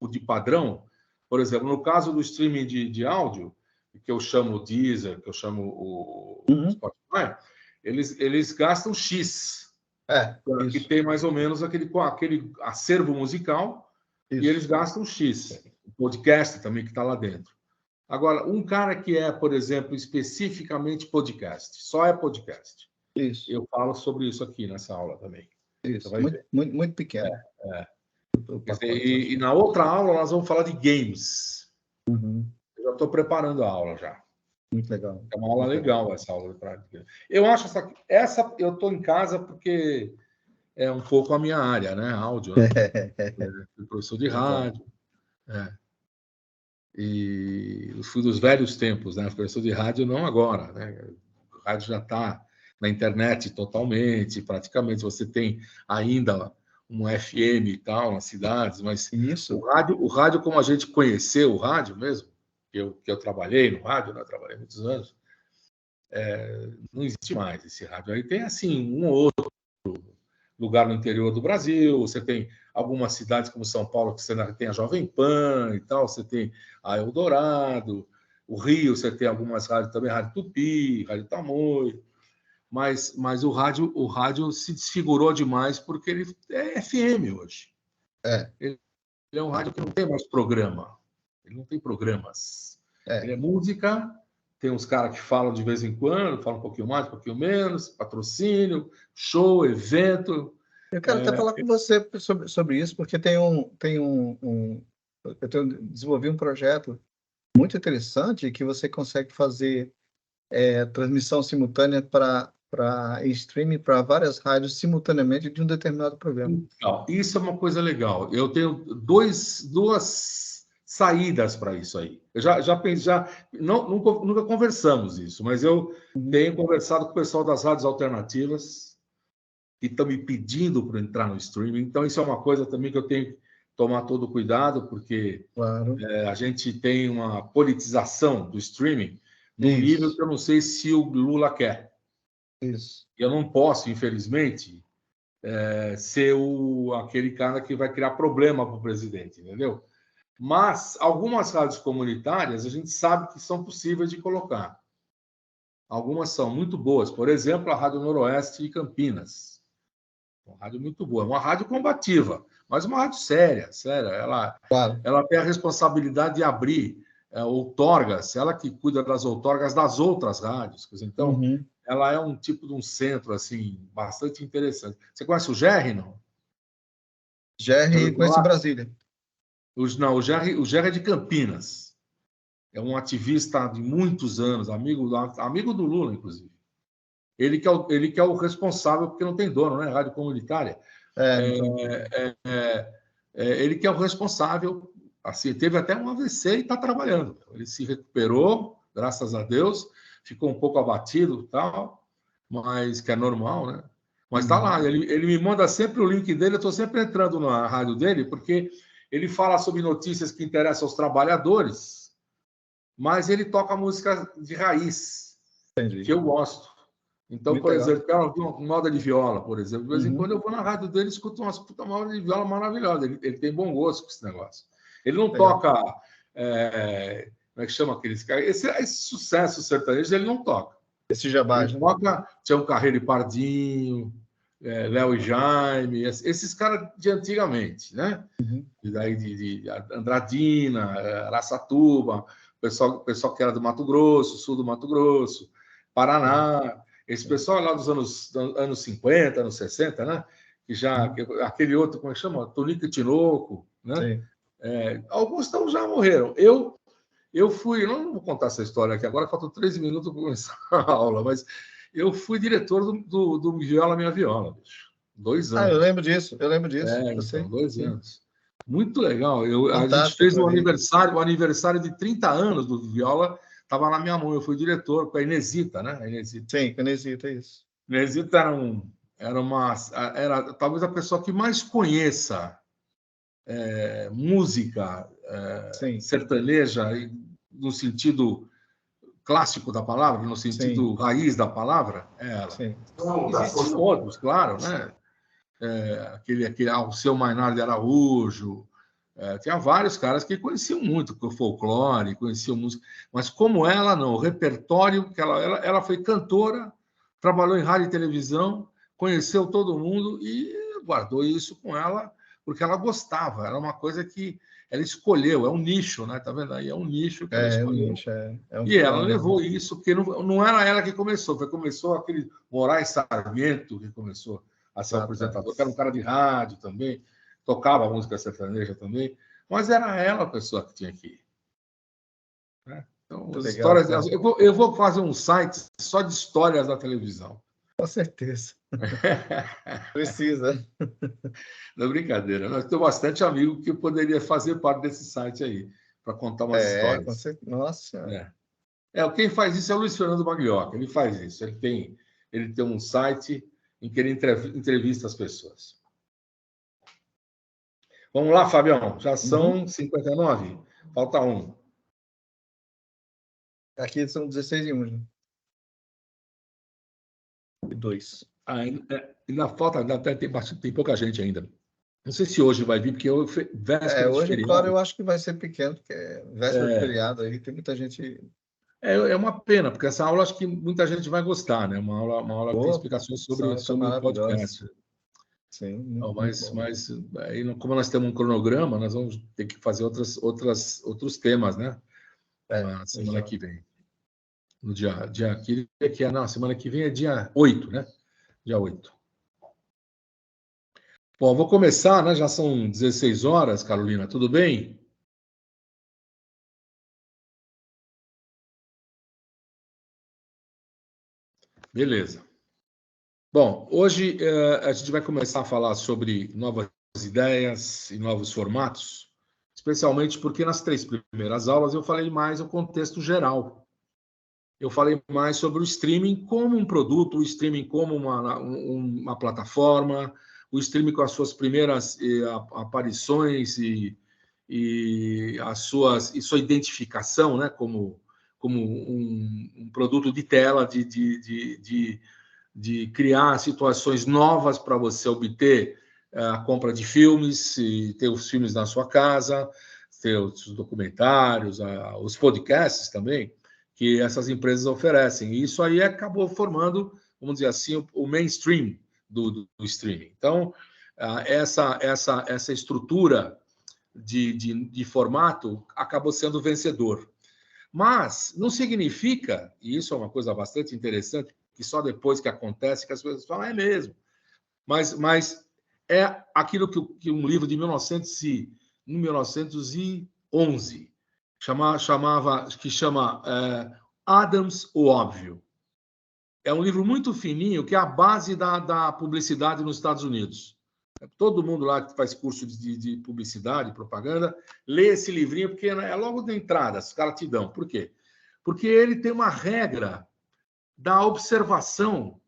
de padrão, por exemplo, no caso do streaming de áudio, que eu chamo o Deezer, que eu chamo o Spotify, eles gastam X, que tem mais ou menos aquele acervo musical, e eles gastam X. O podcast também que está lá dentro. Agora, um cara que é, por exemplo, especificamente podcast, só é podcast. Isso. Eu falo sobre isso aqui nessa aula também. Isso, muito pequeno. E na outra aula nós vamos falar de games. Eu já estou preparando a aula já. Muito legal. É uma aula legal essa aula de prática. Eu acho essa eu estou em casa porque é um pouco a minha área, né? Áudio, né? Fui professor de rádio. E eu fui dos velhos tempos, né? Professor de rádio não agora, né? O rádio já está na internet totalmente, praticamente. Você tem ainda um FM e tal nas cidades, mas o rádio como a gente conheceu o rádio mesmo, que eu trabalhei no rádio, né? Trabalhei muitos anos, não existe mais esse rádio. Aí tem assim um ou outro lugar no interior do Brasil, você tem algumas cidades como São Paulo, que você tem a Jovem Pan e tal, você tem a Eldorado, o Rio, você tem algumas rádios também, Rádio Tupi, Rádio Tamoio, mas o rádio se desfigurou demais porque ele é FM hoje. Ele é um rádio que não tem mais programa, ele não tem programas. Ele é música, tem uns caras que falam de vez em quando, falam um pouquinho mais, um pouquinho menos, patrocínio, show, evento. Eu quero até falar com você sobre isso, porque eu desenvolvi um projeto muito interessante que você consegue fazer transmissão simultânea para streaming para várias rádios simultaneamente de um determinado programa. Então, isso é uma coisa legal. Eu tenho duas saídas para isso aí. Eu nunca conversamos isso, mas eu tenho conversado com o pessoal das rádios alternativas que estão me pedindo para entrar no streaming. Então, isso é uma coisa também que eu tenho que tomar todo cuidado, porque a gente tem uma politização do streaming num nível que eu não sei se o Lula quer. Isso. Eu não posso, infelizmente, ser aquele cara que vai criar problema para o presidente, entendeu? Mas algumas rádios comunitárias a gente sabe que são possíveis de colocar. Algumas são muito boas. Por exemplo, a Rádio Noroeste de Campinas. Uma rádio muito boa. Uma rádio combativa, mas uma rádio séria. Ela tem a responsabilidade de abrir outorgas, ela que cuida das outorgas das outras rádios. Então, ela é um tipo de um centro assim, bastante interessante. Você conhece o Gerry, não? Gerry, conheço em Brasília. O Gerry é de Campinas. É um ativista de muitos anos, amigo do Lula, inclusive. Ele que é o responsável, porque não tem dono, né? Rádio comunitária. Ele que é o responsável. Assim, teve até um AVC e está trabalhando. Ele se recuperou, graças a Deus. Ficou um pouco abatido, tal, mas que é normal, né? Mas está lá. Ele me manda sempre o link dele. Eu estou sempre entrando na rádio dele, porque ele fala sobre notícias que interessam aos trabalhadores, mas ele toca música de raiz, que eu gosto. Então, muito por legal. Exemplo, cara, uma moda de viola, por exemplo. De vez em quando eu vou na rádio dele e escuto uma puta moda de viola maravilhosa. Ele tem bom gosto com esse negócio. Ele não toca... como é que chama aqueles caras? Esse sucesso sertanejo, ele não toca. Esse jabá. Ele toca Tião Carreiro e Pardinho, Léo e Jaime, esses caras de antigamente, né? Daí de Andradina, Araçatuba, pessoal que era do Mato Grosso, sul do Mato Grosso, Paraná, esse pessoal lá dos anos 50, anos 60, né? Aquele outro, como é que chama? Tonico e Tinoco, né? Alguns já morreram. Eu fui, não vou contar essa história aqui agora, faltam 13 minutos para começar a aula, mas eu fui diretor do Viola Minha Viola, bicho. 2 anos. Eu lembro disso. Então, 2 anos. Muito legal. A gente fez o aniversário de 30 anos do Viola, estava na minha mão. Eu fui diretor com a Inesita, né? Sim, com a Inesita, isso. Inesita era talvez a pessoa que mais conheça música sertaneja no sentido clássico da palavra, no sentido raiz da palavra, ela. Existem outros, claro, né? Aquele Alceu Mainar de Araújo, Tinha vários caras que conheciam muito o folclore, conheciam música, mas como ela não, o repertório que ela foi cantora, trabalhou em rádio e televisão, conheceu todo mundo e guardou isso com ela porque ela gostava. Era uma coisa que ela escolheu, é um nicho, né? Tá vendo aí? É um nicho que ela É um escolheu. nicho, é um E ela filão, né? levou isso, porque não era ela que começou aquele Moraes Sarmiento que começou a ser o Lá apresentador, que era um atrás. cara de rádio também, tocava música sertaneja também, mas era ela a pessoa que tinha que ir. Né? Então, Muito as legal, histórias. cara. Eu vou fazer um site só de histórias da televisão. Com certeza. Precisa. Não é brincadeira. Nós temos bastante amigo que poderia fazer parte desse site aí, para contar umas Com histórias. certeza. Nossa Senhora. Quem faz isso é o Luiz Fernando Maglioca. Ele faz isso. Ele tem um site em que ele entrevista as pessoas. Vamos lá, Fabião. Já Uhum. são 59. Falta um. Aqui são 16 e 1, né? E 2. Ainda falta, tem pouca gente ainda. Não sei se hoje vai vir, porque é véspera de Hoje, claro, feriado. eu acho que vai ser pequeno, porque é véspera de feriado aí, tem muita gente. É uma pena, porque essa aula acho que muita gente vai gostar, né? Uma aula que tem Boa, explicações essa aula tá sobre o maravilhosa. podcast. Sim, Não, muito bom. mas aí, como nós temos um cronograma, nós vamos ter que fazer outros temas, né? Na semana Exato. que vem. No não, semana que vem é dia 8, né? Dia 8. Bom, vou começar, né? Já são 16 horas, Carolina, tudo bem? Beleza. Bom, hoje a gente vai começar a falar sobre novas ideias e novos formatos, especialmente porque nas 3 primeiras aulas eu falei mais o contexto geral. Eu falei mais sobre o streaming como um produto, o streaming como uma plataforma, o streaming com as suas primeiras aparições e sua identificação, né, como um produto de tela de criar situações novas para você obter a compra de filmes, e ter os filmes na sua casa, ter os documentários, os podcasts também, que essas empresas oferecem. E isso aí acabou formando, vamos dizer assim, o mainstream do streaming. Então, essa estrutura de formato acabou sendo vencedor. Mas não significa, e isso é uma coisa bastante interessante, que só depois que acontece que as pessoas falam, é mesmo. Mas é aquilo que um livro de 1911 que chama Adams, o Óbvio. É um livro muito fininho, que é a base da publicidade nos Estados Unidos. Todo mundo lá que faz curso de publicidade, propaganda, lê esse livrinho, porque é logo de entrada, os caras te dão. Por quê? Porque ele tem uma regra da observação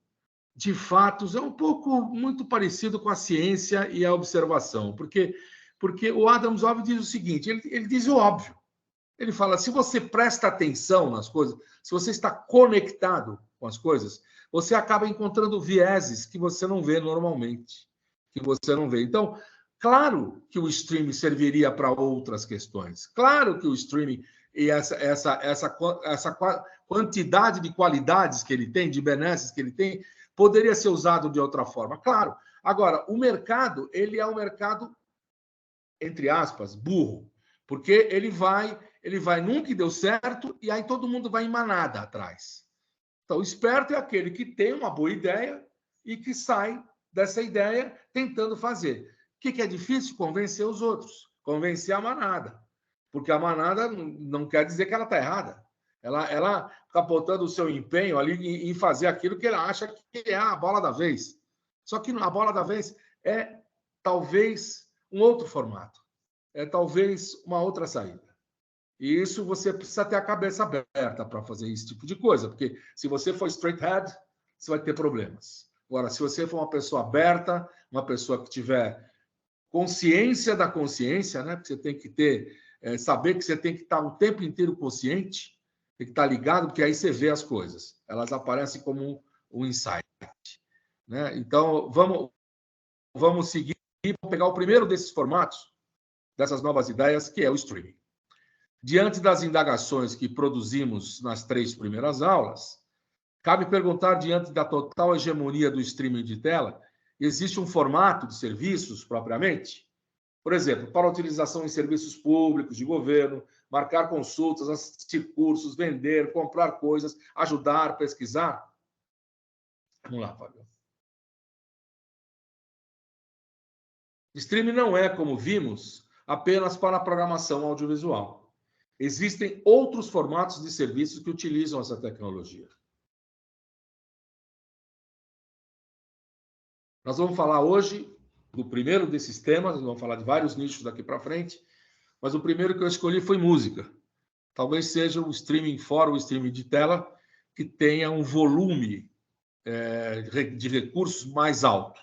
de fatos, é um pouco muito parecido com a ciência e a observação, porque o Adams Óbvio diz o seguinte, ele diz o óbvio. Ele fala, se você presta atenção nas coisas, se você está conectado com as coisas, você acaba encontrando vieses que você não vê normalmente, que você não vê. Então, claro que o streaming serviria para outras questões. Claro que o streaming e essa quantidade de qualidades que ele tem, de benesses que ele tem, poderia ser usado de outra forma. Claro. Agora, o mercado, ele é um mercado, entre aspas, burro, porque ele vai num que deu certo e aí todo mundo vai em manada atrás. Então, o esperto é aquele que tem uma boa ideia e que sai dessa ideia tentando fazer. O que é difícil? Convencer os outros, convencer a manada. Porque a manada não quer dizer que ela está errada. Ela está botando o seu empenho ali em fazer aquilo que ela acha que é a bola da vez. Só que a bola da vez é talvez um outro formato. É talvez uma outra saída. E isso você precisa ter a cabeça aberta para fazer esse tipo de coisa, porque se você for straight head, você vai ter problemas. Agora, se você for uma pessoa aberta, uma pessoa que tiver consciência da consciência, né? Porque você tem que ter, saber que você tem que estar o tempo inteiro consciente, tem que estar ligado, porque aí você vê as coisas. Elas aparecem como um insight. Né? Então, vamos seguir, vamos pegar o primeiro desses formatos, dessas novas ideias, que é o streaming. Diante das indagações que produzimos nas 3 primeiras aulas, cabe perguntar, diante da total hegemonia do streaming de tela, existe um formato de serviços propriamente? Por exemplo, para utilização em serviços públicos, de governo, marcar consultas, assistir cursos, vender, comprar coisas, ajudar, pesquisar? Vamos lá, Fábio. Streaming não é, como vimos, apenas para a programação audiovisual. Existem outros formatos de serviços que utilizam essa tecnologia. Nós vamos falar hoje do primeiro desses temas, vamos falar de vários nichos daqui para frente, mas o primeiro que eu escolhi foi música. Talvez seja o streaming fora o streaming de tela que tenha um volume de recursos mais alto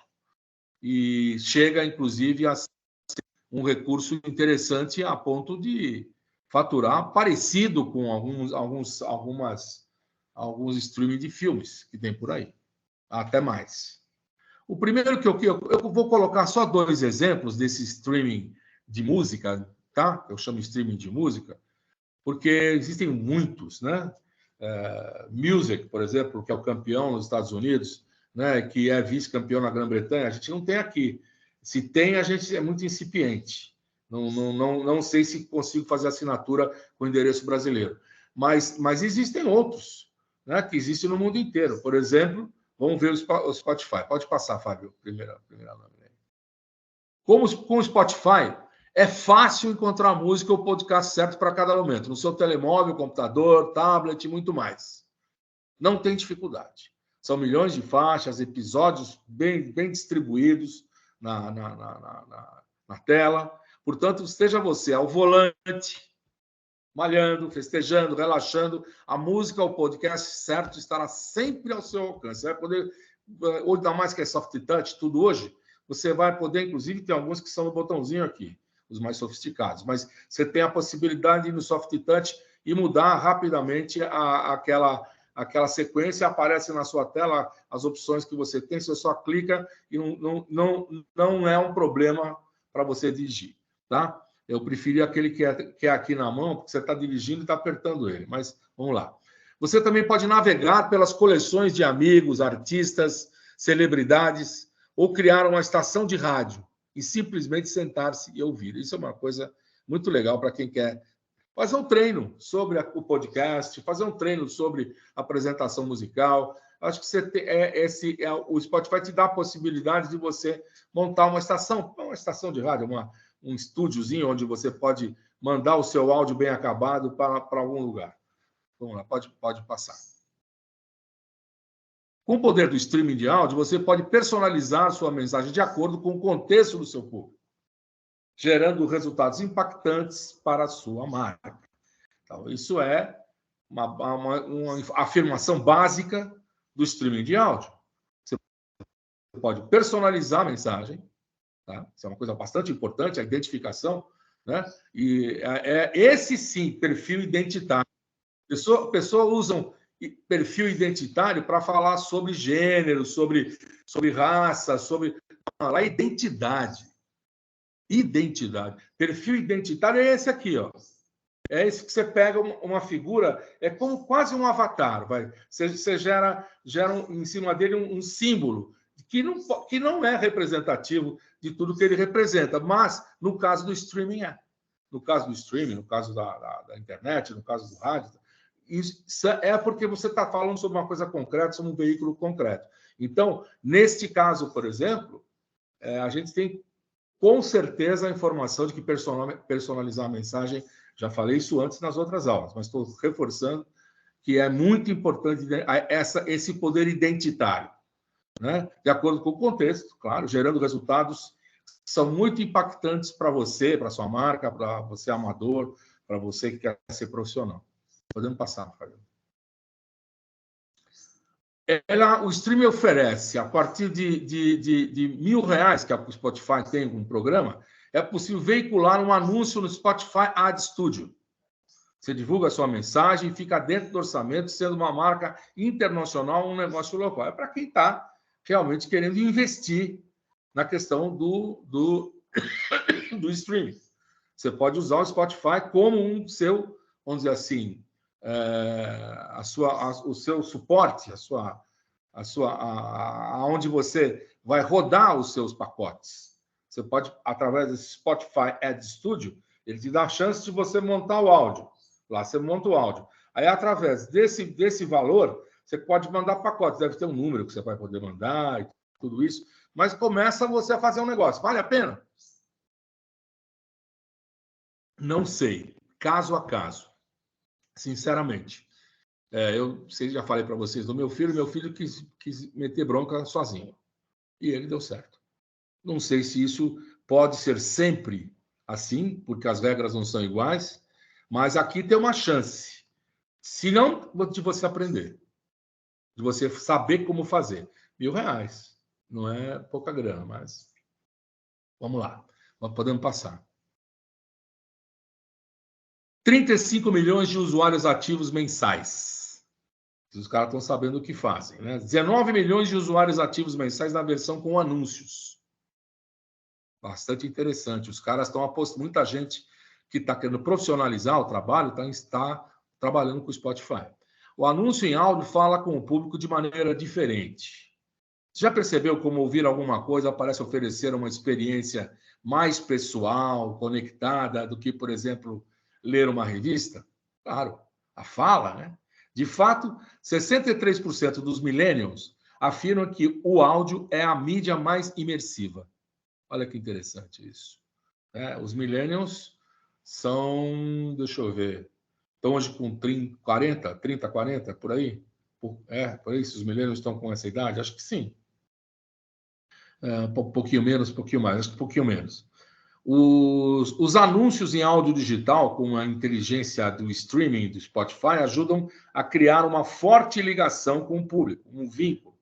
e chega, inclusive, a ser um recurso interessante a ponto de faturar parecido com alguns streaming de filmes que tem por aí, até mais. O primeiro que eu vou colocar só 2 exemplos desse streaming de música, tá? Eu chamo streaming de música, porque existem muitos, né? Music, por exemplo, que é o campeão nos Estados Unidos, né? Que é vice-campeão na Grã-Bretanha, a gente não tem aqui. Se tem, a gente é muito incipiente. Não sei se consigo fazer assinatura com endereço brasileiro. Mas existem outros, né? Que existem no mundo inteiro. Por exemplo, vamos ver o Spotify. Pode passar, Fábio, primeira lâmina. Com o Spotify, é fácil encontrar música ou podcast certo para cada momento, no seu telemóvel, computador, tablet e muito mais. Não tem dificuldade. São milhões de faixas, episódios bem distribuídos na tela. Portanto, esteja você ao volante, malhando, festejando, relaxando, a música ou podcast certo estará sempre ao seu alcance. Você vai poder, hoje dá mais que é soft touch, tudo hoje, você vai poder, inclusive, tem alguns que são no botãozinho aqui, os mais sofisticados, mas você tem a possibilidade de ir no soft touch e mudar rapidamente aquela sequência, aparece na sua tela as opções que você tem, você só clica e não é um problema para você dirigir, tá? Eu preferi aquele que é aqui na mão, porque você está dirigindo e está apertando ele. Mas vamos lá. Você também pode navegar pelas coleções de amigos, artistas, celebridades, ou criar uma estação de rádio e simplesmente sentar-se e ouvir. Isso é uma coisa muito legal para quem quer fazer um treino sobre o podcast, fazer um treino sobre apresentação musical. Acho que o Spotify te dá a possibilidade de você montar uma estação de rádio, um estúdiozinho onde você pode mandar o seu áudio bem acabado para algum lugar. Vamos lá, pode passar. Com o poder do streaming de áudio, você pode personalizar sua mensagem de acordo com o contexto do seu público, gerando resultados impactantes para a sua marca. Então, isso é uma afirmação básica do streaming de áudio. Você pode personalizar a mensagem, tá? Isso é uma coisa bastante importante, a identificação, né? E esse sim, perfil identitário. Pessoas usam perfil identitário para falar sobre gênero, sobre raça, sobre a identidade. Identidade. Perfil identitário é esse aqui, ó. É esse que você pega uma figura, é como quase um avatar, vai. Você gera em cima dele um símbolo que não é representativo de tudo que ele representa, mas no caso do streaming é. No caso do streaming, no caso da internet, no caso do rádio, isso é porque você está falando sobre uma coisa concreta, sobre um veículo concreto. Então, neste caso, por exemplo, a gente tem com certeza a informação de que personalizar a mensagem, já falei isso antes nas outras aulas, mas estou reforçando que é muito importante esse poder identitário, né? De acordo com o contexto, claro, gerando resultados que são muito impactantes para você, para sua marca, para você amador, para você que quer ser profissional. Podemos passar, Fábio. O streaming oferece, a partir de R$1.000 que o Spotify tem com um programa, é possível veicular um anúncio no Spotify Ad Studio. Você divulga a sua mensagem e fica dentro do orçamento, sendo uma marca internacional ou um negócio local. É para quem está realmente querendo investir na questão do streaming. Você pode usar o Spotify como um seu, vamos dizer assim, o seu suporte, aonde você vai rodar os seus pacotes. Você pode, através desse Spotify Ad Studio, ele te dá a chance de você montar o áudio. Lá você monta o áudio. Aí, através desse valor, você pode mandar pacotes. Deve ter um número que você vai poder mandar e tudo isso. Mas começa você a fazer um negócio. Vale a pena? Não sei. Caso a caso. Sinceramente. Eu já falei para vocês do meu filho quis meter bronca sozinho. E ele deu certo. Não sei se isso pode ser sempre assim, porque as regras não são iguais, mas aqui tem uma chance. Se não, de você aprender. De você saber como fazer. R$1.000. Não é pouca grana, mas vamos lá. Podemos passar. 35 milhões de usuários ativos mensais. Os caras estão sabendo o que fazem, né? 19 milhões de usuários ativos mensais na versão com anúncios. Bastante interessante. Os caras estão apostando. Muita gente que está querendo profissionalizar o trabalho está trabalhando com o Spotify. O anúncio em áudio fala com o público de maneira diferente. Você já percebeu como ouvir alguma coisa parece oferecer uma experiência mais pessoal, conectada, do que, por exemplo, ler uma revista? Claro, a fala, né? De fato, 63% dos millennials afirmam que o áudio é a mídia mais imersiva. Olha que interessante isso. Os millennials são, deixa eu ver, estão hoje com 30, 40, por aí? Por aí, se os millennials estão com essa idade? Acho que sim. Um pouquinho menos, um pouquinho mais, acho que um pouquinho menos. Os anúncios em áudio digital, com a inteligência do streaming do Spotify, ajudam a criar uma forte ligação com o público, um vínculo.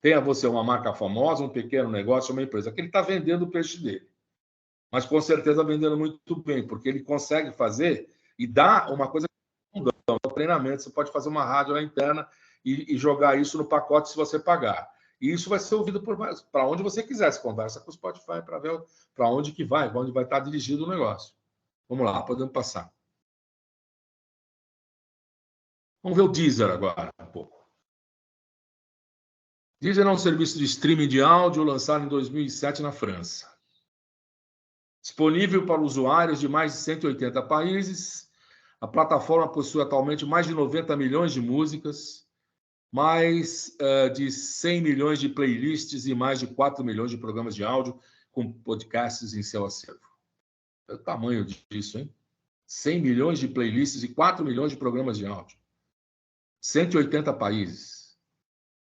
Tenha você uma marca famosa, um pequeno negócio, uma empresa, que ele está vendendo o peixe dele. Mas com certeza vendendo muito bem, porque ele consegue fazer e dá uma coisa que não dá, um treinamento. Você pode fazer uma rádio lá interna e jogar isso no pacote se você pagar. E isso vai ser ouvido para onde você quiser. Você conversa com o Spotify para ver para onde que vai, para onde vai estar dirigido o negócio. Vamos lá, podemos passar. Vamos ver o Deezer agora um pouco. Deezer é um serviço de streaming de áudio lançado em 2007 na França. Disponível para usuários de mais de 180 países, a plataforma possui atualmente mais de 90 milhões de músicas, mais de 100 milhões de playlists e mais de 4 milhões de programas de áudio com podcasts em seu acervo. É o tamanho disso, hein? 100 milhões de playlists e 4 milhões de programas de áudio. 180 países.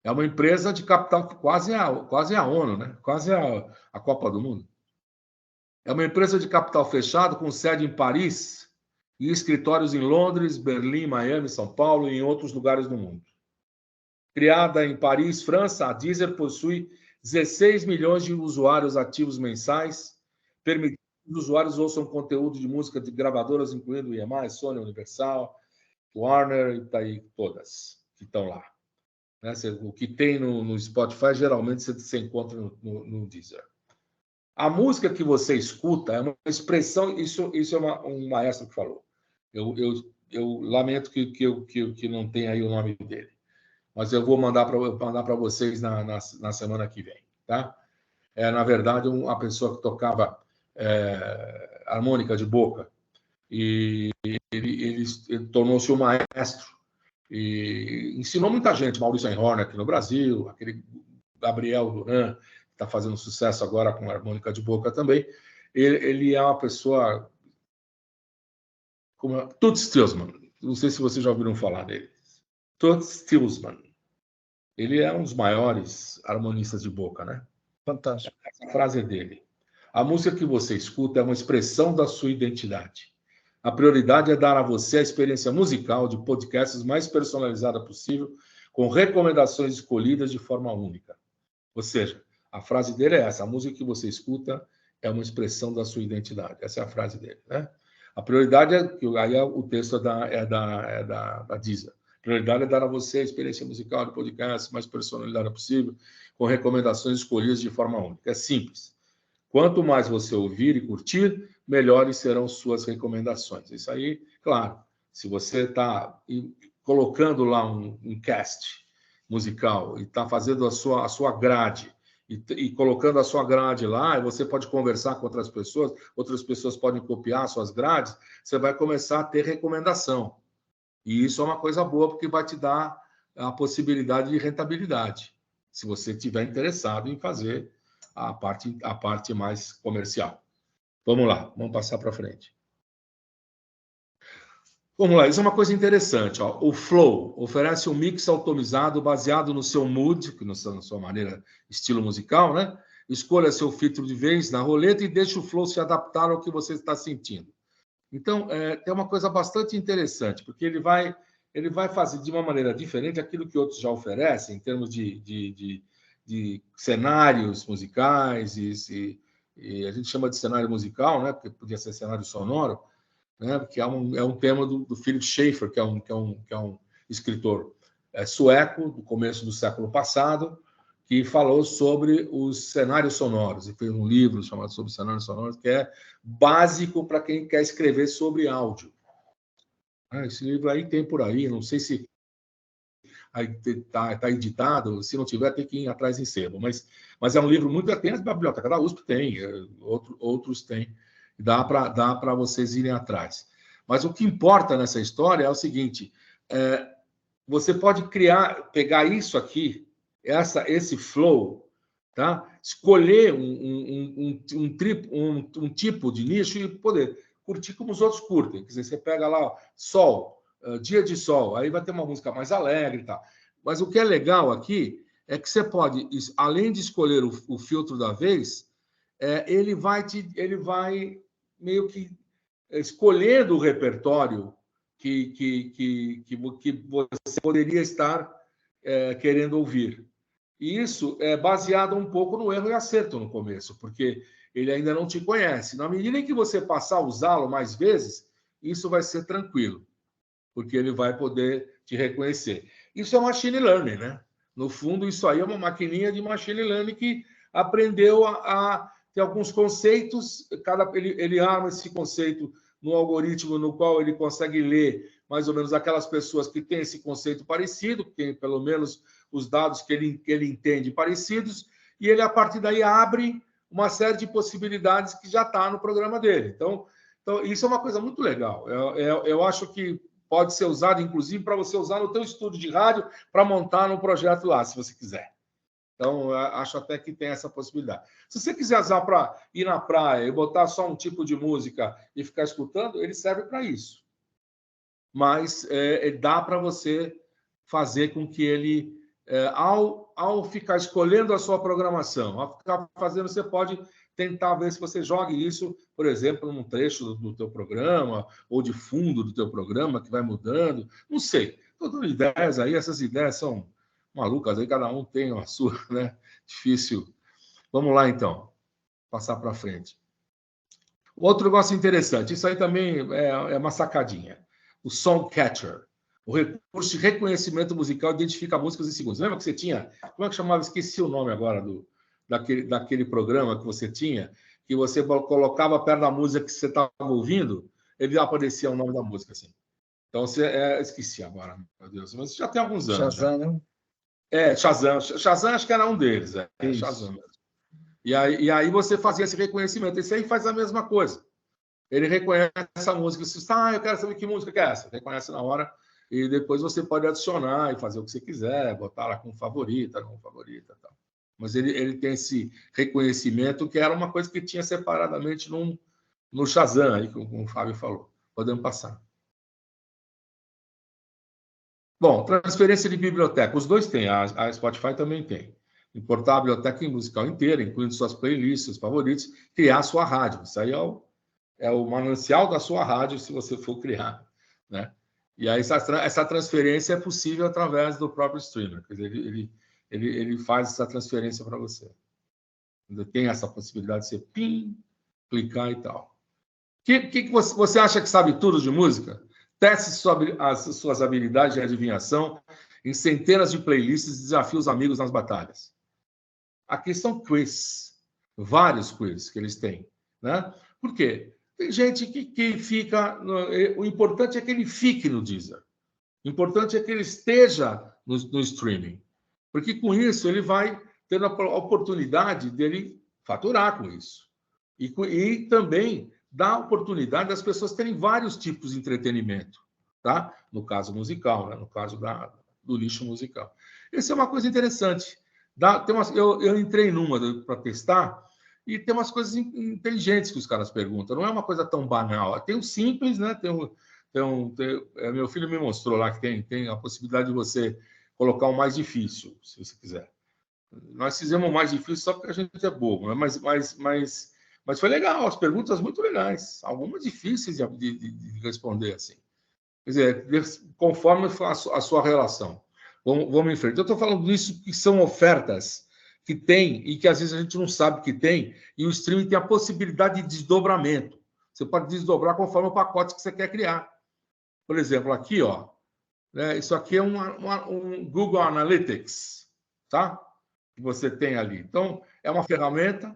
É uma empresa de capital quase a ONU, né? Quase a Copa do Mundo. É uma empresa de capital fechado com sede em Paris e escritórios em Londres, Berlim, Miami, São Paulo e em outros lugares do mundo. Criada em Paris, França, a Deezer possui 16 milhões de usuários ativos mensais, permitindo que os usuários ouçam conteúdo de música de gravadoras, incluindo EMI, Sony, Universal, Warner e aí todas que estão lá. O que tem no Spotify, geralmente você encontra no Deezer. A música que você escuta é uma expressão, isso é um maestro que falou. Eu lamento que não tenha aí o nome dele, mas eu vou mandar para vocês na semana que vem, tá? Na verdade, uma pessoa que tocava harmônica de boca e ele tornou-se um maestro e ensinou muita gente, Maurício Einhorn aqui no Brasil, aquele Gabriel Duran, está fazendo sucesso agora com harmônica de boca também. Ele é uma pessoa como Toots Thielman. Não sei se vocês já ouviram falar dele. Toots Thielman. Ele é um dos maiores harmonistas de boca, né? Fantástico. Essa frase é dele. A música que você escuta é uma expressão da sua identidade. A prioridade é dar a você a experiência musical de podcasts mais personalizada possível, com recomendações escolhidas de forma única. Ou seja, a frase dele é essa: a música que você escuta é uma expressão da sua identidade. Essa é a frase dele, né? A prioridade aí o texto é da Deezer. A prioridade é dar a você a experiência musical de podcast mais personalizada possível, com recomendações escolhidas de forma única. É simples. Quanto mais você ouvir e curtir, melhores serão suas recomendações. Isso aí, claro, se você está colocando lá um cast musical e está fazendo a sua grade e colocando a sua grade lá, e você pode conversar com outras pessoas podem copiar suas grades, você vai começar a ter recomendação. E isso é uma coisa boa, porque vai te dar a possibilidade de rentabilidade, se você estiver interessado em fazer a parte mais comercial. Vamos lá, vamos passar para frente. Vamos lá, isso é uma coisa interessante. Ó. O Flow oferece um mix automizado baseado no seu mood, na sua maneira, estilo musical, né? Escolha seu filtro de vez na roleta e deixe o Flow se adaptar ao que você está sentindo. Então, tem uma coisa bastante interessante, porque ele vai fazer de uma maneira diferente aquilo que outros já oferecem, em termos de cenários musicais, e a gente chama de cenário musical, né? Porque podia ser cenário sonoro, né? Que é um tema do Philip Schaeffer, que é um escritor sueco do começo do século passado, que falou sobre os cenários sonoros, e fez um livro chamado Sobre Cenários Sonoros, que é básico para quem quer escrever sobre áudio. Esse livro aí tem por aí, não sei se está editado, se não tiver, tem que ir atrás em sebo, mas é um livro muito... Tem a biblioteca da USP, tem, outros têm, dá para vocês irem atrás. Mas o que importa nessa história é o seguinte, você pode pegar isso aqui, esse flow, tá? Escolher um tipo de nicho e poder curtir como os outros curtem. Quer dizer, você pega lá sol, dia de sol, aí vai ter uma música mais alegre e tal. Mas o que é legal aqui é que você pode, além de escolher o filtro da vez, ele vai meio que escolhendo o repertório que você poderia estar querendo ouvir. E isso é baseado um pouco no erro e acerto no começo, porque ele ainda não te conhece. Na medida em que você passar a usá-lo mais vezes, isso vai ser tranquilo, porque ele vai poder te reconhecer. Isso é machine learning, né? No fundo, isso aí é uma maquininha de machine learning que aprendeu a ter alguns conceitos, ele arma esse conceito no algoritmo no qual ele consegue ler mais ou menos aquelas pessoas que têm esse conceito parecido, que tem pelo menos os dados que ele entende parecidos, e ele, a partir daí, abre uma série de possibilidades que já está no programa dele. Então, isso é uma coisa muito legal. Eu acho que pode ser usado, inclusive, para você usar no teu estúdio de rádio para montar um projeto lá, se você quiser. Então, acho até que tem essa possibilidade. Se você quiser usar para ir na praia e botar só um tipo de música e ficar escutando, ele serve para isso. Mas dá para você fazer com que ele, ao ficar escolhendo a sua programação, ao ficar fazendo, você pode tentar ver se você joga isso, por exemplo, num trecho do teu programa ou de fundo do teu programa que vai mudando. Não sei. Estou dando ideias aí, essas ideias são malucas, aí cada um tem a sua, né? Difícil. Vamos lá, então. Passar para frente. Outro negócio interessante, isso aí também é uma sacadinha. O Song Catcher. O recurso de reconhecimento musical identifica músicas em segundos. Lembra que você tinha? Como é que chamava? Esqueci o nome agora daquele programa que você tinha, que você colocava perto da música que você estava ouvindo, ele aparecia o nome da música, assim. Então, esqueci agora, meu Deus. Mas já tem alguns anos. Shazam, né? Shazam. Shazam acho que era um deles. Shazam mesmo. E aí você fazia esse reconhecimento. Esse aí faz a mesma coisa. Ele reconhece a música e diz, eu quero saber que música que é essa. Reconhece na hora e depois você pode adicionar e fazer o que você quiser, botar lá como favorita, não favorita, tal. Mas ele tem esse reconhecimento que era uma coisa que tinha separadamente no Shazam, aí, como o Fábio falou. Podemos passar. Bom, transferência de biblioteca. Os dois têm, a Spotify também tem. Importar a biblioteca musical inteira, incluindo suas playlists, seus favoritos, criar a sua rádio. Isso aí é o manancial da sua rádio, se você for criar, né? E aí essa transferência é possível através do próprio streamer. Quer dizer, ele faz essa transferência para você. Tem essa possibilidade de você clicar e tal. Que você acha que sabe tudo de música? Teste as suas habilidades de adivinhação em centenas de playlists e desafie os amigos nas batalhas. Aqui são quiz, vários quiz que eles têm, né? Por quê? Tem gente que fica... O importante é que ele fique no Deezer. O importante é que ele esteja no streaming. Porque com isso ele vai ter a oportunidade dele faturar com isso. E também dá a oportunidade das pessoas terem vários tipos de entretenimento, tá? No caso musical, né? No caso do nicho musical. Isso é uma coisa interessante. Eu entrei numa para testar e tem umas coisas inteligentes que os caras perguntam. Não é uma coisa tão banal. Tem o simples, né? Meu filho me mostrou lá que tem a possibilidade de você colocar o mais difícil, se você quiser. Nós fizemos o mais difícil só porque a gente é bobo, né? Mas foi legal, as perguntas muito legais, algumas difíceis de responder assim. Quer dizer, conforme a sua relação. Vamos em frente. Eu estou falando disso que são ofertas que tem e que às vezes a gente não sabe que tem, e o streaming tem a possibilidade de desdobramento. Você pode desdobrar conforme o pacote que você quer criar. Por exemplo, aqui, ó, né, isso aqui é um Google Analytics, tá? Que você tem ali. Então, é uma ferramenta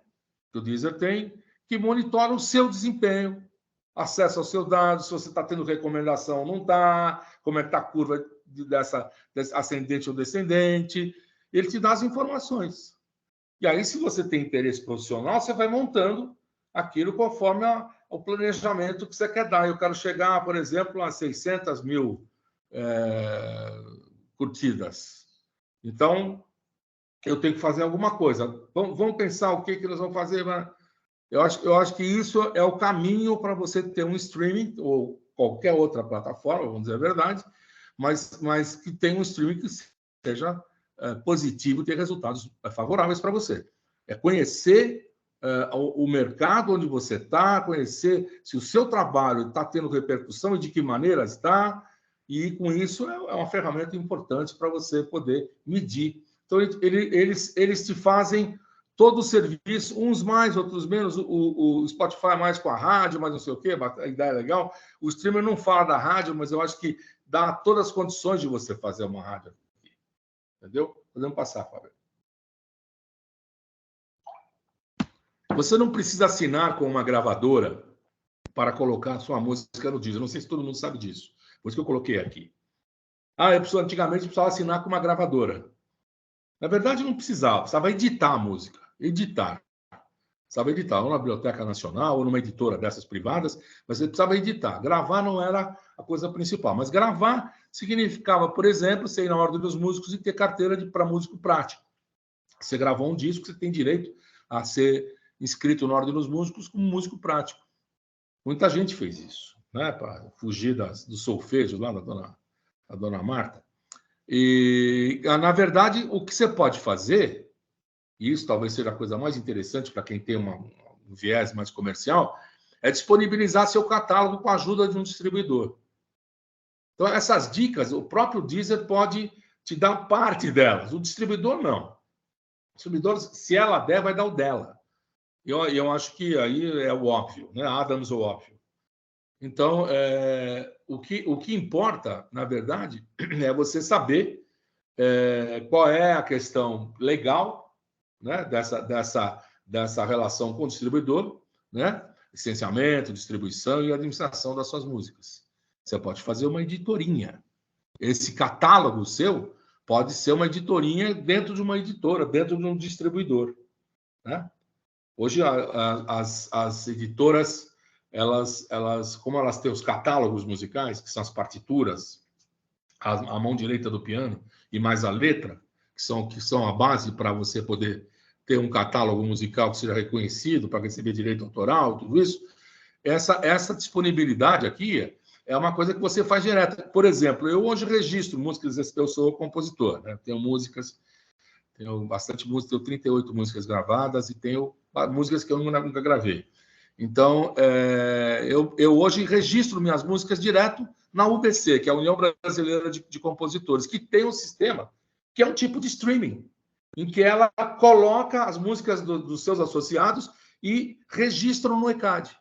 que o Deezer tem que monitora o seu desempenho, acessa aos seus dados, se você está tendo recomendação ou não está, como é que está a curva dessa ascendente ou descendente. Ele te dá as informações. E aí, se você tem interesse profissional, você vai montando aquilo conforme o planejamento que você quer dar. Eu quero chegar, por exemplo, a 600 mil curtidas. Então, eu tenho que fazer alguma coisa. Vamos pensar o que nós vamos fazer. Eu acho que isso é o caminho para você ter um streaming ou qualquer outra plataforma, vamos dizer a verdade, mas que tenha um streaming que seja positivo e tenha resultados favoráveis para você. É conhecer o mercado onde você está, conhecer se o seu trabalho está tendo repercussão e de que maneira está, e com isso é uma ferramenta importante para você poder medir. Então, eles te fazem todo o serviço, uns mais, outros menos. O Spotify mais com a rádio, mas não sei o quê, a ideia é legal. O streamer não fala da rádio, mas eu acho que dá todas as condições de você fazer uma rádio. Entendeu? Podemos passar, Fábio. Você não precisa assinar com uma gravadora para colocar a sua música no Deezer. Não sei se todo mundo sabe disso. Por isso que eu coloquei aqui. Antigamente precisava assinar com uma gravadora. Na verdade, não precisava editar a música. Precisava editar, ou na Biblioteca Nacional, ou numa editora dessas privadas, mas você precisava editar. Gravar não era a coisa principal, mas gravar significava, por exemplo, você ir na Ordem dos Músicos e ter carteira para músico prático. Você gravou um disco, você tem direito a ser inscrito na Ordem dos Músicos como músico prático. Muita gente fez isso, né, para fugir do solfejo lá da dona Marta. E, na verdade, o que você pode fazer, e isso talvez seja a coisa mais interessante para quem tem um viés mais comercial, é disponibilizar seu catálogo com a ajuda de um distribuidor. Então, essas dicas, o próprio Deezer pode te dar parte delas. O distribuidor, não. O distribuidor, se ela der, vai dar o dela. Eu acho que aí é o óbvio, né? Adams, o óbvio. Então, o que importa, na verdade, é você saber qual é a questão legal, né, dessa relação com o distribuidor, né? Licenciamento, distribuição e administração das suas músicas. Você pode fazer uma editorinha. Esse catálogo seu pode ser uma editorinha dentro de uma editora, dentro de um distribuidor, né? Hoje, as editoras, como elas têm os catálogos musicais, que são as partituras, a mão direita do piano, e mais a letra, que são a base para você poder ter um catálogo musical que seja reconhecido, para receber direito autoral, tudo isso, essa disponibilidade aqui é uma coisa que você faz direto. Por exemplo, eu hoje registro músicas, eu sou compositor, né? Tenho bastante música, tenho 38 músicas gravadas e tenho músicas que eu nunca gravei. Então, eu hoje registro minhas músicas direto na UBC, que é a União Brasileira de Compositores, que tem um sistema que é um tipo de streaming, em que ela coloca as músicas dos seus associados e registram no ECAD.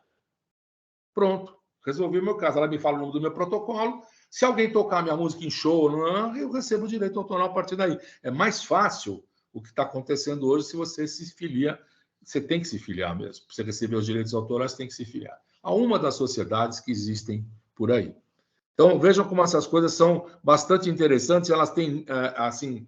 Pronto, resolvi o meu caso. Ela me fala o nome do meu protocolo. Se alguém tocar minha música em show, eu recebo o direito autoral a partir daí. É mais fácil o que está acontecendo hoje se você se filia. Você tem que se filiar mesmo. Para você receber os direitos autorais, você tem que se filiar. a uma das sociedades que existem por aí. Então, vejam como essas coisas são bastante interessantes, elas têm, assim,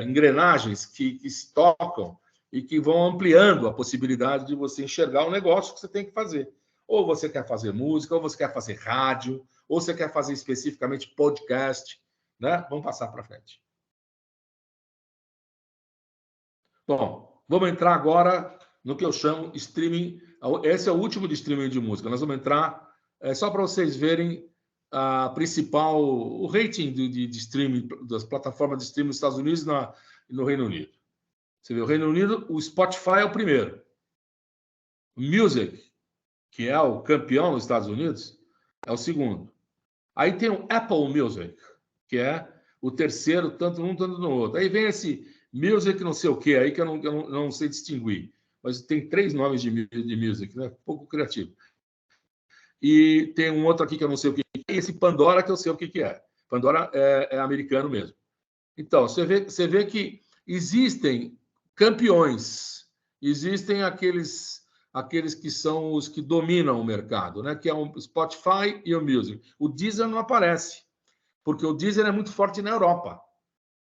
engrenagens que se tocam e que vão ampliando a possibilidade de você enxergar o negócio que você tem que fazer. Ou você quer fazer música, ou você quer fazer rádio, ou você quer fazer especificamente podcast, né? Vamos passar para frente. Bom, vamos entrar agora no que eu chamo streaming. Esse é o último de streaming de música. Nós vamos entrar, só para vocês verem a principal, o rating de streaming, das plataformas de streaming nos Estados Unidos e no Reino Unido. Você vê, o Reino Unido, o Spotify é o primeiro. O Music, que é o campeão nos Estados Unidos, é o segundo. Aí tem o Apple Music, que é o terceiro, tanto num, tanto no outro. Aí vem esse Music não sei o que aí, que eu não sei distinguir. Mas tem 3 nomes de Music, né? Pouco criativo. E tem um outro aqui que eu não sei o que é, e esse Pandora que eu sei o que é. Pandora é americano mesmo. Então, você vê que existem campeões, existem aqueles que são os que dominam o mercado, né? Que é o Spotify e o Music. O Deezer não aparece, porque o Deezer é muito forte na Europa,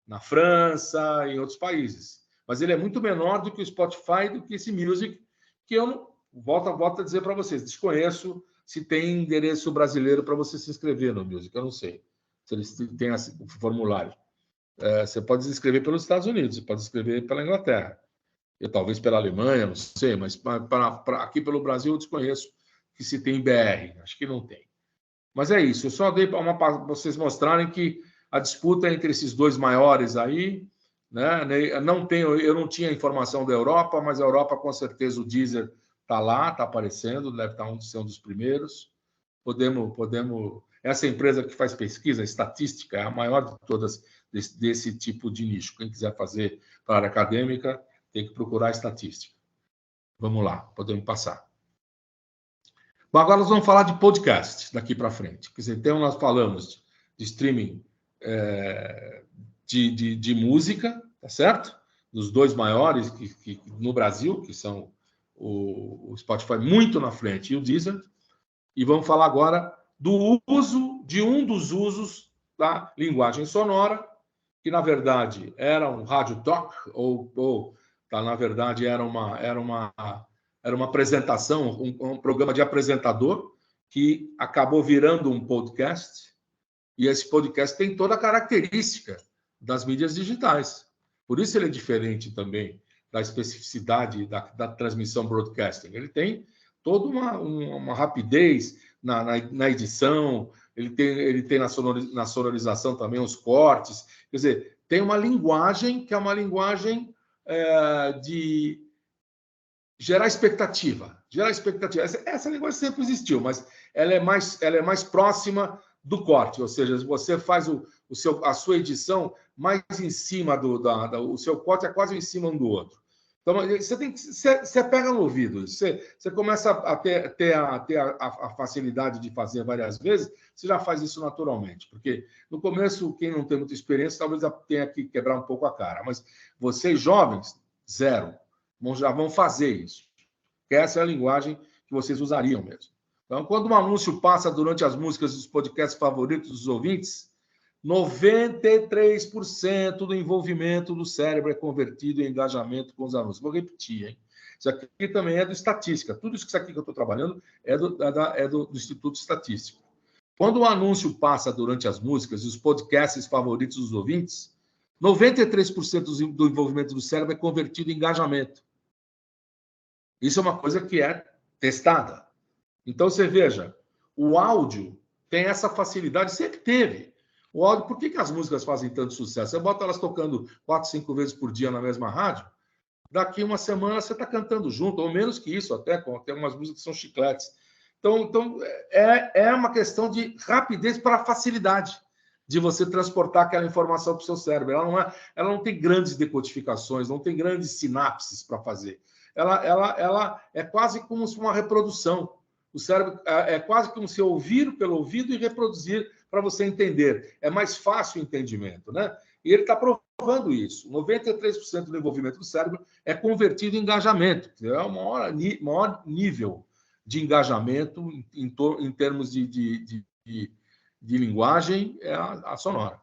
na França e em outros países. Mas ele é muito menor do que o Spotify, do que esse Music, que eu não, volto a dizer para vocês, desconheço se tem endereço brasileiro para você se inscrever no Music, eu não sei se eles têm o formulário. Você pode se inscrever pelos Estados Unidos, você pode se inscrever pela Inglaterra, e talvez pela Alemanha, não sei, mas aqui pelo Brasil eu desconheço que se tem BR, acho que não tem. Mas é isso, eu só dei para vocês mostrarem que a disputa entre esses 2 maiores aí, né? Eu não tinha informação da Europa, mas a Europa com certeza o Deezer está lá, está aparecendo, deve ser um dos primeiros. Podemos. Essa empresa que faz pesquisa, estatística, é a maior de todas desse tipo de nicho. Quem quiser fazer para a área acadêmica, tem que procurar estatística. Vamos lá, podemos passar. Bom, agora nós vamos falar de podcast daqui para frente. Quer dizer, então nós falamos de streaming de música, tá certo? Dos 2 maiores que no Brasil, que são o Spotify muito na frente e o Deezer. E vamos falar agora do uso de um dos usos da linguagem sonora, que na verdade era um rádio talk na verdade era uma apresentação, um programa de apresentador que acabou virando um podcast, e esse podcast tem toda a característica das mídias digitais. Por isso ele é diferente também da especificidade da transmissão broadcasting. Ele tem toda uma rapidez na edição, ele tem na sonorização também os cortes. Quer dizer, tem uma linguagem que é uma linguagem de gerar expectativa. Essa linguagem sempre existiu, mas ela é mais próxima do corte, ou seja, você faz a sua edição mais em cima o seu corte é quase em cima um do outro. Então, você pega no ouvido, você começa a ter a facilidade de fazer várias vezes, você já faz isso naturalmente, porque no começo, quem não tem muita experiência, talvez tenha que quebrar um pouco a cara, mas vocês jovens, zero, já vão fazer isso, porque essa é a linguagem que vocês usariam mesmo. Então, quando um anúncio passa durante as músicas dos podcasts favoritos dos ouvintes, 93% do envolvimento do cérebro é convertido em engajamento com os anúncios. Vou repetir, hein? Isso aqui também é do estatística. Tudo isso aqui que eu estou trabalhando é do Instituto Estatístico. Quando o anúncio passa durante as músicas e os podcasts favoritos dos ouvintes, 93% do envolvimento do cérebro é convertido em engajamento. Isso é uma coisa que é testada. Então, você veja, o áudio tem essa facilidade, sempre teve. O áudio, por que as músicas fazem tanto sucesso? Você bota elas tocando 4, 5 vezes por dia na mesma rádio, daqui uma semana você está cantando junto, ou menos que isso, até tem algumas músicas que são chicletes. Então é uma questão de rapidez para facilidade de você transportar aquela informação para o seu cérebro. Ela não tem grandes decodificações, não tem grandes sinapses para fazer. Ela é quase como uma reprodução. O cérebro é quase como se ouvir pelo ouvido e reproduzir para você entender. É mais fácil o entendimento, né? E ele está provando isso. 93% do envolvimento do cérebro é convertido em engajamento. É o maior nível de engajamento em termos de linguagem é a sonora.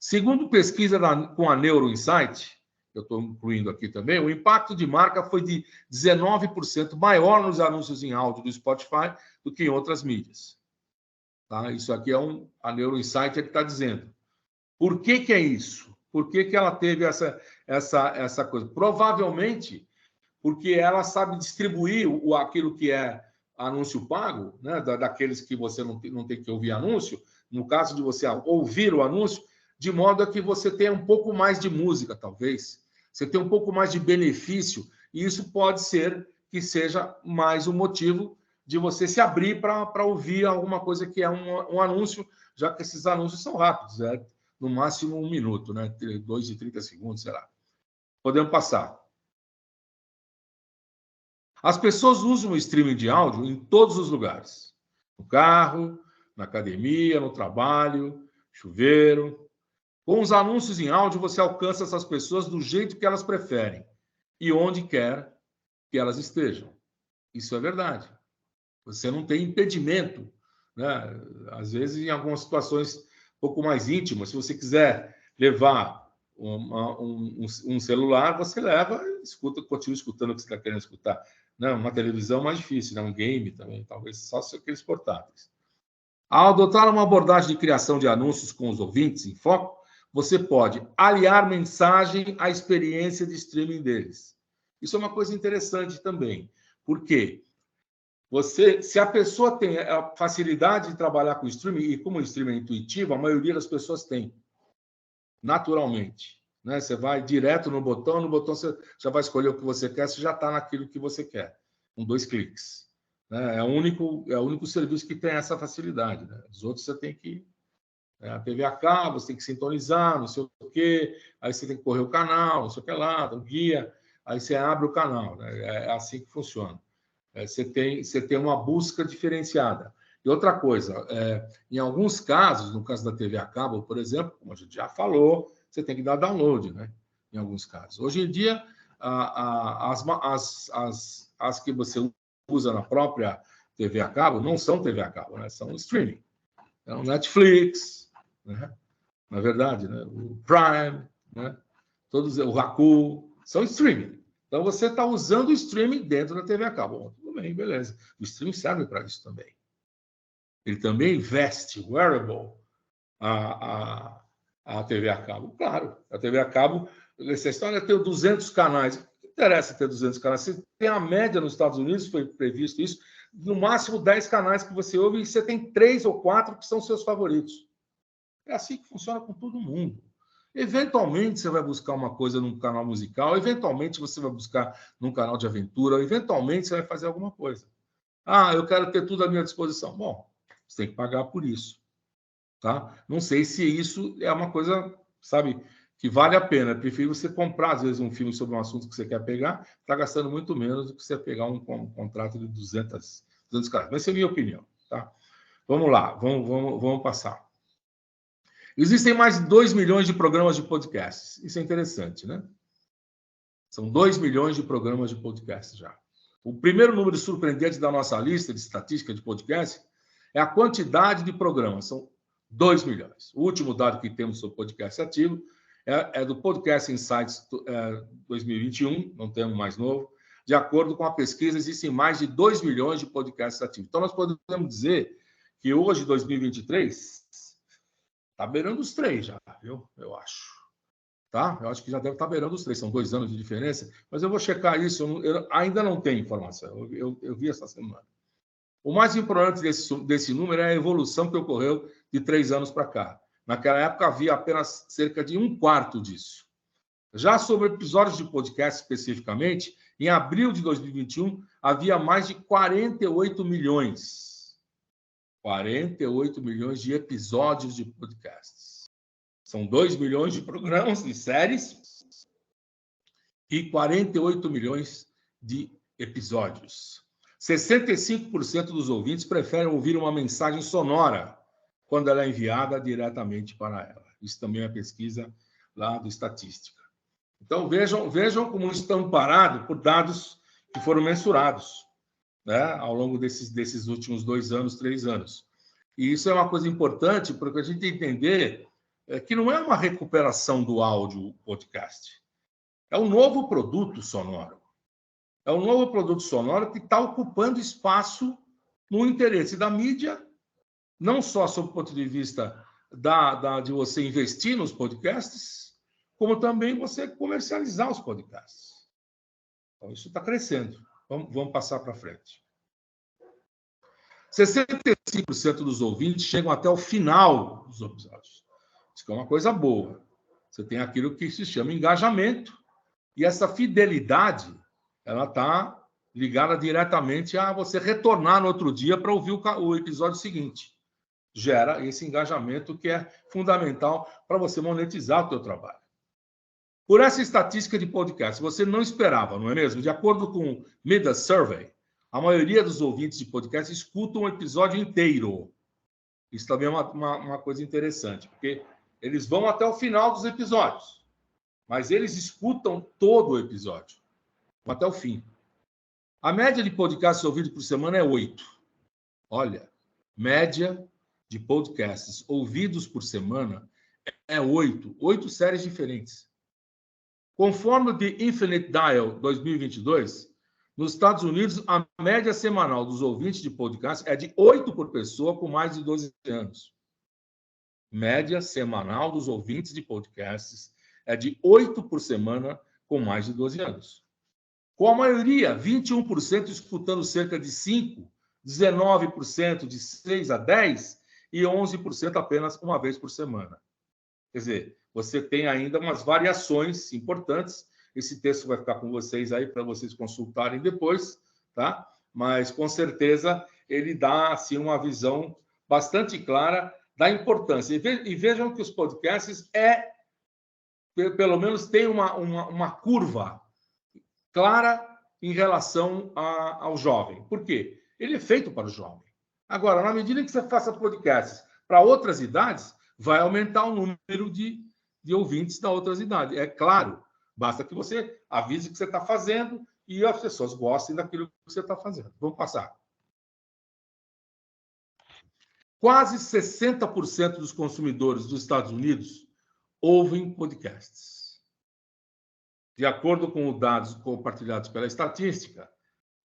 Segundo pesquisa com a NeuroInsight, eu estou incluindo aqui também, o impacto de marca foi de 19% maior nos anúncios em áudio do Spotify do que em outras mídias. Tá? Isso aqui é a NeuroInsight que está dizendo. Por que é isso? Por que ela teve essa coisa? Provavelmente porque ela sabe distribuir aquilo que é anúncio pago, né, daqueles que você não tem que ouvir anúncio, no caso de você ouvir o anúncio, de modo que você tenha um pouco mais de música, talvez. Você tenha um pouco mais de benefício, e isso pode ser que seja mais um motivo de você se abrir para ouvir alguma coisa que é um anúncio, já que esses anúncios são rápidos, né? No máximo 1 minuto, né? 2 e 30 segundos, sei lá. Podemos passar. As pessoas usam o streaming de áudio em todos os lugares. No carro, na academia, no trabalho, chuveiro. Com os anúncios em áudio, você alcança essas pessoas do jeito que elas preferem e onde quer que elas estejam. Isso é verdade. Você não tem impedimento, né? Às vezes, em algumas situações um pouco mais íntimas, se você quiser levar um celular, você leva e escuta, continua escutando o que você está querendo escutar. Não, uma televisão mais difícil, né? Um game também, talvez só aqueles portáteis. Ao adotar uma abordagem de criação de anúncios com os ouvintes em foco, você pode aliar mensagem à experiência de streaming deles. Isso é uma coisa interessante também, porque se a pessoa tem a facilidade de trabalhar com streaming, e como o streaming é intuitivo, a maioria das pessoas tem, naturalmente. Né? Você vai direto no botão você já vai escolher o que você quer, você já está naquilo que você quer, com 2 cliques. Né? É o único serviço que tem essa facilidade. Né? Os outros você tem que... a TV a cabo, você tem que sintonizar, não sei o quê, aí você tem que correr o canal, não sei o que lá, um guia, aí você abre o canal. Né? É assim que funciona. Você tem uma busca diferenciada. E outra coisa, em alguns casos, no caso da TV a cabo, por exemplo, como a gente já falou, você tem que dar download, né? Em alguns casos. Hoje em dia, as que você usa na própria TV a cabo não são TV a cabo, né? São streaming. É o Netflix, né? Na verdade, né? O Prime, né? O Roku, são streaming. Então, você está usando o streaming dentro da TV a cabo. Bom, tudo bem, beleza. O streaming serve para isso também. Ele também veste, wearable, a TV a cabo. Claro, a TV a cabo, essa história tem 200 canais. O que interessa ter 200 canais? Você tem a média nos Estados Unidos, foi previsto isso, no máximo 10 canais que você ouve e você tem 3 ou 4 que são seus favoritos. É assim que funciona com todo mundo. Eventualmente você vai buscar uma coisa num canal musical, eventualmente você vai buscar num canal de aventura, eventualmente você vai fazer alguma coisa. Eu quero ter tudo à minha disposição. Bom, você tem que pagar por isso. Tá? Não sei se isso é uma coisa, sabe, que vale a pena. Eu prefiro você comprar, às vezes, um filme sobre um assunto que você quer pegar, está gastando muito menos do que você pegar um contrato de 200 caras. Mas essa é a minha opinião. Tá? Vamos lá, vamos passar. Existem mais de 2 milhões de programas de podcasts. Isso é interessante, né? São 2 milhões de programas de podcasts já. O primeiro número surpreendente da nossa lista de estatística de podcast é a quantidade de programas. São 2 milhões. O último dado que temos sobre podcast ativo é do Podcast Insights 2021, não temos mais novo. De acordo com a pesquisa, existem mais de 2 milhões de podcasts ativos. Então, nós podemos dizer que hoje, 2023... está beirando os 3 já, viu? Eu acho. Tá? Eu acho que já deve estar beirando os 3. São 2 anos de diferença. Mas eu vou checar isso. Eu ainda não tenho informação. Eu vi essa semana. O mais importante desse número é a evolução que ocorreu de 3 anos para cá. Naquela época, havia apenas cerca de 1/4 disso. Já sobre episódios de podcast especificamente, em abril de 2021, havia mais de 48 milhões. 48 milhões de episódios de podcasts. São 2 milhões de programas, de séries, e 48 milhões de episódios. 65% dos ouvintes preferem ouvir uma mensagem sonora quando ela é enviada diretamente para ela. Isso também é pesquisa lá do Estatística. Então, vejam como estão parados por dados que foram mensurados. né, ao longo desses últimos 2 anos, 3 anos. E isso é uma coisa importante, porque a gente entender que não é uma recuperação do áudio podcast. É um novo produto sonoro. É um novo produto sonoro que está ocupando espaço no interesse da mídia, não só sob o ponto de vista de você investir nos podcasts, como também você comercializar os podcasts. Então, isso está crescendo. Vamos passar para frente. 65% dos ouvintes chegam até o final dos episódios. Isso é uma coisa boa. Você tem aquilo que se chama engajamento, e essa fidelidade ela está ligada diretamente a você retornar no outro dia para ouvir o episódio seguinte. Gera esse engajamento que é fundamental para você monetizar o seu trabalho. Por essa estatística de podcast, você não esperava, não é mesmo? De acordo com o Midas Survey, a maioria dos ouvintes de podcast escutam um episódio inteiro. Isso também é uma coisa interessante, porque eles vão até o final dos episódios, mas eles escutam todo o episódio, até o fim. A média de podcasts ouvidos por semana é 8. Olha, média de podcasts ouvidos por semana é 8. 8 séries diferentes. Conforme o The Infinite Dial 2022, nos Estados Unidos, a média semanal dos ouvintes de podcast é de 8 por pessoa com mais de 12 anos. Média semanal dos ouvintes de podcasts é de 8 por semana com mais de 12 anos. Com a maioria, 21% escutando cerca de 5, 19% de 6 a 10 e 11% apenas uma vez por semana. Quer dizer, você tem ainda umas variações importantes. Esse texto vai ficar com vocês aí para vocês consultarem depois, tá? Mas, com certeza, ele dá assim, uma visão bastante clara da importância. E vejam que os podcasts pelo menos, tem uma curva clara em relação ao jovem. Por quê? Ele é feito para o jovem. Agora, na medida que você faça podcasts para outras idades, vai aumentar o número de ouvintes da outras idades. É claro, basta que você avise o que você está fazendo e as pessoas gostem daquilo que você está fazendo. Vamos passar. Quase 60% dos consumidores dos Estados Unidos ouvem podcasts. De acordo com os dados compartilhados pela estatística,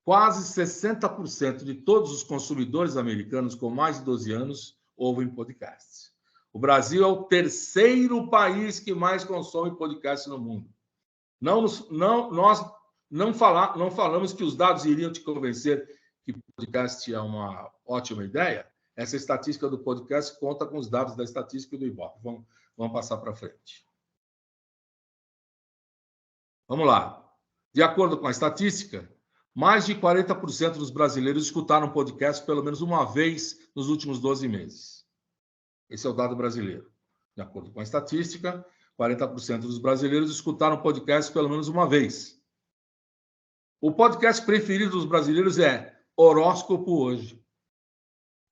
quase 60% de todos os consumidores americanos com mais de 12 anos ouvem podcasts. O Brasil é o terceiro país que mais consome podcasts no mundo. Nós não falamos que os dados iriam te convencer que podcast é uma ótima ideia. Essa estatística do podcast conta com os dados da estatística do Ibope. Vamos passar para frente. Vamos lá. De acordo com a estatística, mais de 40% dos brasileiros escutaram podcast pelo menos uma vez nos últimos 12 meses. Esse é o dado brasileiro. De acordo com a estatística, 40% dos brasileiros escutaram podcast pelo menos uma vez. O podcast preferido dos brasileiros é Horóscopo Hoje.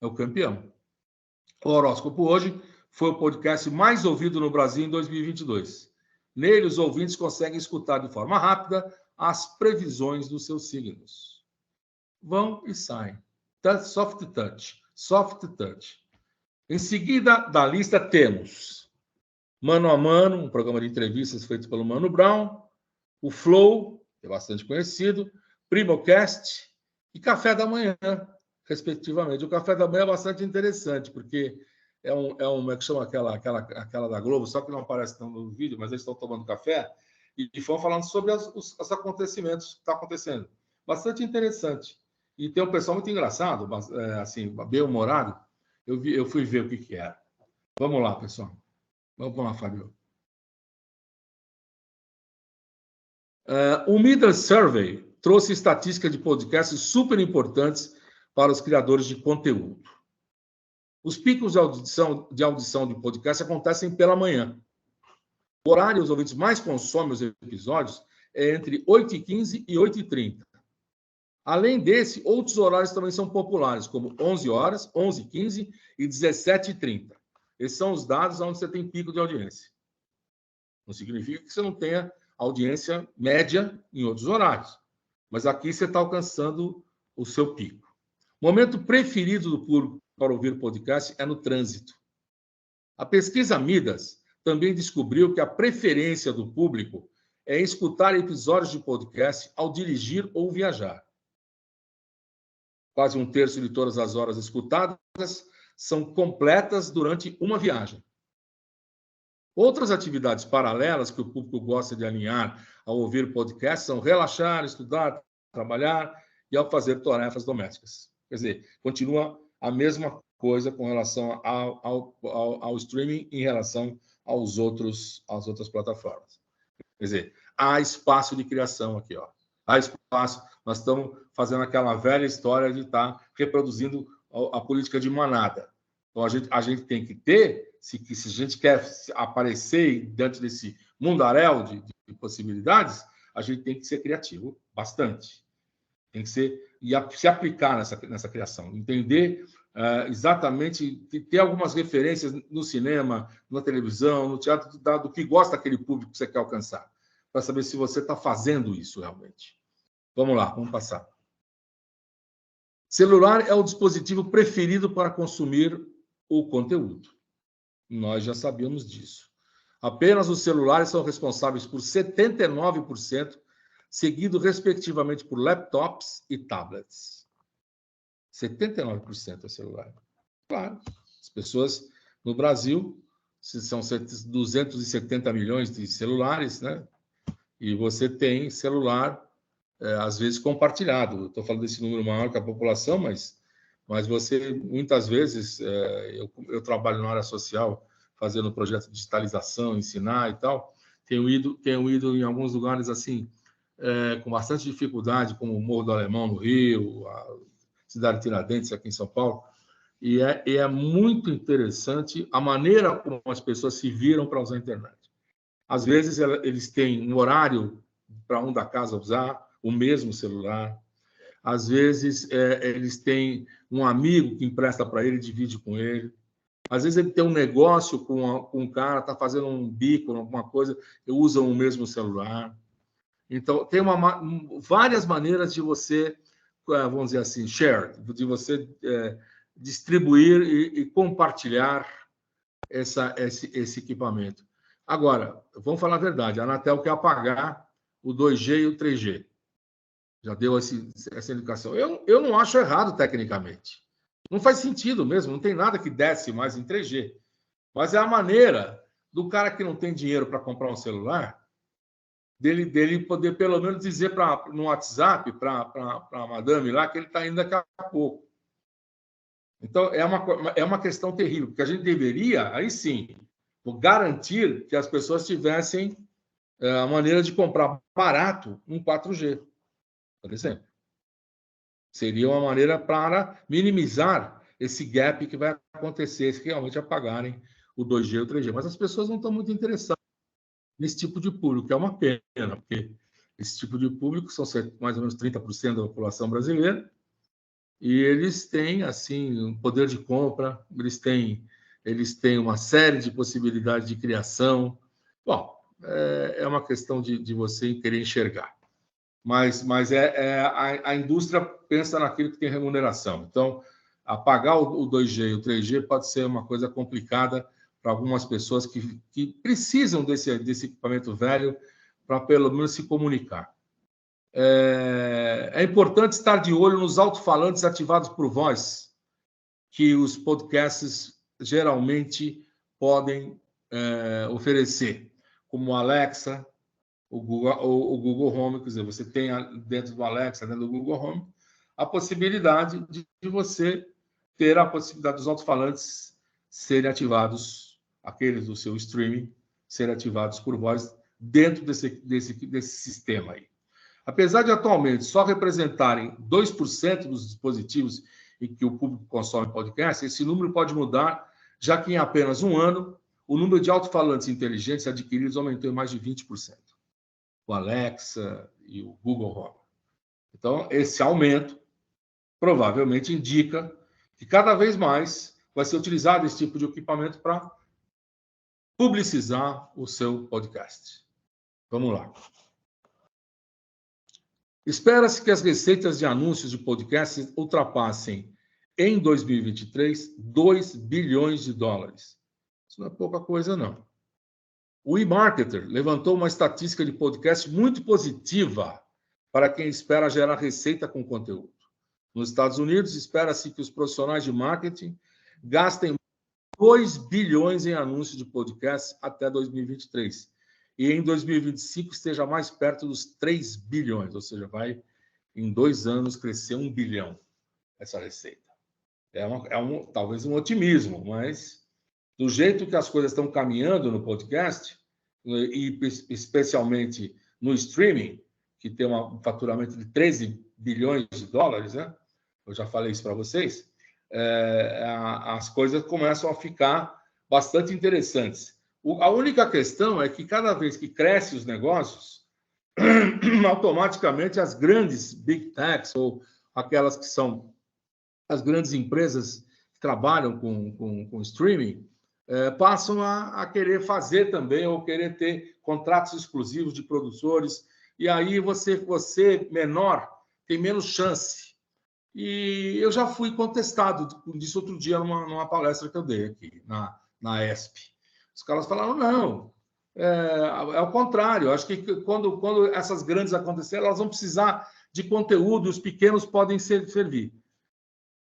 É o campeão. O Horóscopo Hoje foi o podcast mais ouvido no Brasil em 2022. Nele, os ouvintes conseguem escutar de forma rápida as previsões dos seus signos. Vão e saem. Soft touch. Soft touch. Em seguida da lista temos Mano a Mano, um programa de entrevistas feito pelo Mano Brown, o Flow, que é bastante conhecido, Primocast e Café da Manhã, respectivamente. O Café da Manhã é bastante interessante, porque como é que chama aquela da Globo, só que não aparece no vídeo, mas eles estão tomando café e vão falando sobre os acontecimentos que estão acontecendo. Bastante interessante. E tem um pessoal muito engraçado, assim, bem-humorado. Eu fui ver o que era. Vamos lá, pessoal. Vamos lá, Fábio. O Midas Survey trouxe estatísticas de podcasts super importantes para os criadores de conteúdo. Os picos de audição de podcast acontecem pela manhã. O horário os ouvintes mais consomem os episódios é entre 8h15 e 8h30. Além desse, outros horários também são populares, como 11 horas, 11h15 e 17h30. Esses são os dados onde você tem pico de audiência. Não significa que você não tenha audiência média em outros horários. Mas aqui você está alcançando o seu pico. O momento preferido do público para ouvir podcast é no trânsito. A pesquisa Midas também descobriu que a preferência do público é escutar episódios de podcast ao dirigir ou viajar. Quase um terço de todas as horas escutadas são completas durante uma viagem. Outras atividades paralelas que o público gosta de alinhar ao ouvir podcast são relaxar, estudar, trabalhar e ao fazer tarefas domésticas. Quer dizer, continua a mesma coisa com relação ao streaming em relação às outras plataformas. Quer dizer, há espaço de criação aqui, ó. Há espaço. Nós estamos fazendo aquela velha história de estar reproduzindo a política de manada. Então, a gente tem que ter, se a gente quer aparecer diante desse mundaréu de possibilidades, a gente tem que ser criativo bastante. Tem que ser e se aplicar nessa criação, entender exatamente, ter algumas referências no cinema, na televisão, no teatro, do que gosta aquele público que você quer alcançar, para saber se você está fazendo isso realmente. Vamos lá, vamos passar. Celular é o dispositivo preferido para consumir o conteúdo. Nós já sabíamos disso. Apenas os celulares são responsáveis por 79%, seguido, respectivamente, por laptops e tablets. 79% é celular. Claro, as pessoas no Brasil, são 270 milhões de celulares, né? E você tem celular, às vezes, compartilhado. Estou falando desse número maior que a população, mas você, muitas vezes, eu trabalho na área social, fazendo projeto de digitalização, ensinar e tal, tenho ido em alguns lugares assim, com bastante dificuldade, como o Morro do Alemão, no Rio, a cidade de Tiradentes, aqui em São Paulo, e é muito interessante a maneira como as pessoas se viram para usar a internet. Às vezes, eles têm um horário para um da casa usar o mesmo celular. Às vezes, eles têm um amigo que empresta para ele e divide com ele. Às vezes, ele tem um negócio com um cara, está fazendo um bico, alguma coisa, e usam o mesmo celular. Então, tem várias maneiras de você, vamos dizer assim, share, de você distribuir e compartilhar esse equipamento. Agora, vamos falar a verdade, a Anatel quer apagar o 2G e o 3G. Já deu essa indicação. Eu não acho errado tecnicamente. Não faz sentido mesmo, não tem nada que desce mais em 3G. Mas é a maneira do cara que não tem dinheiro para comprar um celular, dele poder pelo menos dizer no WhatsApp para a madame lá que ele está indo daqui a pouco. Então, é uma questão terrível, porque a gente deveria, aí sim, garantir que as pessoas tivessem a maneira de comprar barato um 4G, por exemplo. Seria uma maneira para minimizar esse gap que vai acontecer se realmente apagarem o 2G e o 3G. Mas as pessoas não estão muito interessadas nesse tipo de público, que é uma pena, porque esse tipo de público são mais ou menos 30% da população brasileira, e eles têm, assim, um poder de compra, eles têm uma série de possibilidades de criação. Bom, é uma questão de você querer enxergar. Mas a indústria pensa naquilo que tem remuneração. Então, apagar o 2G e o 3G pode ser uma coisa complicada para algumas pessoas que precisam desse equipamento velho para, pelo menos, se comunicar. É importante estar de olho nos alto-falantes ativados por voz, que os podcasts geralmente podem oferecer, como o Alexa, o Google Home. Quer dizer, você tem dentro do Alexa, dentro do Google Home, a possibilidade de você ter a possibilidade dos alto-falantes serem ativados, aqueles do seu streaming, serem ativados por voz dentro desse sistema aí. Apesar de atualmente só representarem 2% dos dispositivos em que o público consome podcast, esse número pode mudar, já que em apenas um ano, o número de alto-falantes inteligentes adquiridos aumentou em mais de 20%. O Alexa e o Google Home. Então, esse aumento provavelmente indica que cada vez mais vai ser utilizado esse tipo de equipamento para publicizar o seu podcast. Vamos lá. Espera-se que as receitas de anúncios de podcasts ultrapassem, em 2023, 2 bilhões de dólares. Isso não é pouca coisa, não. O eMarketer levantou uma estatística de podcast muito positiva para quem espera gerar receita com conteúdo. Nos Estados Unidos, espera-se que os profissionais de marketing gastem 2 bilhões em anúncios de podcasts até 2023. E em 2025 esteja mais perto dos 3 bilhões, ou seja, vai em 2 anos crescer 1 bilhão essa receita. Talvez um otimismo, mas do jeito que as coisas estão caminhando no podcast, e especialmente no streaming, que tem um faturamento de 13 bilhões de dólares, né? Eu já falei isso para vocês, as coisas começam a ficar bastante interessantes. A única questão é que cada vez que crescem os negócios, automaticamente as grandes big techs, ou aquelas que são as grandes empresas que trabalham com streaming, passam a querer fazer também, ou querer ter contratos exclusivos de produtores, e aí você menor tem menos chance. E eu já fui contestado disso outro dia numa palestra que eu dei aqui, na ESP. Os caras falaram, não, é o contrário. Acho que quando essas grandes acontecerem, elas vão precisar de conteúdo e os pequenos podem servir.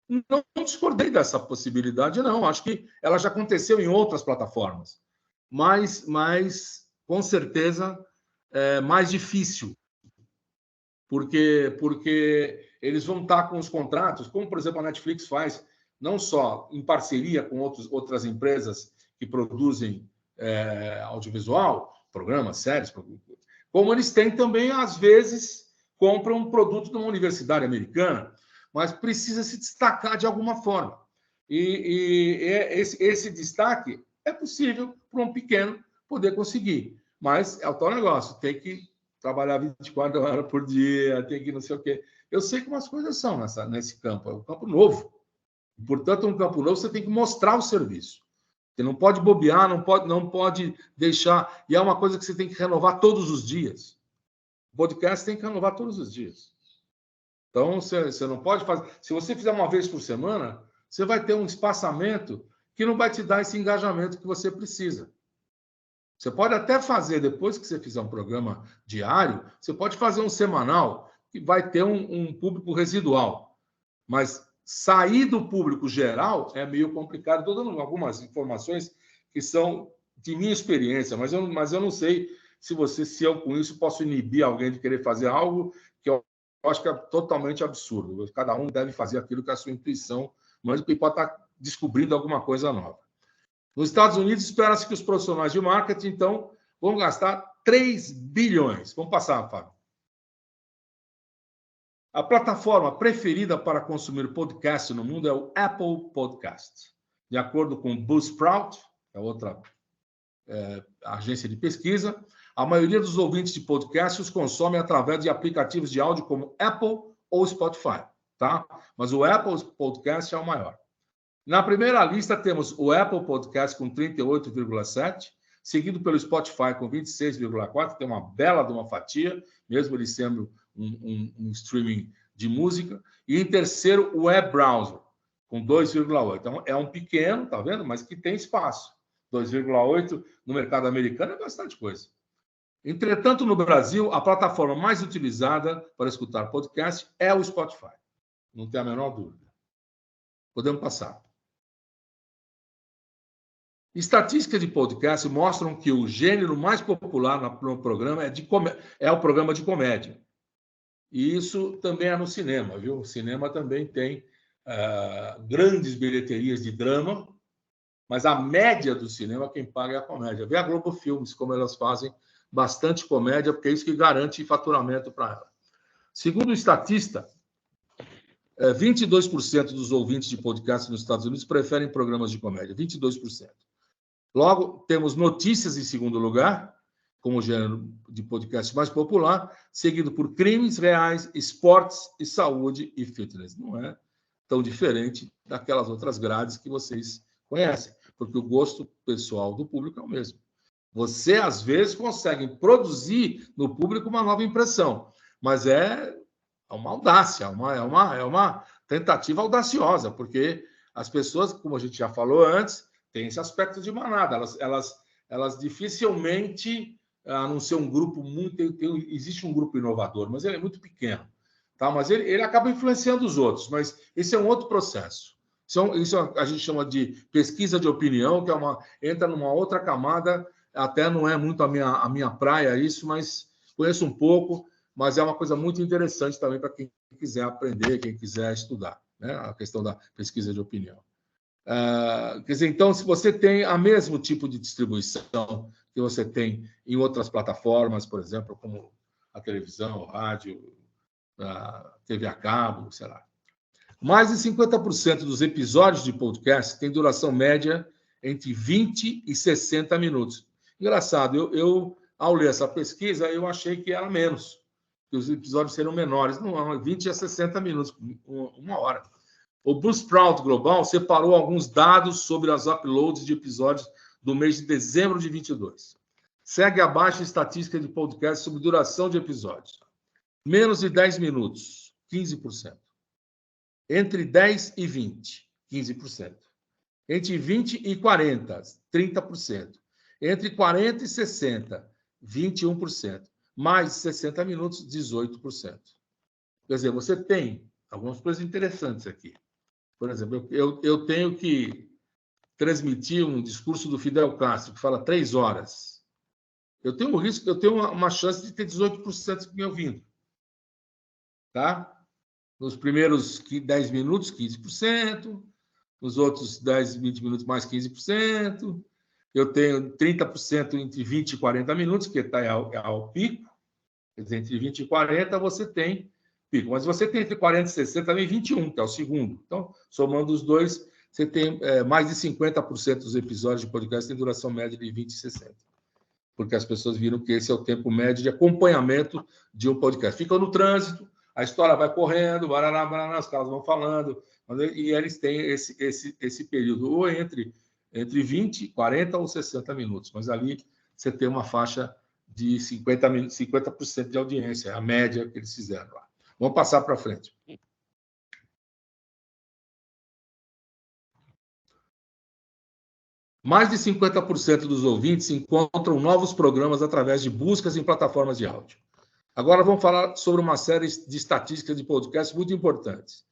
Não discordei dessa possibilidade, não. Acho que ela já aconteceu em outras plataformas. Mas com certeza, é mais difícil. Porque eles vão estar com os contratos, como, por exemplo, a Netflix faz, não só em parceria com outras empresas que produzem audiovisual, programas, séries, como eles têm também, às vezes, compram um produto de uma universidade americana, mas precisa se destacar de alguma forma. E esse destaque é possível para um pequeno poder conseguir, mas é o tal negócio, tem que trabalhar 24 horas por dia, tem que não sei o quê. Eu sei como as coisas são nesse campo, é um campo novo. Portanto, um campo novo, você tem que mostrar o serviço. Você não pode bobear, não pode deixar. E é uma coisa que você tem que renovar todos os dias. O podcast tem que renovar todos os dias. Então, você não pode fazer. Se você fizer uma vez por semana, você vai ter um espaçamento que não vai te dar esse engajamento que você precisa. Você pode até fazer, depois que você fizer um programa diário, você pode fazer um semanal, que vai ter um público residual. Mas sair do público geral é meio complicado. Estou dando algumas informações que são de minha experiência, mas eu não sei se eu com isso posso inibir alguém de querer fazer algo que eu acho que é totalmente absurdo. Cada um deve fazer aquilo que é a sua intuição, mas que pode estar descobrindo alguma coisa nova. Nos Estados Unidos, espera-se que os profissionais de marketing, então, vão gastar 3 bilhões. Vamos passar, Fábio. A plataforma preferida para consumir podcast no mundo é o Apple Podcast. De acordo com Buzzsprout, que é outra agência de pesquisa, a maioria dos ouvintes de podcast os consome através de aplicativos de áudio como Apple ou Spotify, tá? Mas o Apple Podcast é o maior. Na primeira lista temos o Apple Podcast com 38,7, seguido pelo Spotify com 26,4, tem uma bela de uma fatia, mesmo ele sendo um streaming de música. E em terceiro, o Web Browser, com 2,8. Então, é um pequeno, tá vendo? Mas que tem espaço. 2,8 no mercado americano é bastante coisa. Entretanto, no Brasil, a plataforma mais utilizada para escutar podcast é o Spotify. Não tem a menor dúvida. Podemos passar. Estatísticas de podcast mostram que o gênero mais popular no programa é o programa de comédia. E isso também é no cinema, viu? O cinema também tem grandes bilheterias de drama, mas a média do cinema, quem paga é a comédia. Vê a Globo Filmes, como elas fazem bastante comédia, porque é isso que garante faturamento para ela. Segundo o estatista, 22% dos ouvintes de podcast nos Estados Unidos preferem programas de comédia, 22%. Logo, temos notícias em segundo lugar, como o gênero de podcast mais popular, seguido por crimes reais, esportes e saúde e fitness. Não é tão diferente daquelas outras grades que vocês conhecem, porque o gosto pessoal do público é o mesmo. Você, às vezes, consegue produzir no público uma nova impressão, mas é uma audácia, é uma tentativa audaciosa, porque as pessoas, como a gente já falou antes, têm esse aspecto de manada. Elas dificilmente, a não ser um grupo muito... existe um grupo inovador, mas ele é muito pequeno. Tá? Mas ele acaba influenciando os outros. Mas esse é um outro processo. Isso a gente chama de pesquisa de opinião, que entra numa outra camada. Até não é muito a minha praia isso, mas conheço um pouco. Mas é uma coisa muito interessante também para quem quiser aprender, quem quiser estudar, né? A questão da pesquisa de opinião. Quer dizer, então, se você tem o mesmo tipo de distribuição que você tem em outras plataformas, por exemplo, como a televisão, o rádio, a TV a cabo, sei lá. Mais de 50% dos episódios de podcast têm duração média entre 20 e 60 minutos. Engraçado, eu ao ler essa pesquisa, eu achei que era menos, que os episódios seriam menores. Não, 20 a 60 minutos, uma hora. O Buzzsprout Global separou alguns dados sobre as uploads de episódios do mês de dezembro de 22. Segue abaixo a estatística de podcast sobre duração de episódios. Menos de 10 minutos, 15%. Entre 10 e 20, 15%. Entre 20 e 40, 30%. Entre 40 e 60, 21%. Mais de 60 minutos, 18%. Quer dizer, você tem algumas coisas interessantes aqui. Por exemplo, eu tenho que transmitir um discurso do Fidel Castro, que fala 3 horas. Eu tenho um risco, eu tenho uma chance de ter 18% me ouvindo. Tá? Nos primeiros 10 minutos, 15%. Nos outros 10, 20 minutos, mais 15%. Eu tenho 30% entre 20 e 40 minutos, que é ao pico. Quer dizer, entre 20 e 40 você tem pico. Mas você tem entre 40 e 60 também 21, que é o segundo. Então, somando os dois, você tem mais de 50% dos episódios de podcast tem duração média de 20 e 60. Porque as pessoas viram que esse é o tempo médio de acompanhamento de um podcast. Ficam no trânsito, a história vai correndo, os caras vão falando, e eles têm esse período, ou entre 20, 40 ou 60 minutos. Mas ali você tem uma faixa de 50% de audiência, é a média que eles fizeram lá. Vamos passar para frente. Mais de 50% dos ouvintes encontram novos programas através de buscas em plataformas de áudio. Agora vamos falar sobre uma série de estatísticas de podcasts muito importantes.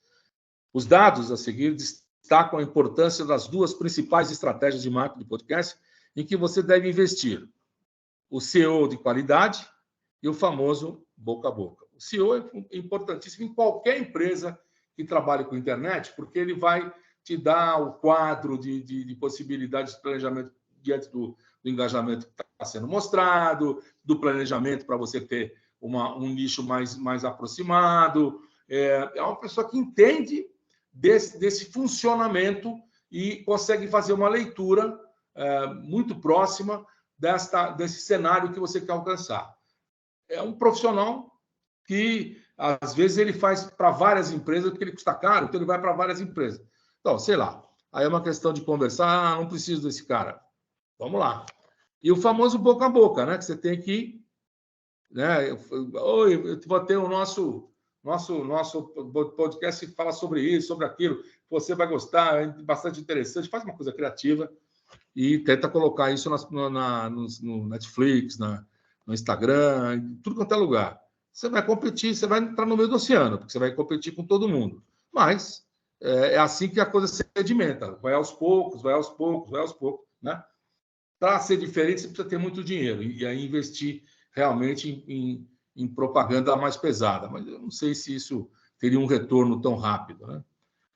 Os dados a seguir destacam a importância das duas principais estratégias de marketing de podcast em que você deve investir. O SEO de qualidade e o famoso boca a boca. O SEO é importantíssimo em qualquer empresa que trabalhe com internet, porque ele vai te dar o quadro de possibilidades de planejamento diante do engajamento que está sendo mostrado, do planejamento para você ter um nicho mais aproximado. É uma pessoa que entende desse funcionamento e consegue fazer uma leitura muito próxima desse cenário que você quer alcançar. É um profissional que, às vezes, ele faz para várias empresas, porque ele custa caro, então ele vai para várias empresas. Então, sei lá, aí é uma questão de conversar, não preciso desse cara. Vamos lá. E o famoso boca a boca, né? Que você tem que... Né? Oi, eu vou ter o nosso podcast que fala sobre isso, sobre aquilo. Você vai gostar, é bastante interessante. Faz uma coisa criativa e tenta colocar isso no Netflix, no Instagram, em tudo quanto é lugar. Você vai competir, você vai entrar no meio do oceano, porque você vai competir com todo mundo. Mas é assim que a coisa se sedimenta. Vai aos poucos, vai aos poucos, vai aos poucos. Né? Para ser diferente, você precisa ter muito dinheiro e aí investir realmente em propaganda mais pesada. Mas eu não sei se isso teria um retorno tão rápido. Né?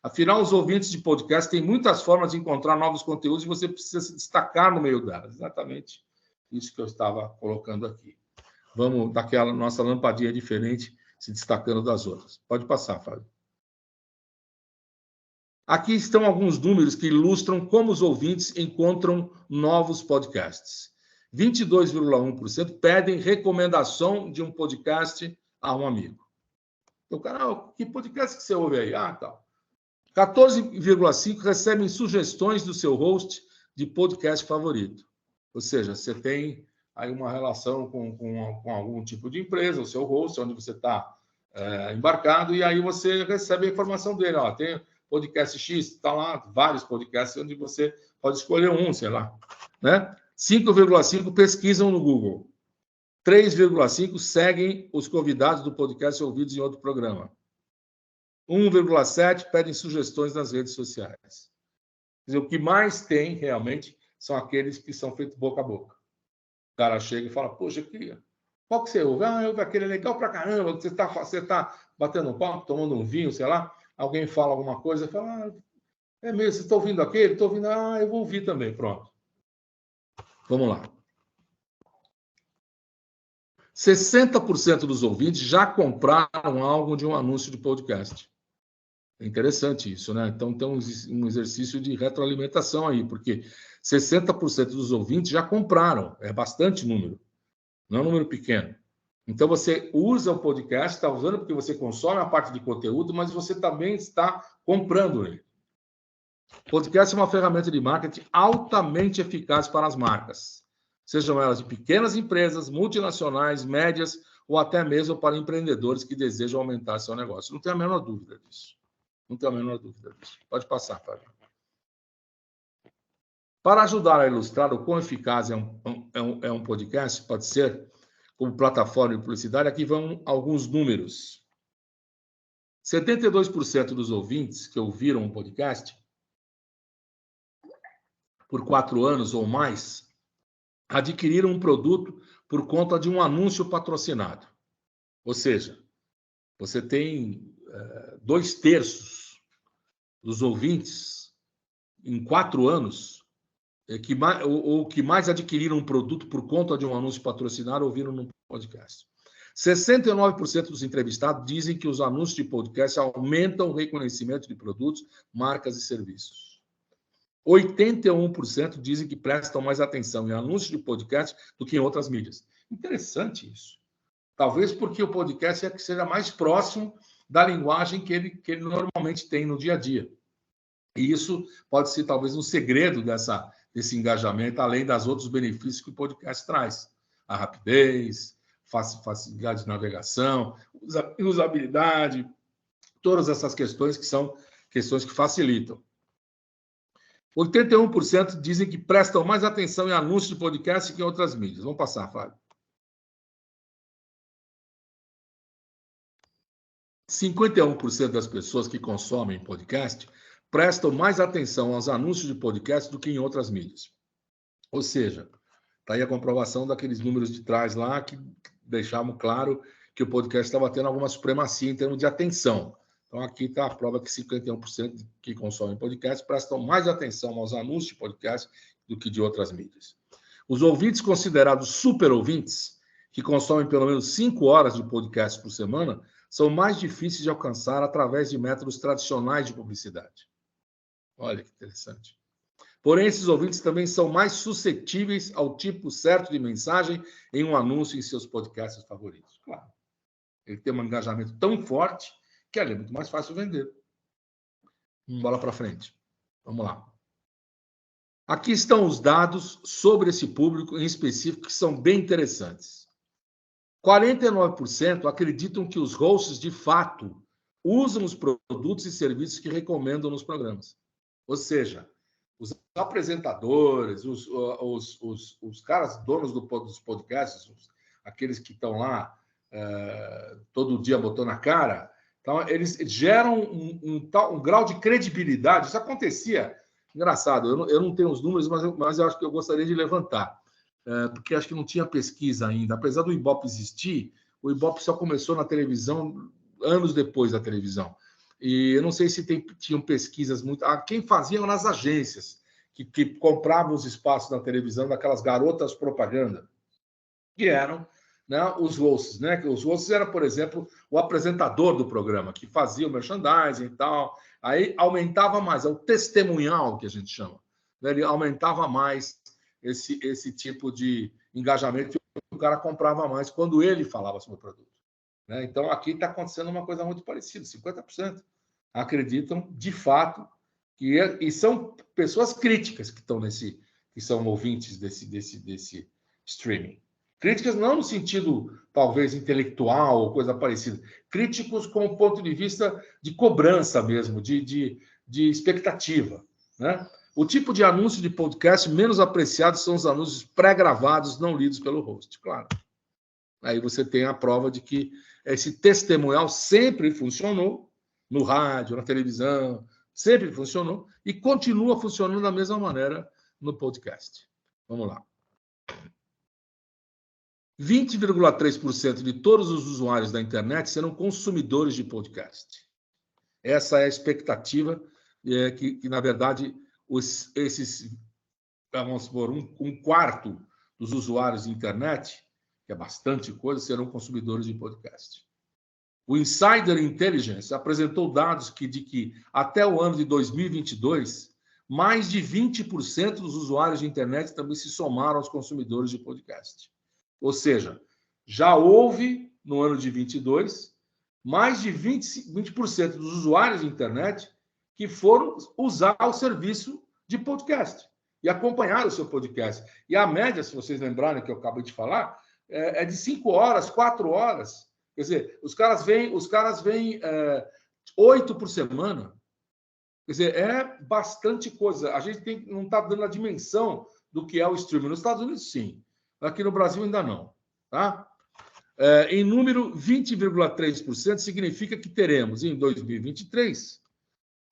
Afinal, os ouvintes de podcast têm muitas formas de encontrar novos conteúdos e você precisa se destacar no meio delas. Exatamente isso que eu estava colocando aqui. Vamos daquela nossa lampadinha diferente, se destacando das outras. Pode passar, Fábio. Aqui estão alguns números que ilustram como os ouvintes encontram novos podcasts. 22,1% pedem recomendação de um podcast a um amigo. Então, cara, que podcast que você ouve aí? Ah, tal. 14,5% recebem sugestões do seu host de podcast favorito. Ou seja, você tem aí uma relação com algum tipo de empresa, o seu host, onde você está embarcado, e aí você recebe a informação dele. Ó, tem podcast X, está lá, vários podcasts, onde você pode escolher um, sei lá. Né? 5,5 pesquisam no Google. 3,5 seguem os convidados do podcast ouvidos em outro programa. 1,7 pedem sugestões nas redes sociais. Quer dizer, o que mais tem, realmente, são aqueles que são feitos boca a boca. O cara chega e fala, poxa, qual que você ouve? Eu ouvi aquele legal pra caramba, você tá batendo um papo, tomando um vinho, sei lá, alguém fala alguma coisa, fala, é mesmo, você está ouvindo aquele? Estou ouvindo, eu vou ouvir também, pronto. Vamos lá. 60% dos ouvintes já compraram algo de um anúncio de podcast. É interessante isso, né? Então, tem um exercício de retroalimentação aí, porque 60% dos ouvintes já compraram. É bastante número. Não é um número pequeno. Então, você usa o podcast, está usando porque você consome a parte de conteúdo, mas você também está comprando ele. Podcast é uma ferramenta de marketing altamente eficaz para as marcas, sejam elas de pequenas empresas, multinacionais, médias ou até mesmo para empreendedores que desejam aumentar seu negócio. Não tenho a menor dúvida disso. Não tenho a menor dúvida disso. Pode passar, Fábio. Para ajudar a ilustrar o quão eficaz é um podcast, pode ser, como plataforma de publicidade, aqui vão alguns números. 72% dos ouvintes que ouviram um podcast por 4 anos ou mais adquiriram um produto por conta de um anúncio patrocinado. Ou seja, você tem 2/3 dos ouvintes em 4 anos que mais adquiriram um produto por conta de um anúncio patrocinado ouviram no podcast. 69% dos entrevistados dizem que os anúncios de podcast aumentam o reconhecimento de produtos, marcas e serviços. 81% dizem que prestam mais atenção em anúncios de podcast do que em outras mídias. Interessante isso. Talvez porque o podcast é que seja mais próximo da linguagem que ele normalmente tem no dia a dia. E isso pode ser talvez um segredo desse engajamento, além das outros benefícios que o podcast traz. A rapidez, facilidade de navegação, usabilidade, todas essas questões que são questões que facilitam. 81% dizem que prestam mais atenção em anúncios de podcast que em outras mídias. Vamos passar, Fábio. 51% das pessoas que consomem podcast prestam mais atenção aos anúncios de podcast do que em outras mídias. Ou seja, está aí a comprovação daqueles números de trás lá que deixavam claro que o podcast estava tendo alguma supremacia em termos de atenção. Então, aqui está a prova que 51% que consomem podcast prestam mais atenção aos anúncios de podcast do que de outras mídias. Os ouvintes considerados super ouvintes, que consomem pelo menos 5 horas de podcast por semana, são mais difíceis de alcançar através de métodos tradicionais de publicidade. Olha que interessante. Porém, esses ouvintes também são mais suscetíveis ao tipo certo de mensagem em um anúncio em seus podcasts favoritos. Claro. Ele tem um engajamento tão forte que ali é muito mais fácil vender. Bola para frente. Vamos lá. Aqui estão os dados sobre esse público em específico que são bem interessantes. 49% acreditam que os hosts, de fato, usam os produtos e serviços que recomendam nos programas. Ou seja, os apresentadores, os caras donos dos podcasts, aqueles que estão lá todo dia botando a cara, então, eles geram um grau de credibilidade. Isso acontecia. Engraçado, eu não tenho os números, mas eu acho que eu gostaria de levantar, porque acho que não tinha pesquisa ainda. Apesar do Ibope existir, o Ibope só começou na televisão anos depois da televisão. E eu não sei se tinham pesquisas muito... Quem fazia nas agências, que compravam os espaços na televisão daquelas garotas propaganda, que eram... Né, os hosts, né? Os hosts eram, por exemplo, o apresentador do programa, que fazia o merchandising e tal. Aí aumentava mais, é o testemunhal que a gente chama. Né? Ele aumentava mais esse tipo de engajamento, o cara comprava mais quando ele falava sobre o produto. Né? Então, aqui está acontecendo uma coisa muito parecida, 50% acreditam, de fato, e são pessoas críticas que estão que são ouvintes desse streaming. Críticas não no sentido, talvez, intelectual ou coisa parecida. Críticos com o ponto de vista de cobrança mesmo, de expectativa, né? O tipo de anúncio de podcast menos apreciado são os anúncios pré-gravados, não lidos pelo host, claro. Aí você tem a prova de que esse testemunhal sempre funcionou no rádio, na televisão, sempre funcionou e continua funcionando da mesma maneira no podcast. Vamos lá. 20,3% de todos os usuários da internet serão consumidores de podcast. Essa é a expectativa que na verdade, vamos supor, um quarto dos usuários de internet, que é bastante coisa, serão consumidores de podcast. O Insider Intelligence apresentou dados de que até o ano de 2022, mais de 20% dos usuários de internet também se somaram aos consumidores de podcast. Ou seja, já houve, no ano de 22, mais de 20% dos usuários de internet que foram usar o serviço de podcast e acompanhar o seu podcast. E a média, se vocês lembrarem que eu acabei de falar, é de 5 horas, 4 horas. Quer dizer, os caras vêm 8 por semana. Quer dizer, é bastante coisa. A gente não está dando a dimensão do que é o streaming. Nos Estados Unidos, sim. Aqui no Brasil, ainda não. Tá? Em número, 20,3% significa que teremos, em 2023,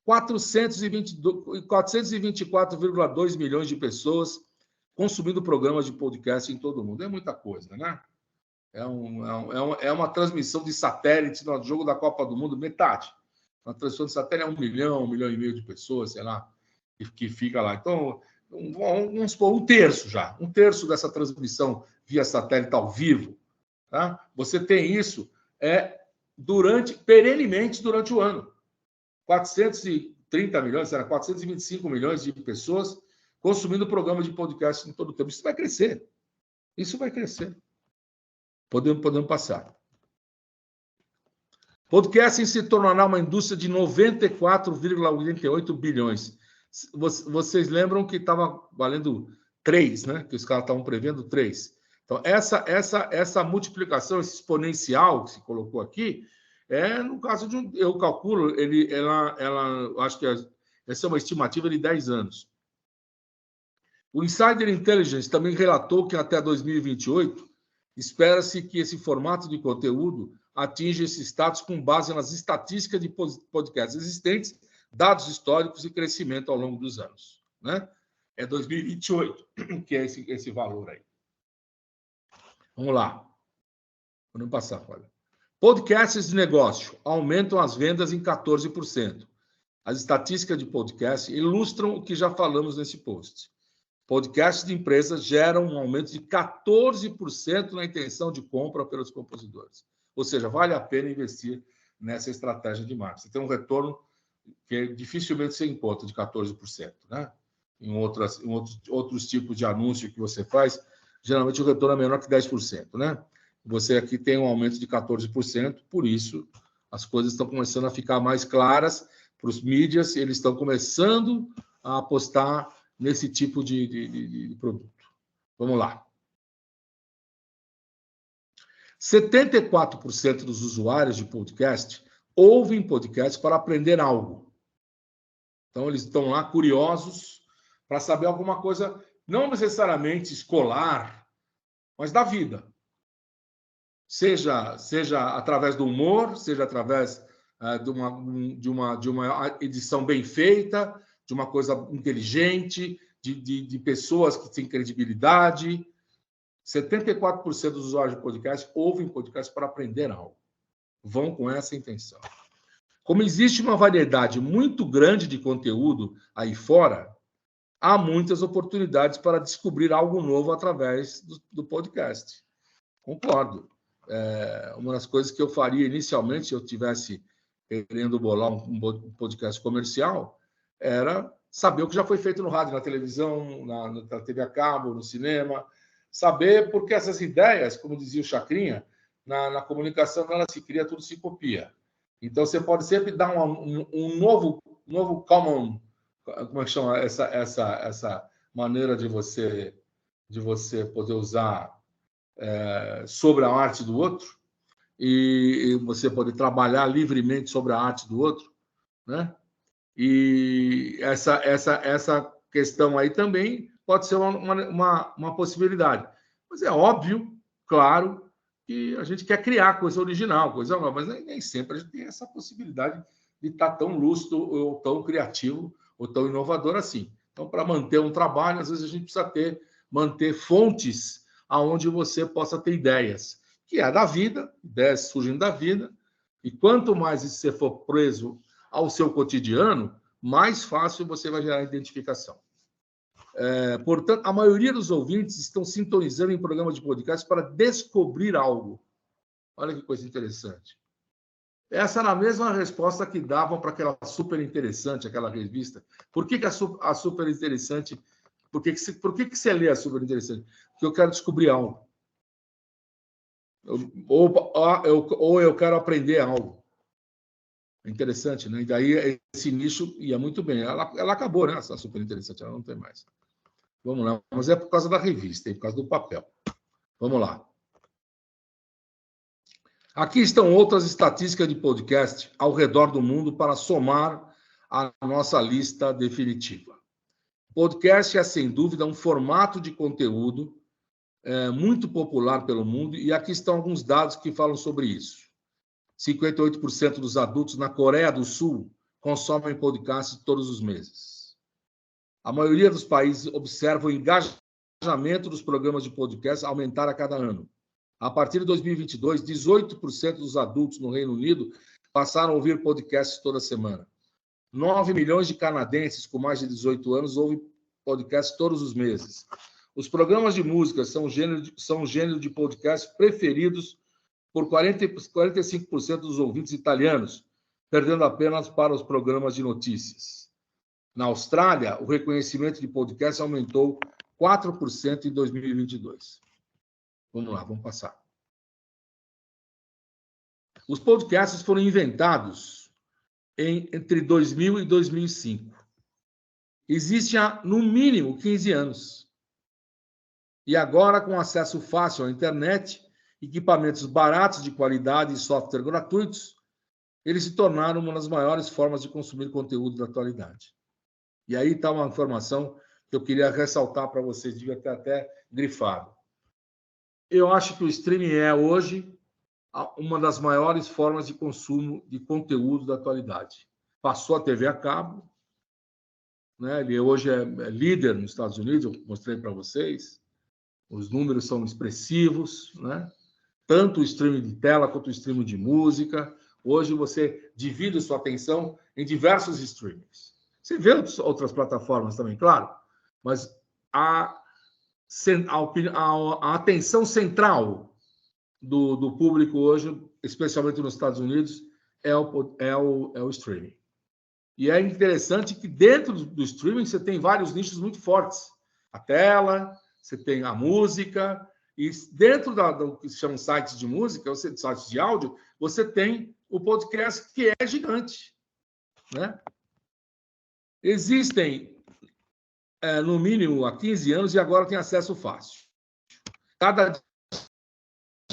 424,2 milhões de pessoas consumindo programas de podcast em todo o mundo. É muita coisa, né? É uma transmissão de satélite no jogo da Copa do Mundo, metade. Uma transmissão de satélite é 1 milhão e meio de pessoas, sei lá, que fica lá. Então, vamos supor, um terço dessa transmissão via satélite ao vivo. Tá? Você tem isso perenemente durante o ano. 430 milhões, 425 milhões de pessoas consumindo programa de podcast em todo o tempo. Isso vai crescer. Isso vai crescer. Podemos passar. Podcasting se tornará uma indústria de 94,88 bilhões. Vocês lembram que estava valendo 3, né? Que os caras estavam prevendo 3. Então, essa multiplicação, esse exponencial que se colocou aqui, no caso eu calculo, acho que essa é uma estimativa de 10 anos. O Insider Intelligence também relatou que até 2028 espera-se que esse formato de conteúdo atinja esse status com base nas estatísticas de podcasts existentes, dados históricos e crescimento ao longo dos anos. Né? É 2028 que é esse valor aí. Vamos lá. Vamos passar, olha. Podcasts de negócio aumentam as vendas em 14%. As estatísticas de podcast ilustram o que já falamos nesse post. Podcasts de empresas geram um aumento de 14% na intenção de compra pelos compositores. Ou seja, vale a pena investir nessa estratégia de marketing. Tem um retorno que dificilmente se encontra de 14%. Né? Em outros tipos de anúncio que você faz, geralmente o retorno é menor que 10%. Né? Você aqui tem um aumento de 14%, por isso as coisas estão começando a ficar mais claras para os mídias, eles estão começando a apostar nesse tipo de produto. Vamos lá. 74% dos usuários de podcast ouvem podcast para aprender algo. Então, eles estão lá curiosos para saber alguma coisa, não necessariamente escolar, mas da vida. Seja através do humor, seja através de uma edição bem feita, de uma coisa inteligente, de pessoas que têm credibilidade. 74% dos usuários de podcast ouvem podcast para aprender algo. Vão com essa intenção. Como existe uma variedade muito grande de conteúdo aí fora, há muitas oportunidades para descobrir algo novo através do podcast. Concordo. Uma das coisas que eu faria inicialmente, se eu tivesse querendo bolar um podcast comercial, era saber o que já foi feito no rádio, na televisão, na TV a cabo, no cinema, saber porque essas ideias, como dizia o Chacrinha, na comunicação ela se cria, tudo se copia. Então você pode sempre dar um novo common, como é que chama essa maneira de você poder usar sobre a arte do outro, e você poder trabalhar livremente sobre a arte do outro, né? E essa questão aí também pode ser uma possibilidade. Mas é óbvio, claro, que a gente quer criar coisa original, coisa nova, mas nem sempre a gente tem essa possibilidade de estar tão lúcido ou tão criativo ou tão inovador assim. Então, para manter um trabalho, às vezes a gente precisa manter fontes aonde você possa ter ideias, que é da vida, ideias surgindo da vida, e quanto mais você for preso ao seu cotidiano, mais fácil você vai gerar identificação. Portanto, a maioria dos ouvintes estão sintonizando em programas de podcast para descobrir algo. Olha que coisa interessante. Essa era a mesma resposta que davam para aquela Super Interessante, aquela revista. Por que a Super Interessante... Por que você lê a Super Interessante? Porque eu quero descobrir algo. Ou eu quero aprender algo. Interessante, né? E daí esse nicho ia muito bem. Ela acabou, né? Essa Super Interessante, ela não tem mais. Vamos lá. Mas é por causa da revista, é por causa do papel. Vamos lá. Aqui estão outras estatísticas de podcast ao redor do mundo para somar a nossa lista definitiva. Podcast é, sem dúvida, um formato de conteúdo muito popular pelo mundo, e aqui estão alguns dados que falam sobre isso. 58% dos adultos na Coreia do Sul consomem podcasts todos os meses. A maioria dos países observa o engajamento dos programas de podcast aumentar a cada ano. A partir de 2022, 18% dos adultos no Reino Unido passaram a ouvir podcasts toda semana. 9 milhões de canadenses com mais de 18 anos ouvem podcasts todos os meses. Os programas de música são o gênero de podcast preferidos por 45% dos ouvintes italianos, perdendo apenas para os programas de notícias. Na Austrália, o reconhecimento de podcast aumentou 4% em 2022. Vamos lá, vamos passar. Os podcasts foram inventados entre 2000 e 2005. Existe há, no mínimo, 15 anos. E agora, com acesso fácil à internet, equipamentos baratos de qualidade e software gratuitos, eles se tornaram uma das maiores formas de consumir conteúdo da atualidade. E aí está uma informação que eu queria ressaltar para vocês, devia ter até grifado. Eu acho que o streaming é, hoje, uma das maiores formas de consumo de conteúdo da atualidade. Passou a TV a cabo, né? Ele hoje é líder nos Estados Unidos, eu mostrei para vocês. Os números são expressivos, né? Tanto o streaming de tela quanto o streaming de música. Hoje você divide sua atenção em diversos streamings. Você vê outras plataformas também, claro, mas a atenção central do público hoje, especialmente nos Estados Unidos, é o streaming. E é interessante que dentro do streaming você tem vários nichos muito fortes. A tela, você tem a música, e dentro do que se chama sites de música, ou sites de áudio, você tem o podcast, que é gigante, né? Existem, no mínimo, há 15 anos, e agora tem acesso fácil. Cada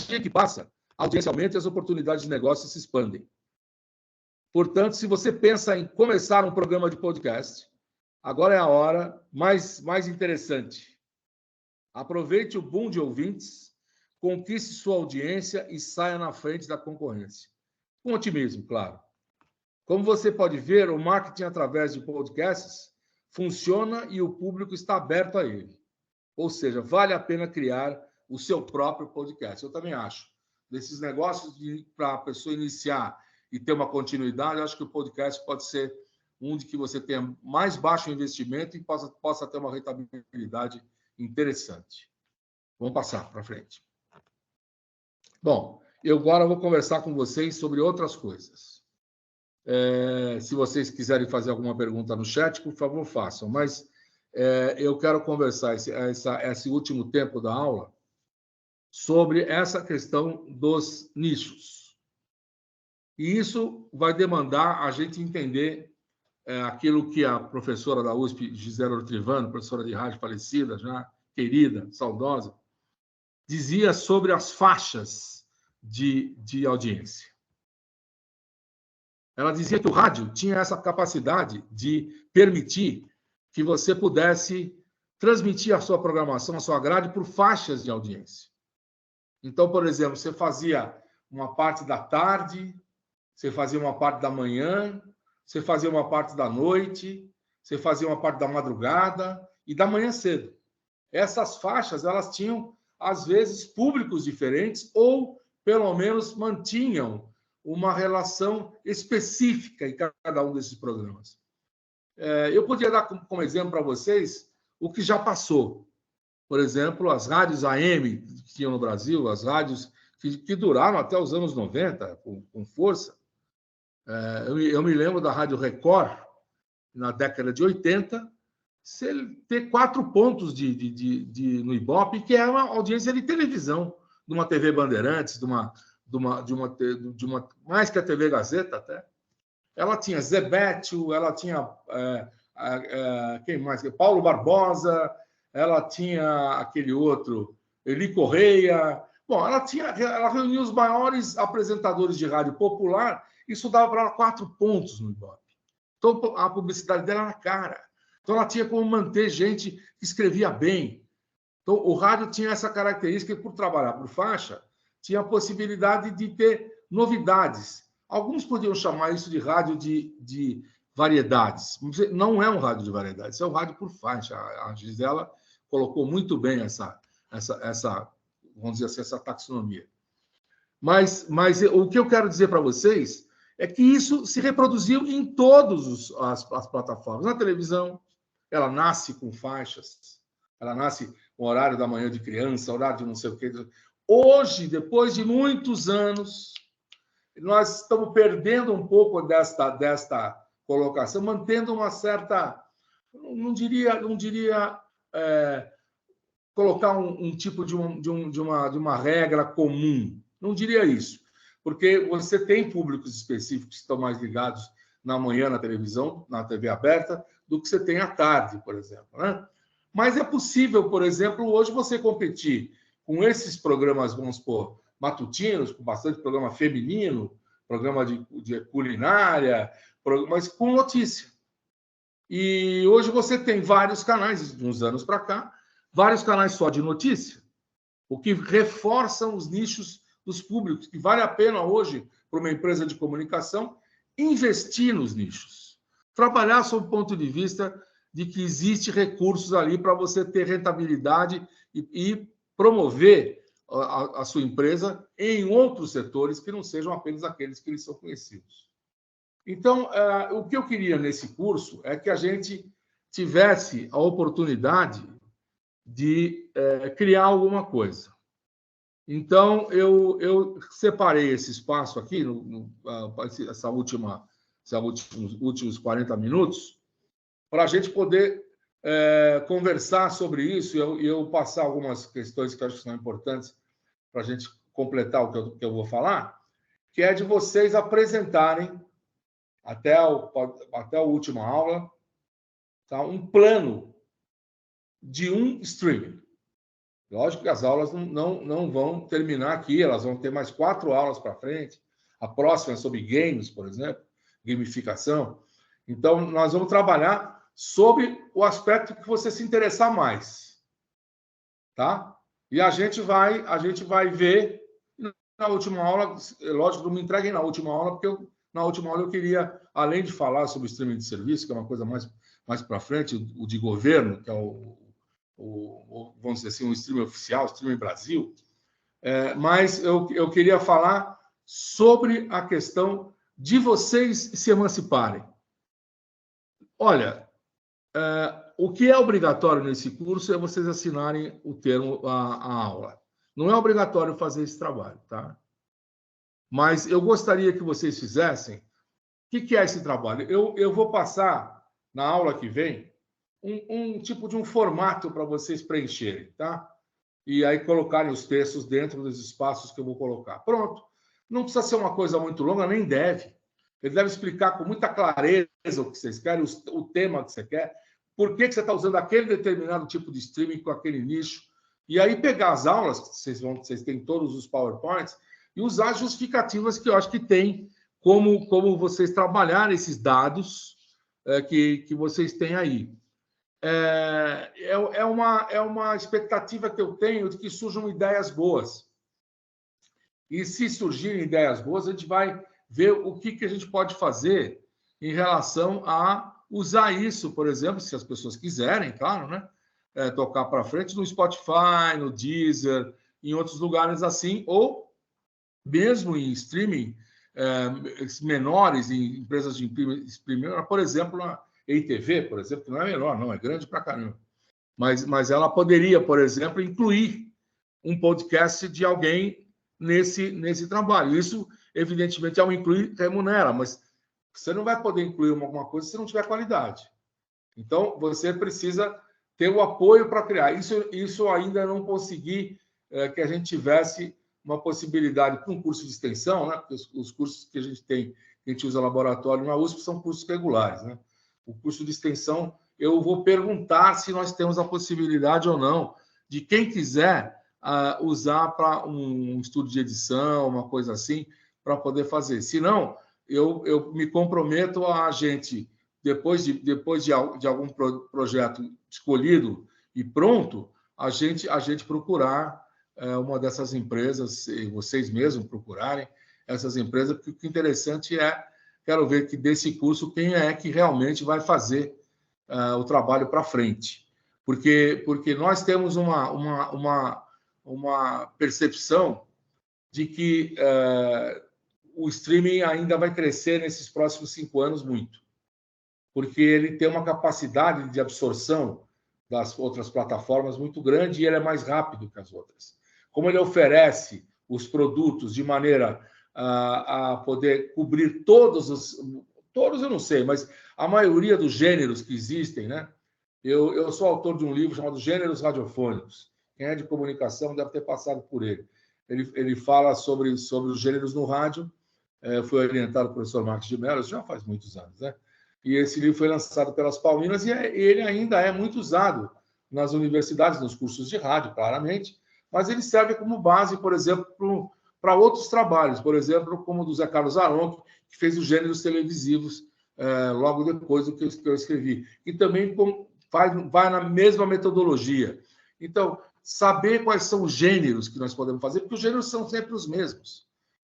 dia que passa, a audiência aumenta e as oportunidades de negócio se expandem. Portanto, se você pensa em começar um programa de podcast, agora é a hora mais interessante. Aproveite o boom de ouvintes, conquiste sua audiência e saia na frente da concorrência. Com otimismo, claro. Como você pode ver, o marketing através de podcasts funciona e o público está aberto a ele. Ou seja, vale a pena criar o seu próprio podcast. Eu também acho. Desses negócios para a pessoa iniciar e ter uma continuidade, eu acho que o podcast pode ser um de que você tenha mais baixo investimento e possa ter uma rentabilidade interessante. Vamos passar para frente. Bom, eu agora vou conversar com vocês sobre outras coisas. Se vocês quiserem fazer alguma pergunta no chat, por favor, façam. Mas eu quero conversar esse último tempo da aula sobre essa questão dos nichos. E isso vai demandar a gente entender aquilo que a professora da USP, Gisela Ortrivano, professora de rádio falecida, já querida, saudosa, dizia sobre as faixas de audiência. Ela dizia que o rádio tinha essa capacidade de permitir que você pudesse transmitir a sua programação, a sua grade, por faixas de audiência. Então, por exemplo, você fazia uma parte da tarde, você fazia uma parte da manhã, você fazia uma parte da noite, você fazia uma parte da madrugada e da manhã cedo. Essas faixas, elas tinham, às vezes, públicos diferentes ou, pelo menos, mantinham uma relação específica em cada um desses programas. Eu podia dar como exemplo para vocês o que já passou. Por exemplo, as rádios AM que tinham no Brasil, as rádios que duraram até os anos 90, com força. Eu me lembro da Rádio Record, na década de 80, ter 4 pontos no Ibope, que é uma audiência de televisão, de uma TV Bandeirantes, de uma mais que a TV Gazeta até. Ela tinha Zé Bétio, ela tinha quem mais? Paulo Barbosa, ela tinha aquele outro, Eli Correia. Bom, ela reunia os maiores apresentadores de rádio popular. Isso dava para ela 4 pontos no Ibope. Então, a publicidade dela era cara. Então, ela tinha como manter gente que escrevia bem. Então, o rádio tinha essa característica, por trabalhar por faixa, tinha a possibilidade de ter novidades. Alguns podiam chamar isso de rádio de variedades. Não é um rádio de variedades, é um rádio por faixa. A Gisela colocou muito bem essa vamos dizer assim, essa taxonomia. Mas o que eu quero dizer para vocês é que isso se reproduziu em todas as plataformas. Na televisão, ela nasce com faixas, ela nasce com horário da manhã de criança, horário de não sei o quê. Hoje, depois de muitos anos, nós estamos perdendo um pouco desta colocação, mantendo uma certa, não diria colocar um tipo de uma regra comum, não diria isso, porque você tem públicos específicos que estão mais ligados na manhã na televisão, na TV aberta, do que você tem à tarde, por exemplo, né? Mas é possível, por exemplo, hoje você competir com esses programas, vamos supor, matutinos, com bastante programa feminino, programa de culinária, mas com notícia. E hoje você tem vários canais, de uns anos para cá, vários canais só de notícia, o que reforçam os nichos dos públicos, que vale a pena hoje, para uma empresa de comunicação, investir nos nichos. Trabalhar sob o ponto de vista de que existe recursos ali para você ter rentabilidade e promover a sua empresa em outros setores que não sejam apenas aqueles que lhes são conhecidos. Então, o que eu queria nesse curso é que a gente tivesse a oportunidade de criar alguma coisa. Então, eu separei esse espaço aqui, esses últimos 40 minutos, para a gente poder conversar sobre isso e eu passar algumas questões que eu acho que são importantes para a gente completar o que eu vou falar, que é de vocês apresentarem, até a última aula, tá, um plano de um streaming. Lógico que as aulas não vão terminar aqui, elas vão ter mais 4 aulas para frente. A próxima é sobre games, por exemplo, gamificação. Então, nós vamos trabalhar sobre o aspecto que você se interessar mais. Tá? E a gente vai ver na última aula, lógico, não me entreguem na última aula, porque na última aula eu queria, além de falar sobre o streaming de serviço, que é uma coisa mais para frente, o de governo, que é vamos dizer assim, um streaming oficial, o streaming Brasil, mas eu queria falar sobre a questão de vocês se emanciparem. Olha, o que é obrigatório nesse curso é vocês assinarem o termo, a aula. Não é obrigatório fazer esse trabalho, tá? Mas eu gostaria que vocês fizessem. O que é esse trabalho? Eu vou passar, na aula que vem, um tipo de um formato para vocês preencherem, tá? E aí colocarem os textos dentro dos espaços que eu vou colocar. Pronto. Não precisa ser uma coisa muito longa, nem deve. Ele deve explicar com muita clareza o que vocês querem, o tema que você quer, por que você está usando aquele determinado tipo de streaming com aquele nicho. E aí pegar as aulas, vocês têm todos os PowerPoints, e usar justificativas que eu acho que tem como vocês trabalhar esses dados que vocês têm aí. É uma expectativa que eu tenho de que surjam ideias boas. E se surgirem ideias boas, a gente vai ver o que a gente pode fazer em relação a usar isso, por exemplo, se as pessoas quiserem, claro, né? Tocar para frente no Spotify, no Deezer, em outros lugares assim, ou mesmo em streaming menores, em empresas de streaming, por exemplo, a EITV, por exemplo, que não é menor, não, é grande para caramba. Mas ela poderia, por exemplo, incluir um podcast de alguém nesse trabalho. Isso, evidentemente, ao incluir, remunera, mas você não vai poder incluir alguma coisa se não tiver qualidade. Então, você precisa ter o apoio para criar. Isso ainda não consegui que a gente tivesse uma possibilidade para um curso de extensão, né? Porque os cursos que a gente tem, que a gente usa laboratório na USP, são cursos regulares, né? O curso de extensão, eu vou perguntar se nós temos a possibilidade ou não de quem quiser usar para um estudo de edição, uma coisa assim, para poder fazer. Se não, eu me comprometo a gente, depois de algum projeto escolhido e pronto, a gente procurar uma dessas empresas, e vocês mesmos procurarem essas empresas, porque o que é interessante quero ver que desse curso, quem é que realmente vai fazer o trabalho para frente. Porque nós temos uma percepção de que o streaming ainda vai crescer nesses próximos 5 anos muito, porque ele tem uma capacidade de absorção das outras plataformas muito grande e ele é mais rápido que as outras. Como ele oferece os produtos de maneira a poder cobrir todos eu não sei, mas a maioria dos gêneros que existem, né? Eu sou autor de um livro chamado Gêneros Radiofônicos. Quem é de comunicação deve ter passado por ele. Ele fala sobre os gêneros no rádio. Foi orientado pelo professor Marcos de Mello, já faz muitos anos, né? E esse livro foi lançado pelas Paulinas e ele ainda é muito usado nas universidades, nos cursos de rádio, claramente, mas ele serve como base, por exemplo, para outros trabalhos, por exemplo, como o do Zé Carlos Aron, que fez os gêneros televisivos logo depois do que eu escrevi. E também vai na mesma metodologia. Então, saber quais são os gêneros que nós podemos fazer, porque os gêneros são sempre os mesmos.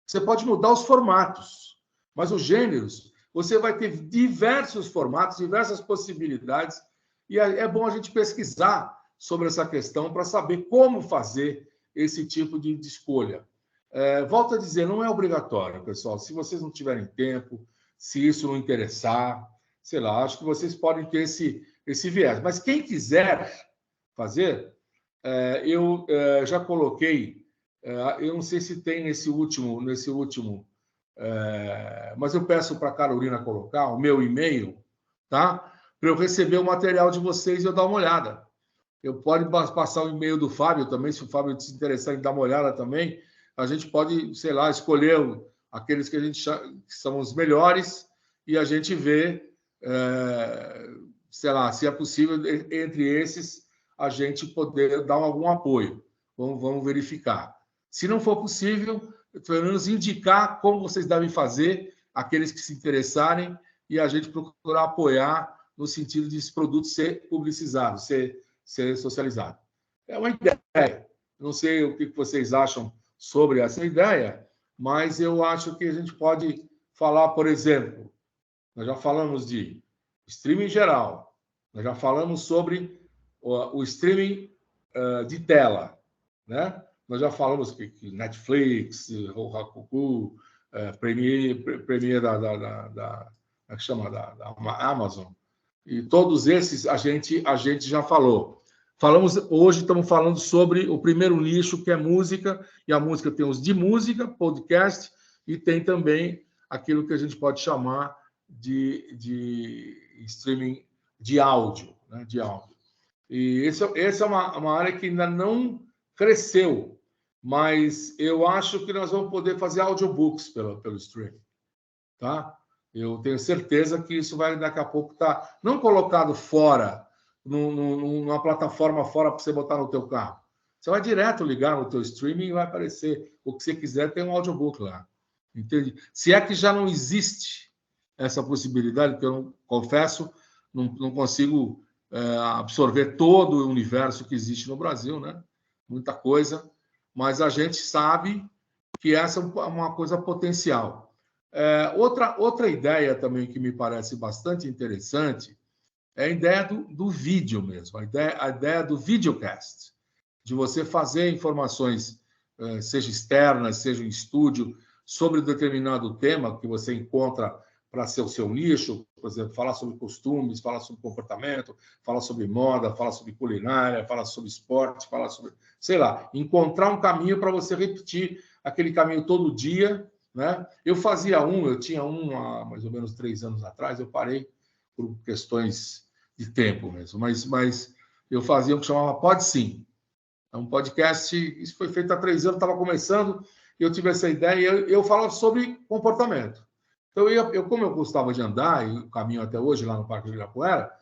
Você pode mudar os formatos, mas os gêneros, você vai ter diversos formatos, diversas possibilidades, e é bom a gente pesquisar sobre essa questão para saber como fazer esse tipo de escolha. Volto a dizer, não é obrigatório, pessoal. Se vocês não tiverem tempo, se isso não interessar, sei lá, acho que vocês podem ter esse viés. Mas quem quiser fazer, eu já coloquei, eu não sei se tem nesse último, mas eu peço para a Carolina colocar o meu e-mail, tá? Para eu receber o material de vocês e eu dar uma olhada. Eu pode passar o e-mail do Fábio também, se o Fábio se interessar em dar uma olhada também, a gente pode, sei lá, escolher aqueles que a gente que são os melhores e a gente vê, sei lá, se é possível, entre esses, a gente poder dar algum apoio. Vamos verificar. Se não for possível, pelo menos indicar como vocês devem fazer, aqueles que se interessarem, e a gente procurar apoiar no sentido de esse produto ser publicizado, ser socializado. É uma ideia. Não sei o que vocês acham sobre essa ideia, mas eu acho que a gente pode falar, por exemplo, nós já falamos de streaming geral, nós já falamos sobre o streaming de tela, né? Nós já falamos que Netflix, Roku, Premiere da Amazon, e todos esses a gente já falou. Hoje estamos falando sobre o primeiro nicho, que é música, e a música tem os de música, podcast, e tem também aquilo que a gente pode chamar de streaming de áudio, né? De áudio. E essa é uma área que ainda não cresceu, mas eu acho que nós vamos poder fazer audiobooks pelo streaming, tá? Eu tenho certeza que isso vai daqui a pouco estar não colocado fora, numa plataforma fora para você botar no teu carro, Você vai direto ligar no teu streaming e vai aparecer o que você quiser, tem um audiobook lá. Entende? Se é que já não existe essa possibilidade, que eu não, confesso, não consigo absorver todo o universo que existe no Brasil, né? Muita coisa, mas a gente sabe que essa é uma coisa potencial. Outra ideia também que me parece bastante interessante é a ideia do vídeo mesmo, a ideia do videocast, de você fazer informações, seja externas, seja em estúdio, sobre determinado tema que você encontra para ser o seu nicho, por exemplo, falar sobre costumes, falar sobre comportamento, falar sobre moda, falar sobre culinária, falar sobre esporte, falar sobre, sei lá, encontrar um caminho para você repetir aquele caminho todo dia, né? Eu tinha há mais ou menos 3 anos atrás, eu parei por questões de tempo mesmo, mas eu fazia o que chamava Pode Sim. É um podcast, isso foi feito há 3 anos, estava começando, eu tive essa ideia, e eu falava sobre comportamento. Então, como eu gostava de andar, e o caminho até hoje lá no Parque do Ibirapuera,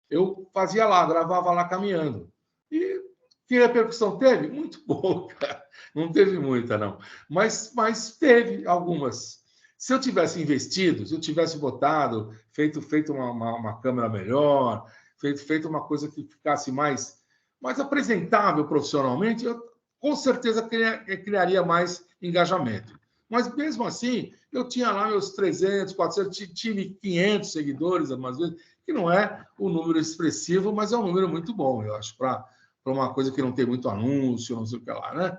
eu fazia lá, gravava lá caminhando. E que repercussão teve? Muito pouca. Não teve muita, não. Mas teve algumas. Se eu tivesse investido, se eu tivesse botado, feito uma câmera melhor, feito uma coisa que ficasse mais apresentável profissionalmente, eu com certeza criaria mais engajamento. Mas, mesmo assim, eu tinha lá meus 300, 400, tive 500 seguidores, algumas vezes, que não é um número expressivo, mas é um número muito bom, eu acho, para uma coisa que não tem muito anúncio, não sei o que lá, né?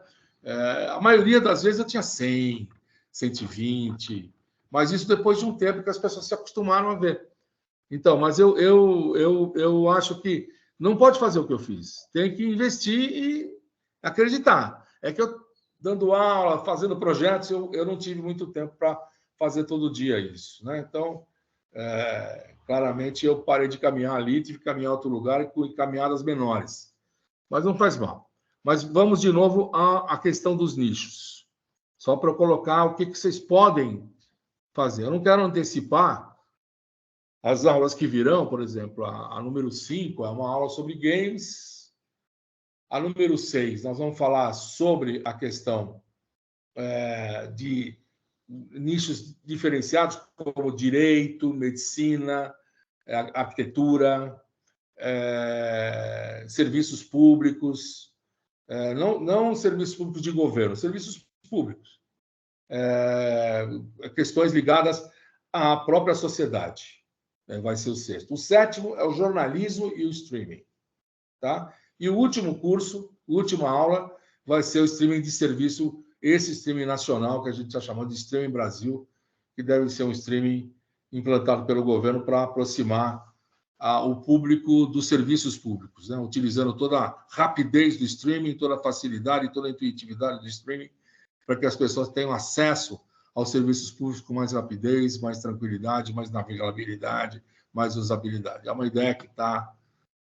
A maioria das vezes eu tinha 100, 120, mas isso depois de um tempo que as pessoas se acostumaram a ver. Então, mas eu acho que não pode fazer o que eu fiz. Tem que investir e acreditar. É que eu, dando aula, fazendo projetos, eu não tive muito tempo para fazer todo dia isso, né? Então, claramente, eu parei de caminhar ali, tive que caminhar em outro lugar e com caminhadas menores. Mas não faz mal. Mas vamos de novo à questão dos nichos. Só para eu colocar o que vocês podem fazer. Eu não quero antecipar as aulas que virão, por exemplo, a número 5 é uma aula sobre games. A número 6, nós vamos falar sobre a questão de nichos diferenciados, como direito, medicina, arquitetura, serviços públicos, não serviços públicos de governo, serviços públicos, questões ligadas à própria sociedade. Vai ser o 6º. O 7º é o jornalismo e o streaming. Tá? E o último curso, a última aula, vai ser o streaming de serviço, esse streaming nacional, que a gente está chamando de Streaming Brasil, que deve ser um streaming implantado pelo governo para aproximar o público dos serviços públicos, né? Utilizando toda a rapidez do streaming, toda a facilidade, toda a intuitividade do streaming, para que as pessoas tenham acesso aos serviços públicos com mais rapidez, mais tranquilidade, mais navegabilidade, mais usabilidade. É uma ideia que está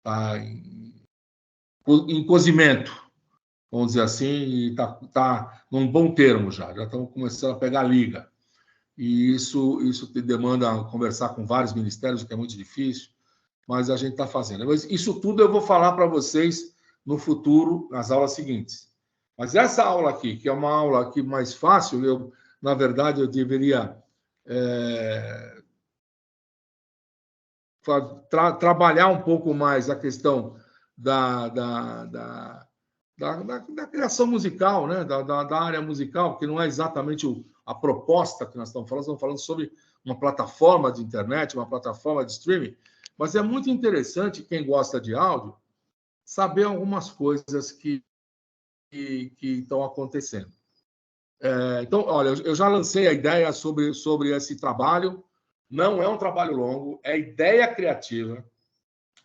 em cozimento, vamos dizer assim, e está num bom termo já estamos começando a pegar liga. E isso demanda conversar com vários ministérios, o que é muito difícil, mas a gente está fazendo. Mas isso tudo eu vou falar para vocês no futuro, nas aulas seguintes. Mas essa aula aqui, que é uma aula aqui mais fácil, na verdade, eu deveria trabalhar um pouco mais a questão da criação musical, né? da área musical, que não é exatamente a proposta que nós estamos falando sobre uma plataforma de internet, uma plataforma de streaming, mas é muito interessante, quem gosta de áudio, saber algumas coisas que estão acontecendo. Então, olha, eu já lancei a ideia sobre esse trabalho, não é um trabalho longo, é ideia criativa.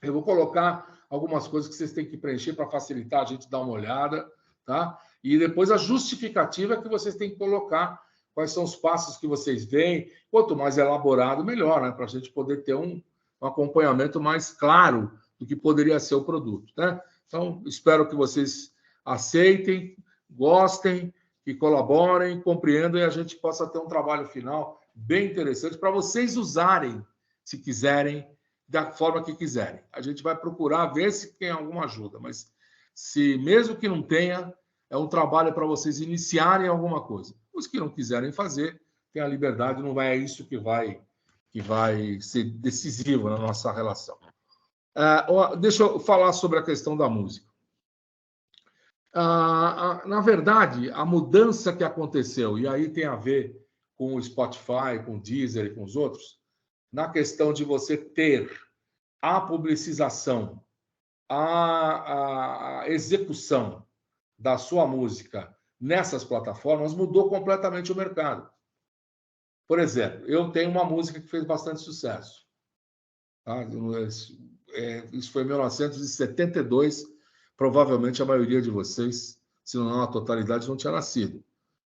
Eu vou colocar algumas coisas que vocês têm que preencher para facilitar a gente dar uma olhada, tá? E depois a justificativa que vocês têm que colocar, quais são os passos que vocês veem. Quanto mais elaborado, melhor, né? Para a gente poder ter um acompanhamento mais claro do que poderia ser o produto, né? Então, espero que vocês aceitem, gostem, que colaborem, compreendam e a gente possa ter um trabalho final bem interessante para vocês usarem, se quiserem, da forma que quiserem. A gente vai procurar ver se tem alguma ajuda, mas se mesmo que não tenha, é um trabalho para vocês iniciarem alguma coisa. Os que não quiserem fazer, tem a liberdade, não é isso que vai ser decisivo na nossa relação. Deixa eu falar sobre a questão da música. Na verdade, a mudança que aconteceu, e aí tem a ver com o Spotify, com o Deezer e com os outros, na questão de você ter a publicização, a execução da sua música nessas plataformas, mudou completamente o mercado. Por exemplo, eu tenho uma música que fez bastante sucesso. Tá? Isso foi em 1972. Provavelmente a maioria de vocês, se não a totalidade, não tinha nascido.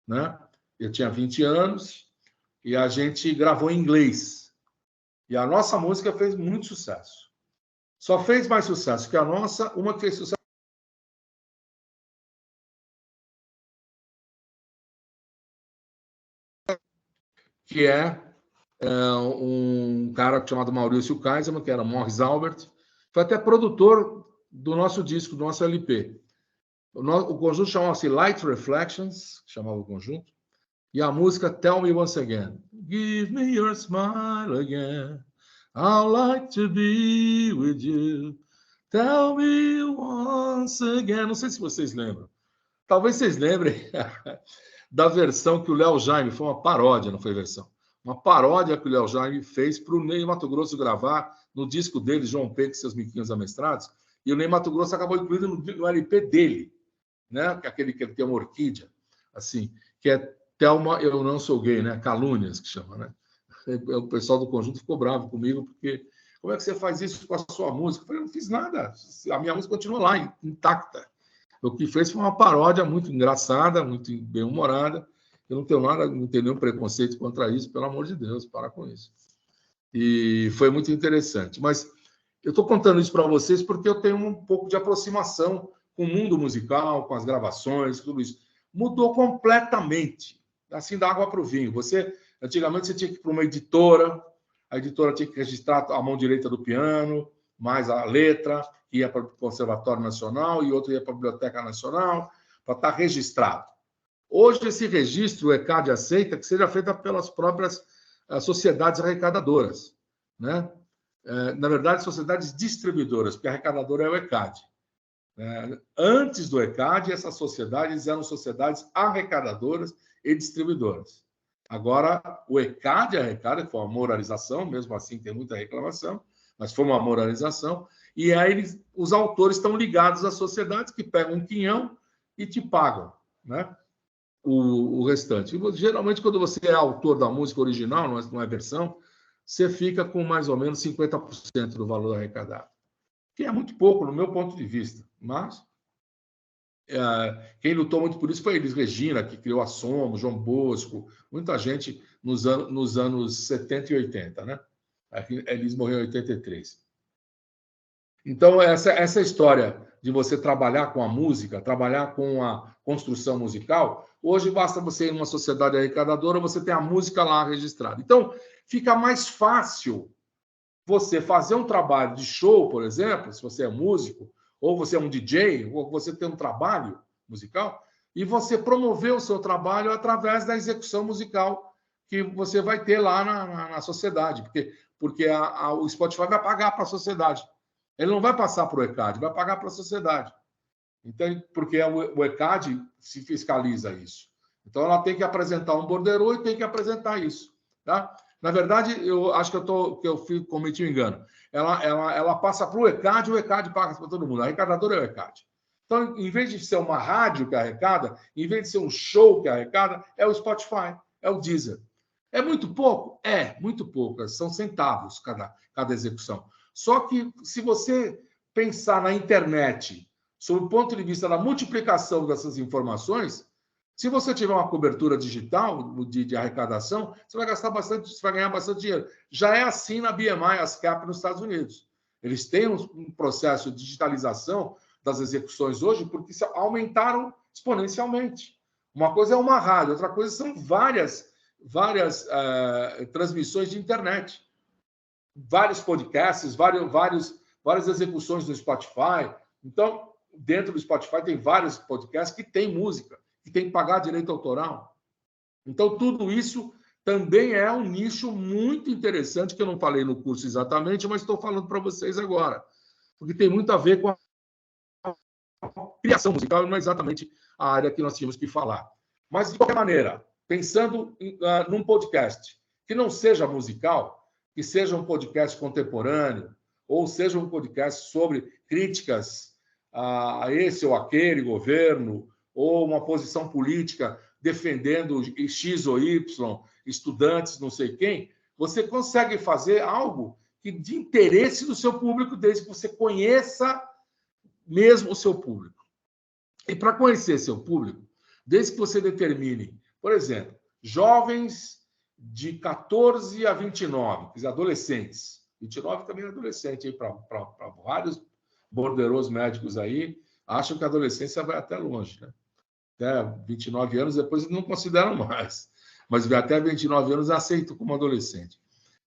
Né? Eu tinha 20 anos e a gente gravou em inglês. E a nossa música fez muito sucesso. Só fez mais sucesso que a nossa, uma que fez sucesso. Que é um cara chamado Maurício Kaiserman, que era Morris Albert, foi até produtor do nosso disco, do nosso LP. O conjunto chamava-se Light Reflections, chamava o conjunto, e a música Tell Me Once Again. Give me your smile again. I'd like to be with you. Tell me once again. Não sei se vocês lembram. Talvez vocês lembrem da versão que o Léo Jaime, foi uma paródia, não foi versão, uma paródia que o Léo Jaime fez para o Ney Matogrosso gravar no disco dele, João Pedro e seus Miquinhos Amestrados, e o Ney Matogrosso acabou incluindo no LP dele, né? Aquele que ele tem uma orquídea, assim, que é Thelma, Eu Não Sou Gay, né? Calúnias, que chama, né? O pessoal do conjunto ficou bravo comigo, porque como é que você faz isso com a sua música? Eu falei, eu não fiz nada, a minha música continua lá, intacta. O que fez foi uma paródia muito engraçada, muito bem-humorada. Eu não tenho nada, não tenho nenhum preconceito contra isso, pelo amor de Deus, para com isso. E foi muito interessante. Mas eu estou contando isso para vocês porque eu tenho um pouco de aproximação com o mundo musical, com as gravações, tudo isso. Mudou completamente, assim, da água para o vinho. Antigamente, você tinha que ir para uma editora, a editora tinha que registrar a mão direita do piano, mais a letra, que ia para o Conservatório Nacional e outro ia para a Biblioteca Nacional, para estar registrado. Hoje, esse registro, o ECAD aceita que seja feito pelas próprias sociedades arrecadadoras, né? Na verdade, sociedades distribuidoras, porque a arrecadadora é o ECAD. Antes do ECAD, essas sociedades eram sociedades arrecadadoras e distribuidoras. Agora, o ECAD arrecada, que foi uma moralização, mesmo assim tem muita reclamação, mas foi uma moralização, e aí os autores estão ligados às sociedades que pegam um quinhão e te pagam, né? O restante. E, geralmente, quando você é autor da música original, não é versão, você fica com mais ou menos 50% do valor arrecadado, que é muito pouco, no meu ponto de vista. Mas quem lutou muito por isso foi Elis Regina, que criou a Somo, João Bosco, muita gente nos anos 70 e 80, né? Elis morreu em 83. Então, essa história de você trabalhar com a música, trabalhar com a construção musical, hoje basta você ir numa sociedade arrecadadora, você tem a música lá registrada. Então, fica mais fácil você fazer um trabalho de show, por exemplo, se você é músico, ou você é um DJ, ou você tem um trabalho musical, e você promover o seu trabalho através da execução musical que você vai ter lá na sociedade, porque o Spotify vai pagar para a sociedade. Ele não vai passar para o ECAD, vai pagar para a sociedade. Então, porque o ECAD se fiscaliza isso. Então, ela tem que apresentar um borderô e tem que apresentar isso. Tá? Na verdade, eu acho que eu cometi um engano. Ela passa para o ECAD paga para todo mundo. A arrecadadora é o ECAD. Então, em vez de ser uma rádio que arrecada, em vez de ser um show que arrecada, é o Spotify, é o Deezer. É muito pouco? É, muito pouco. São centavos cada execução. Só que, se você pensar na internet, sob o ponto de vista da multiplicação dessas informações, se você tiver uma cobertura digital de arrecadação, você vai gastar bastante, você vai ganhar bastante dinheiro. Já é assim na BMI, ASCAP nos Estados Unidos. Eles têm um processo de digitalização das execuções hoje porque aumentaram exponencialmente. Uma coisa é uma rádio, outra coisa são várias transmissões de internet. Vários podcasts, várias execuções no Spotify. Então, dentro do Spotify tem vários podcasts que tem música, que tem que pagar direito autoral. Então, tudo isso também é um nicho muito interessante, que eu não falei no curso exatamente, mas estou falando para vocês agora, porque tem muito a ver com a criação musical, não é exatamente a área que nós tínhamos que falar. Mas, de qualquer maneira, pensando num podcast que não seja musical, que seja um podcast contemporâneo, ou seja um podcast sobre críticas a esse ou aquele governo, ou uma posição política defendendo X ou Y, estudantes, não sei quem, você consegue fazer algo que de interesse do seu público, desde que você conheça mesmo o seu público. E para conhecer seu público, desde que você determine, por exemplo, jovens de 14 a 29, quer dizer, adolescentes. 29 também é adolescente, para vários borderos médicos aí, acham que a adolescência vai até longe, né? Até 29 anos, depois não consideram mais. Mas até 29 anos aceito como adolescente.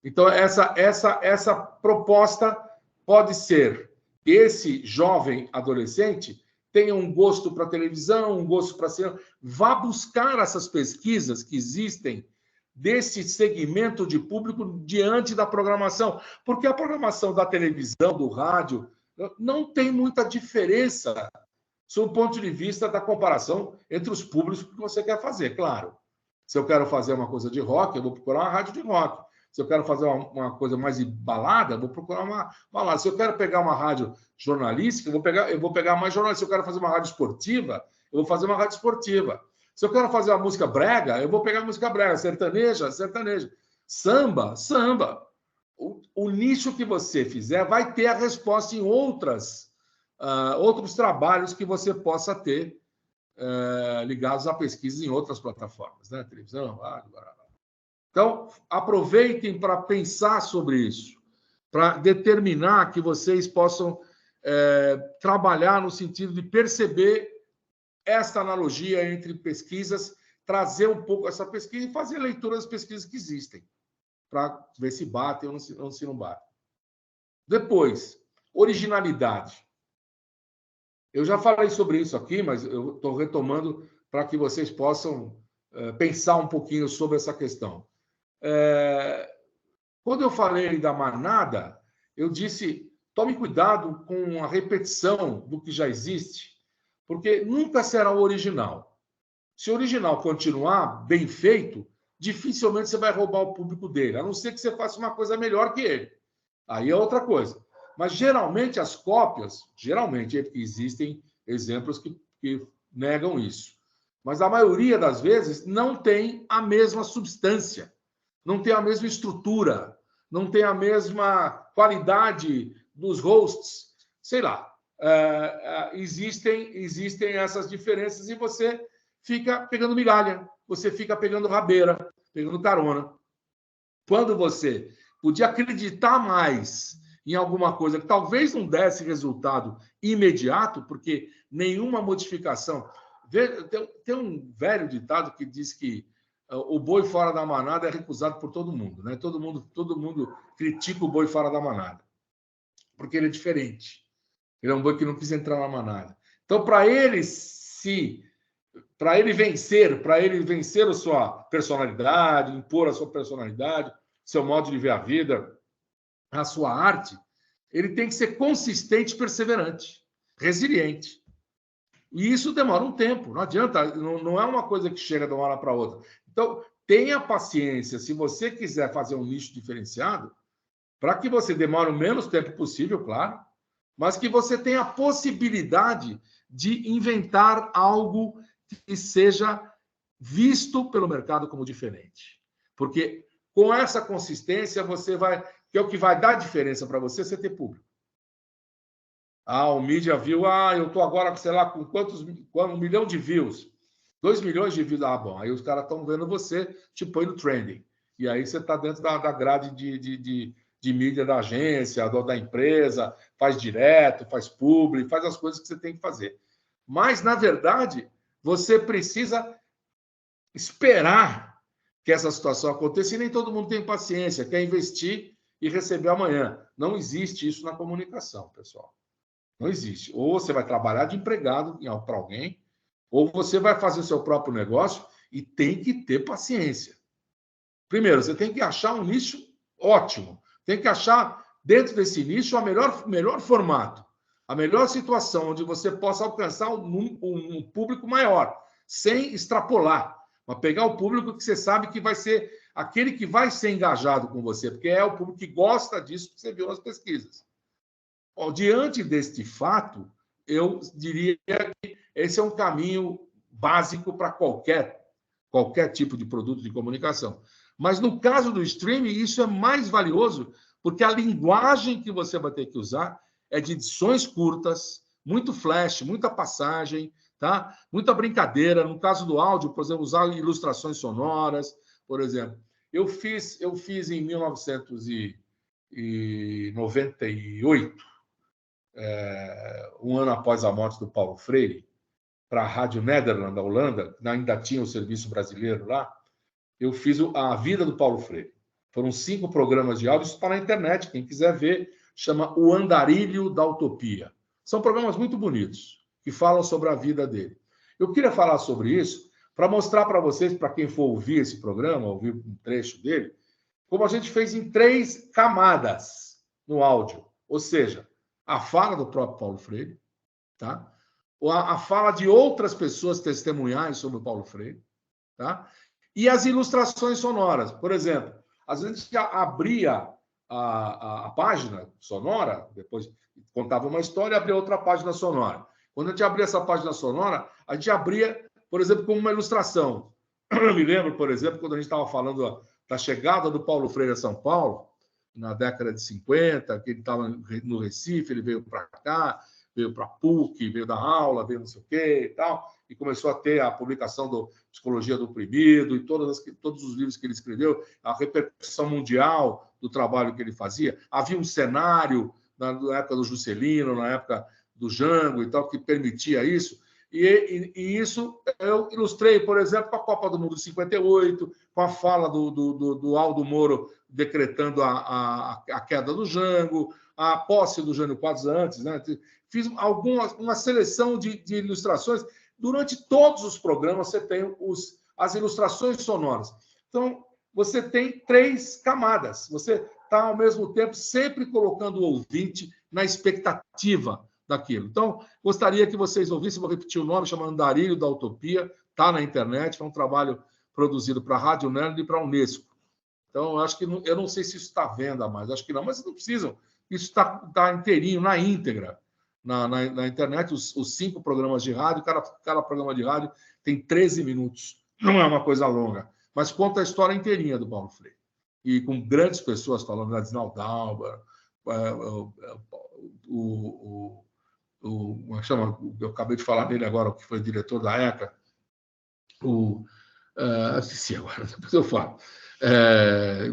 Então, essa proposta pode ser que esse jovem adolescente tenha um gosto para televisão, um gosto para cinema, vá buscar essas pesquisas que existem desse segmento de público diante da programação, porque a programação da televisão, do rádio, não tem muita diferença sob o ponto de vista da comparação entre os públicos que você quer fazer, claro. Se eu quero fazer uma coisa de rock, eu vou procurar uma rádio de rock. Se eu quero fazer uma coisa mais de balada, eu vou procurar uma balada. Se eu quero pegar uma rádio jornalística, eu vou pegar mais jornalística. Se eu quero fazer uma rádio esportiva, eu vou fazer uma rádio esportiva. Se eu quero fazer uma música brega, eu vou pegar música brega. Sertaneja, sertaneja. Samba, samba. O nicho que você fizer vai ter a resposta em outros trabalhos que você possa ter ligados a pesquisas em outras plataformas, né? Televisão, rádio, Então, aproveitem para pensar sobre isso, para determinar que vocês possam trabalhar no sentido de perceber essa analogia entre pesquisas, trazer um pouco essa pesquisa e fazer leitura das pesquisas que existem, para ver se batem ou se não batem. Depois, originalidade. Eu já falei sobre isso aqui, mas eu estou retomando para que vocês possam pensar um pouquinho sobre essa questão. Quando eu falei da manada, eu disse, tome cuidado com a repetição do que já existe, porque nunca será o original. Se o original continuar bem feito, dificilmente você vai roubar o público dele, a não ser que você faça uma coisa melhor que ele. Aí é outra coisa. Mas, geralmente, as cópias, existem exemplos que negam isso. Mas, a maioria das vezes, não tem a mesma substância, não tem a mesma estrutura, não tem a mesma qualidade dos hosts, sei lá. Existem essas diferenças e você fica pegando migalha, você fica pegando rabeira, pegando carona. Quando você podia acreditar mais em alguma coisa que talvez não desse resultado imediato, porque nenhuma modificação... Tem um velho ditado que diz que o boi fora da manada é recusado por todo mundo, né? Todo mundo critica o boi fora da manada, porque ele é diferente. Ele é um boi que não quis entrar na manada. Então, para ele vencer a sua personalidade, impor a sua personalidade, seu modo de ver a vida, a sua arte, ele tem que ser consistente, perseverante, resiliente. E isso demora um tempo, não adianta, não é uma coisa que chega de uma hora para outra. Então, tenha paciência, se você quiser fazer um nicho diferenciado, para que você demore o menos tempo possível, claro, mas que você tenha a possibilidade de inventar algo que seja visto pelo mercado como diferente. Porque com essa consistência, que é o que vai dar diferença para você ter público. O mídia viu, eu estou agora, sei lá, com 1 milhão de views, 2 milhões de views, bom, aí os caras estão vendo você, te põe no trending. E aí você está dentro da grade de mídia da agência, da empresa, faz direto, faz publi, faz as coisas que você tem que fazer. Mas, na verdade, você precisa esperar que essa situação aconteça e nem todo mundo tem paciência, quer investir e receber amanhã. Não existe isso na comunicação, pessoal. Não existe. Ou você vai trabalhar de empregado para alguém, ou você vai fazer o seu próprio negócio e tem que ter paciência. Primeiro, você tem que achar um nicho ótimo. Tem que achar, dentro desse nicho, o melhor formato, a melhor situação onde você possa alcançar um público maior, sem extrapolar. Mas pegar o público que você sabe que vai ser aquele que vai ser engajado com você, porque é o público que gosta disso que você viu nas pesquisas. Bom, diante deste fato, eu diria que esse é um caminho básico para qualquer tipo de produto de comunicação. Mas no caso do streaming, isso é mais valioso, porque a linguagem que você vai ter que usar é de edições curtas, muito flash, muita passagem, tá? Muita brincadeira. No caso do áudio, por exemplo, usar ilustrações sonoras, por exemplo. Eu fiz em 1998, um ano após a morte do Paulo Freire, para a Rádio Nederland, da Holanda, ainda tinha o serviço brasileiro lá, eu fiz a vida do Paulo Freire. Foram 5 programas de áudio, isso está na internet, quem quiser ver, chama O Andarilho da Utopia. São programas muito bonitos, que falam sobre a vida dele. Eu queria falar sobre isso para mostrar para vocês, para quem for ouvir esse programa, ouvir um trecho dele, como a gente fez em 3 camadas no áudio. Ou seja, a fala do próprio Paulo Freire, tá? A fala de outras pessoas testemunhais sobre o Paulo Freire, tá? E as ilustrações sonoras. Por exemplo, às vezes a gente abria a página sonora, depois contava uma história e abria outra página sonora. Quando a gente abria essa página sonora, a gente abria, por exemplo, com uma ilustração. Eu me lembro, por exemplo, quando a gente estava falando da chegada do Paulo Freire a São Paulo, na década de 50, que ele estava no Recife, ele veio para cá, veio para a PUC, veio dar aula, veio não sei o quê e tal, e começou a ter a publicação do Psicologia do Oprimido e todos os livros que ele escreveu, a repercussão mundial do trabalho que ele fazia. Havia um cenário na época do Juscelino, na época do Jango e tal, que permitia isso. E isso eu ilustrei, por exemplo, com a Copa do Mundo de 58, com a fala do Aldo Moro decretando a queda do Jango, a posse do Jânio Quadros antes, né? Fiz uma seleção de ilustrações. Durante todos os programas você tem as ilustrações sonoras. Então, você tem 3 camadas. Você está, ao mesmo tempo, sempre colocando o ouvinte na expectativa daquilo. Então, gostaria que vocês ouvissem, vou repetir o nome, chama Andarilho da Utopia, está na internet, é um trabalho produzido para a Rádio Nerd e para a Unesco. Então, eu acho que eu não sei se isso está à venda mais, acho que não, mas não precisam. Isso está inteirinho, na íntegra, na internet, os 5 programas de rádio, cada programa de rádio tem 13 minutos. Não é uma coisa longa, mas conta a história inteirinha do Paulo Freire. E com grandes pessoas falando, Adinaldo Dalba, eu acabei de falar dele agora, que foi diretor da ECA, esqueci agora, depois eu falo.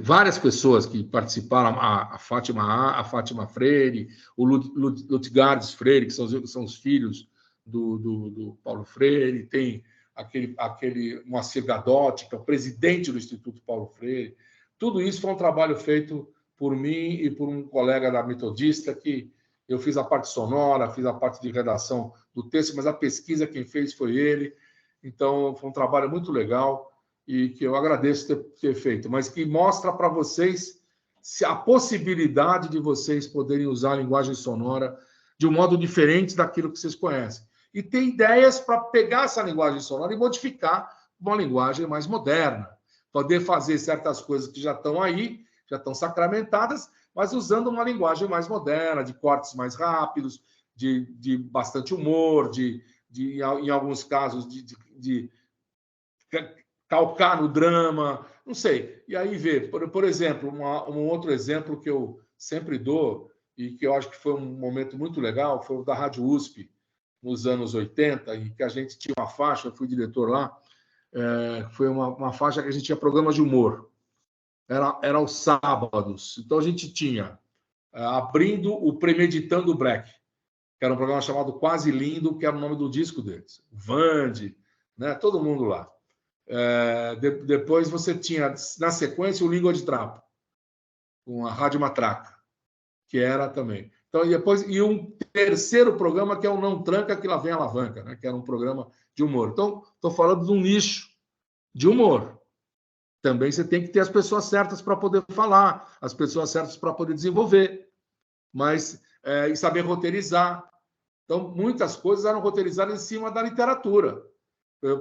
Várias pessoas que participaram, a Fátima Freire, o Lutgardes Freire, que são os filhos do Paulo Freire, tem aquele Moacir Gadotti, que é o presidente do Instituto Paulo Freire. Tudo isso foi um trabalho feito por mim e por um colega da Metodista, que eu fiz a parte sonora, fiz a parte de redação do texto, mas a pesquisa quem fez foi ele. Então, foi um trabalho muito legal e que eu agradeço ter feito, mas que mostra para vocês a possibilidade de vocês poderem usar a linguagem sonora de um modo diferente daquilo que vocês conhecem. E ter ideias para pegar essa linguagem sonora e modificar uma linguagem mais moderna. Poder fazer certas coisas que já estão aí, já estão sacramentadas, mas usando uma linguagem mais moderna, de cortes mais rápidos, de bastante humor, em alguns casos, de calcar no drama, não sei. E aí ver, por exemplo, um outro exemplo que eu sempre dou e que eu acho que foi um momento muito legal, foi o da Rádio USP, nos anos 80, em que a gente tinha uma faixa, eu fui diretor lá, foi uma faixa que a gente tinha programas de humor. Era aos sábados. Então a gente tinha, abrindo o Premeditando Black, que era um programa chamado Quase Lindo, que era o nome do disco deles. Vande, né? Todo mundo lá. Depois você tinha, na sequência, o Língua de Trapo, com a Rádio Matraca, que era também. Então, e um terceiro programa que é o Não Tranca, que lá vem a Alavanca, né? Que era um programa de humor. Então, estou falando de um nicho de humor. Também você tem que ter as pessoas certas para poder falar, as pessoas certas para poder desenvolver, mas e saber roteirizar. Então, muitas coisas eram roteirizadas em cima da literatura.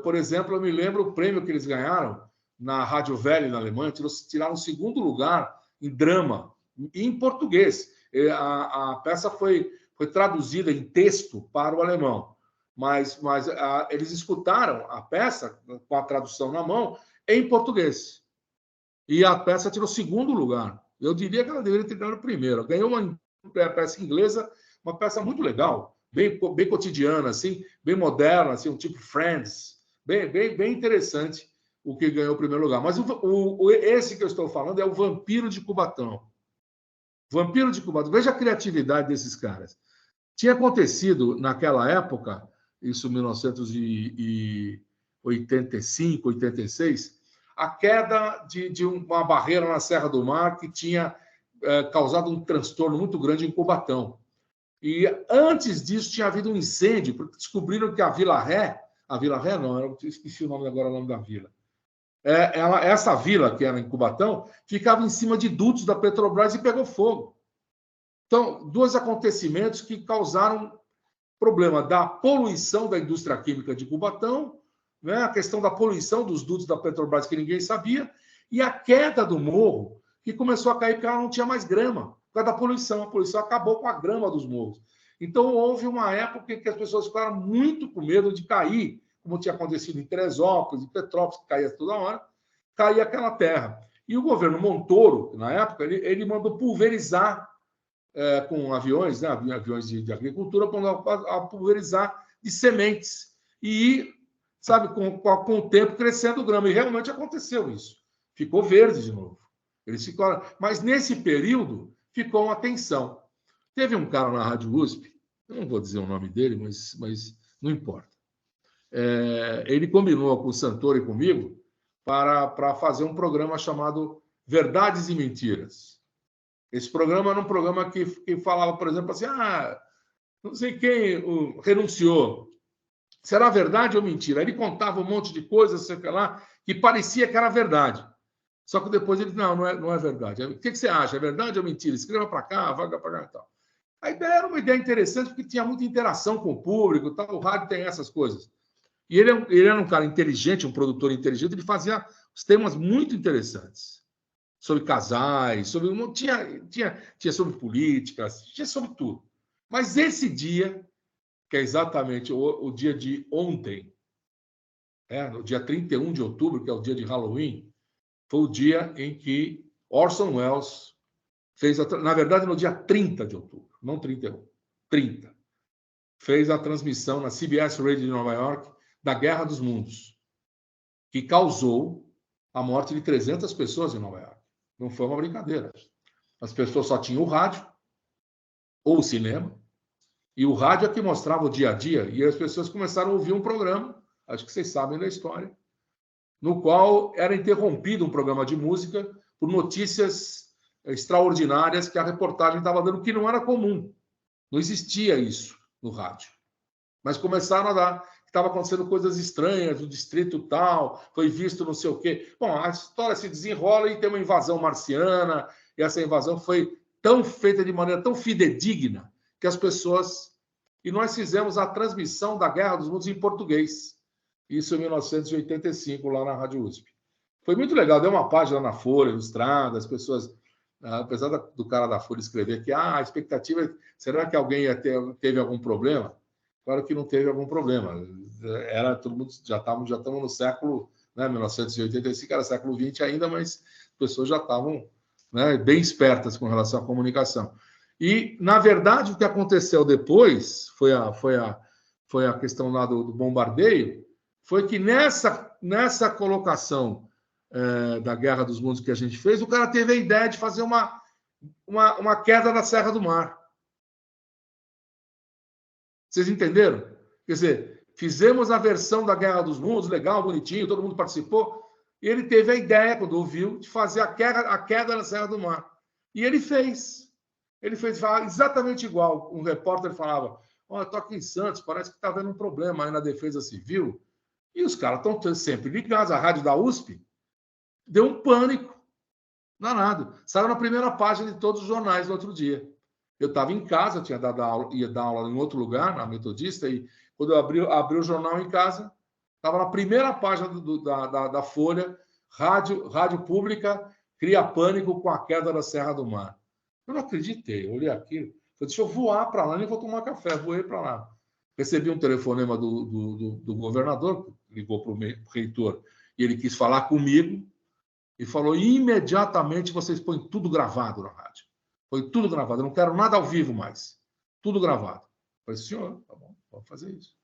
Por exemplo, eu me lembro o prêmio que eles ganharam na Rádio Welle, na Alemanha, tiraram o segundo lugar em drama, em português. A peça foi traduzida em texto para o alemão, mas eles escutaram a peça, com a tradução na mão, em português. E a peça tirou segundo lugar. Eu diria que ela deveria ter ganhado primeiro. Ganhou uma peça inglesa, uma peça muito legal, bem cotidiana, assim, bem moderna, assim, um tipo Friends, bem interessante o que ganhou o primeiro lugar. Mas esse que eu estou falando é o Vampiro de Cubatão. Vampiro de Cubatão. Veja a criatividade desses caras. Tinha acontecido naquela época, isso em 1985, 86, a queda de uma barreira na Serra do Mar que tinha causado um transtorno muito grande em Cubatão. E antes disso tinha havido um incêndio, porque descobriram que a Vila Ré não, eu esqueci o nome da vila. Essa vila, que era em Cubatão, ficava em cima de dutos da Petrobras e pegou fogo. Então, dois acontecimentos que causaram problema da poluição da indústria química de Cubatão, né, a questão da poluição dos dutos da Petrobras que ninguém sabia, e a queda do morro, que começou a cair porque ela não tinha mais grama, por causa da poluição. A poluição acabou com a grama dos morros. Então, houve uma época em que as pessoas ficaram muito com medo de cair, como tinha acontecido em Teresópolis, em Petrópolis, que caía toda hora, caía aquela terra. E o governo Montoro, na época, ele mandou pulverizar com aviões, né, aviões de agricultura, para pulverizar de sementes. E, sabe, com o tempo crescendo grama. E realmente aconteceu isso. Ficou verde de novo. Eles ficaram... Mas nesse período ficou uma tensão. Teve um cara na Rádio USP, eu não vou dizer o nome dele, mas não importa. Ele combinou com o Santoro e comigo para fazer um programa chamado Verdades e Mentiras. Esse programa era um programa que falava, por exemplo, assim, não sei quem renunciou. Será verdade ou mentira? Ele contava um monte de coisas, sei lá, que parecia que era verdade. Só que depois ele, não é verdade. O que você acha? É verdade ou mentira? Escreva para cá, vaga para cá e tal. A ideia era uma ideia interessante porque tinha muita interação com o público, tal. O rádio tem essas coisas. E ele era um cara inteligente, um produtor inteligente, ele fazia os temas muito interessantes. Sobre casais, tinha sobre política, tinha sobre tudo. Mas esse dia, que é exatamente o dia de ontem, no dia 31 de outubro, que é o dia de Halloween, foi o dia em que Orson Welles fez, na verdade, no dia 30 de outubro, não 31, 30, fez a transmissão na CBS Radio de Nova York da Guerra dos Mundos, que causou a morte de 300 pessoas em Nova York. Não foi uma brincadeira. As pessoas só tinham o rádio ou o cinema, e o rádio é que mostrava o dia a dia, e as pessoas começaram a ouvir um programa, acho que vocês sabem da história, no qual era interrompido um programa de música por notícias extraordinárias que a reportagem estava dando, que não era comum. Não existia isso no rádio. Mas começaram a dar, estava acontecendo coisas estranhas, o distrito tal, foi visto não sei o quê. Bom, a história se desenrola e tem uma invasão marciana, e essa invasão foi tão feita de maneira tão fidedigna que as pessoas... E nós fizemos a transmissão da Guerra dos Mundos em português. Isso em 1985, lá na Rádio USP. Foi muito legal, deu uma página na Folha, ilustrada, as pessoas... Apesar do cara da Folha escrever que a expectativa... Será que alguém teve algum problema? Claro que não teve algum problema. Era todo mundo, já estamos no século, 1985, era século XX ainda, mas as pessoas já estavam bem espertas com relação à comunicação. E, na verdade, o que aconteceu depois foi a questão lá do bombardeio, foi que nessa colocação da Guerra dos Mundos que a gente fez, o cara teve a ideia de fazer uma queda da Serra do Mar. Vocês entenderam? Quer dizer, fizemos a versão da Guerra dos Mundos, legal, bonitinho, todo mundo participou, e ele teve a ideia, quando ouviu, de fazer a queda na Serra do Mar. E ele fez. Ele fez exatamente igual. Um repórter falava, olha, estou aqui em Santos, parece que está havendo um problema aí na Defesa Civil. E os caras estão sempre ligados. A rádio da USP deu um pânico danado. Saiu na primeira página de todos os jornais no outro dia. Eu estava em casa, tinha dado aula, ia dar aula em outro lugar, na Metodista, e quando eu abri o jornal em casa, estava na primeira página da Folha, rádio pública cria pânico com a queda da Serra do Mar. Eu não acreditei, eu olhei aquilo, falei, deixa eu voar para lá, nem vou tomar café, voei para lá. Recebi um telefonema do governador, ligou para o reitor, e ele quis falar comigo, e falou, imediatamente vocês põem tudo gravado na rádio. Foi tudo gravado, eu não quero nada ao vivo mais. Tudo gravado. Eu falei, senhor, tá bom, vamos fazer isso.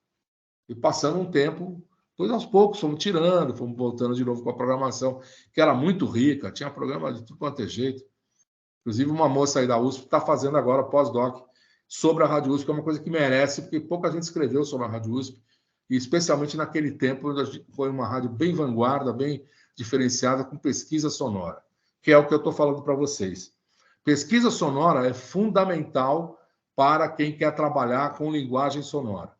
E passando um tempo, depois aos poucos fomos tirando, fomos voltando de novo com a programação, que era muito rica, tinha programa de tudo quanto é jeito. Inclusive, uma moça aí da USP está fazendo agora pós-doc sobre a Rádio USP, que é uma coisa que merece, porque pouca gente escreveu sobre a Rádio USP, e especialmente naquele tempo, foi uma rádio bem vanguarda, bem diferenciada, com pesquisa sonora, que é o que eu estou falando para vocês. Pesquisa sonora é fundamental para quem quer trabalhar com linguagem sonora.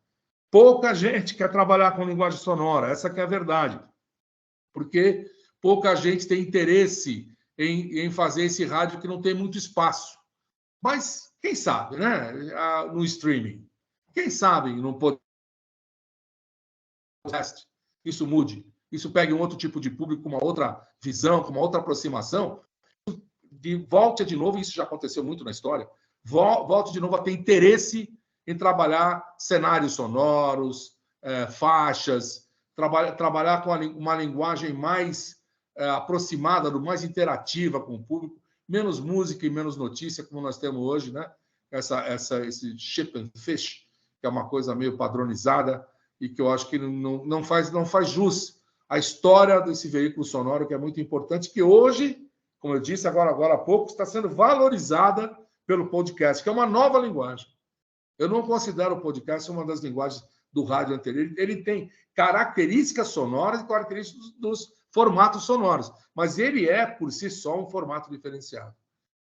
Pouca gente quer trabalhar com linguagem sonora, essa que é a verdade. Porque pouca gente tem interesse em fazer esse rádio que não tem muito espaço. Mas quem sabe, né? No streaming. Quem sabe no podcast isso mude. Isso pegue um outro tipo de público, com uma outra visão, com uma outra aproximação. Volte de novo, isso já aconteceu muito na história, volte de novo a ter interesse em trabalhar cenários sonoros, faixas, trabalhar com uma linguagem mais aproximada, mais interativa com o público, menos música e menos notícia, como nós temos hoje, né? Esse chip and fish, que é uma coisa meio padronizada e que eu acho que não faz jus à história desse veículo sonoro, que é muito importante, que hoje, como eu disse agora há pouco, está sendo valorizada pelo podcast, que é uma nova linguagem. Eu não considero o podcast uma das linguagens do rádio anterior. Ele tem características sonoras e características dos formatos sonoros, mas ele é, por si só, um formato diferenciado,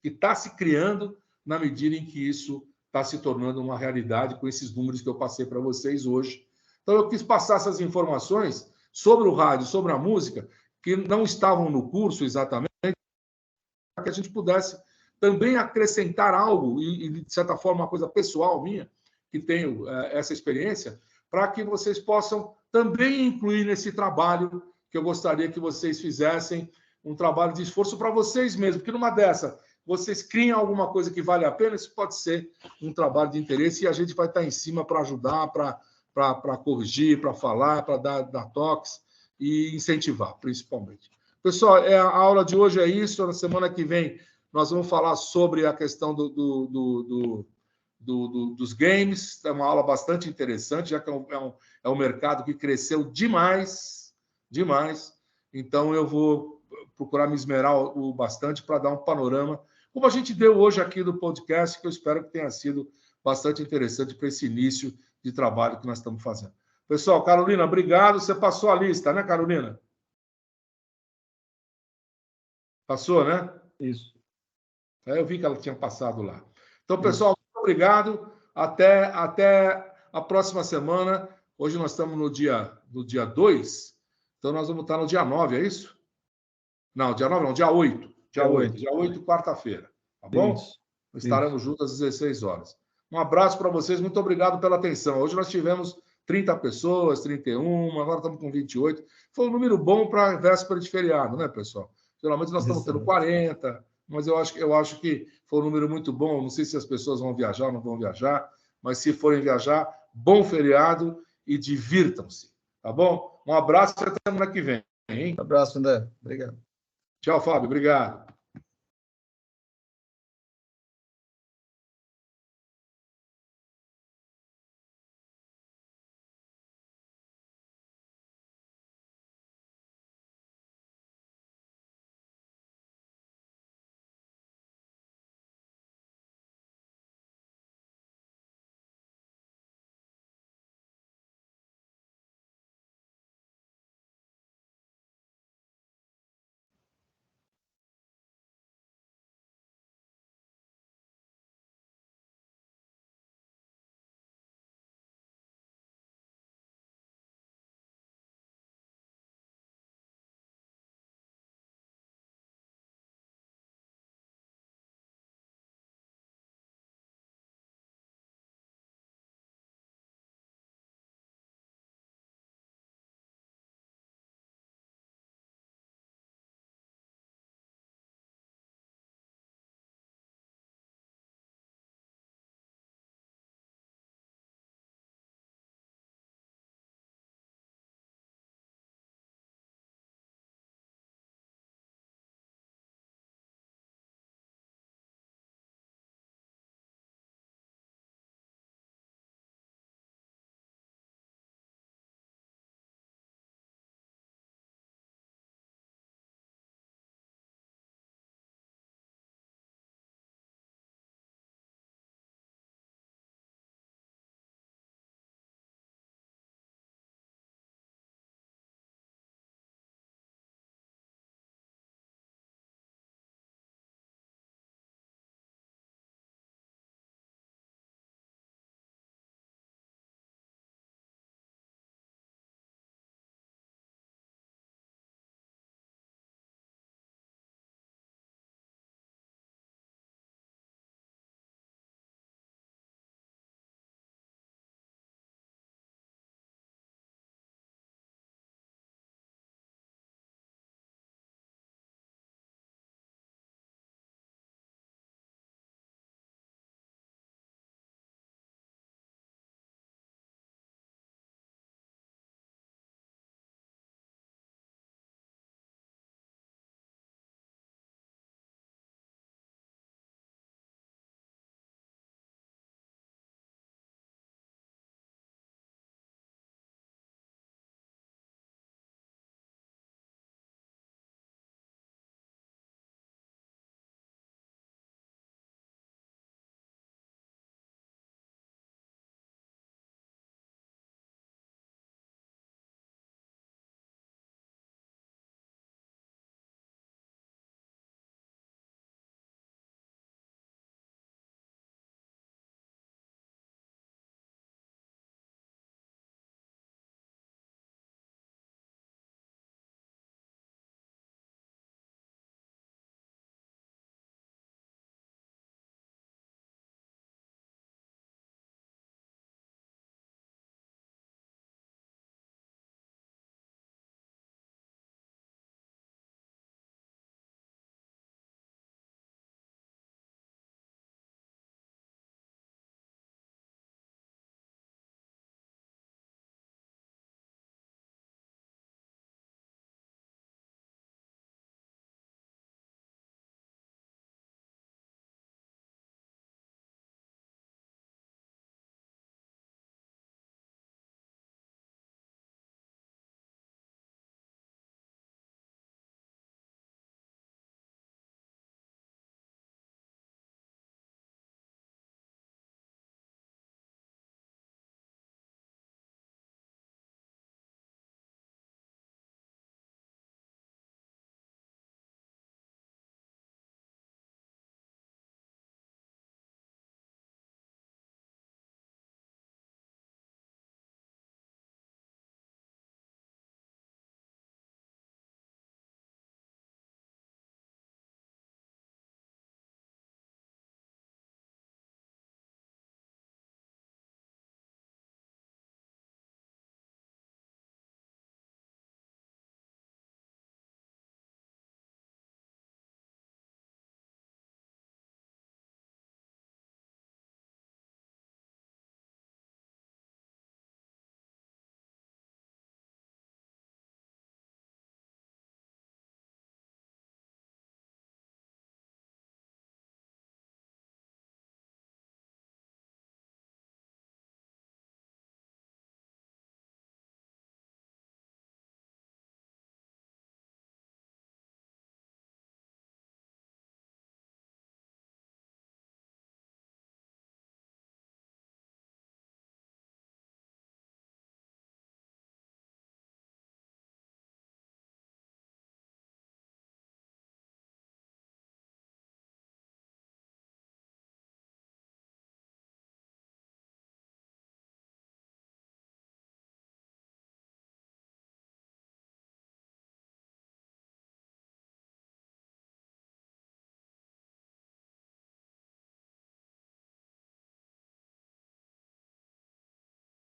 que está se criando na medida em que isso está se tornando uma realidade com esses números que eu passei para vocês hoje. Então, eu quis passar essas informações sobre o rádio, sobre a música, que não estavam no curso exatamente, para que a gente pudesse também acrescentar algo, e de certa forma, uma coisa pessoal minha, que tenho essa experiência, para que vocês possam também incluir nesse trabalho que eu gostaria que vocês fizessem, um trabalho de esforço para vocês mesmos, porque numa dessa, vocês criam alguma coisa que vale a pena, isso pode ser um trabalho de interesse, e a gente vai estar em cima para ajudar, para corrigir, para falar, para dar toques e incentivar, principalmente. Pessoal, a aula de hoje é isso. Na semana que vem, nós vamos falar sobre a questão dos games. É uma aula bastante interessante, já que é um mercado que cresceu demais. Então, eu vou procurar me esmerar bastante para dar um panorama, como a gente deu hoje aqui do podcast, que eu espero que tenha sido bastante interessante para esse início de trabalho que nós estamos fazendo. Pessoal, Carolina, obrigado. Você passou a lista, né, Carolina? Passou, né? Isso. Eu vi que ela tinha passado lá. Então, pessoal, muito obrigado. Até a próxima semana. Hoje nós estamos no dia 2. Então, nós vamos estar no dia 9, é isso? Não, dia 9 não, dia 8. Dia 8, quarta-feira. Tá bom? Isso. Estaremos juntos às 16 horas. Um abraço para vocês. Muito obrigado pela atenção. Hoje nós tivemos 30 pessoas, 31, agora estamos com 28. Foi um número bom para a véspera de feriado, né, pessoal? Geralmente nós estamos tendo 40, mas eu acho que foi um número muito bom. Não sei se as pessoas vão viajar ou não vão viajar, mas se forem viajar, bom feriado e divirtam-se, tá bom? Um abraço e até semana que vem. Hein? Um abraço, André. Obrigado. Tchau, Fábio. Obrigado.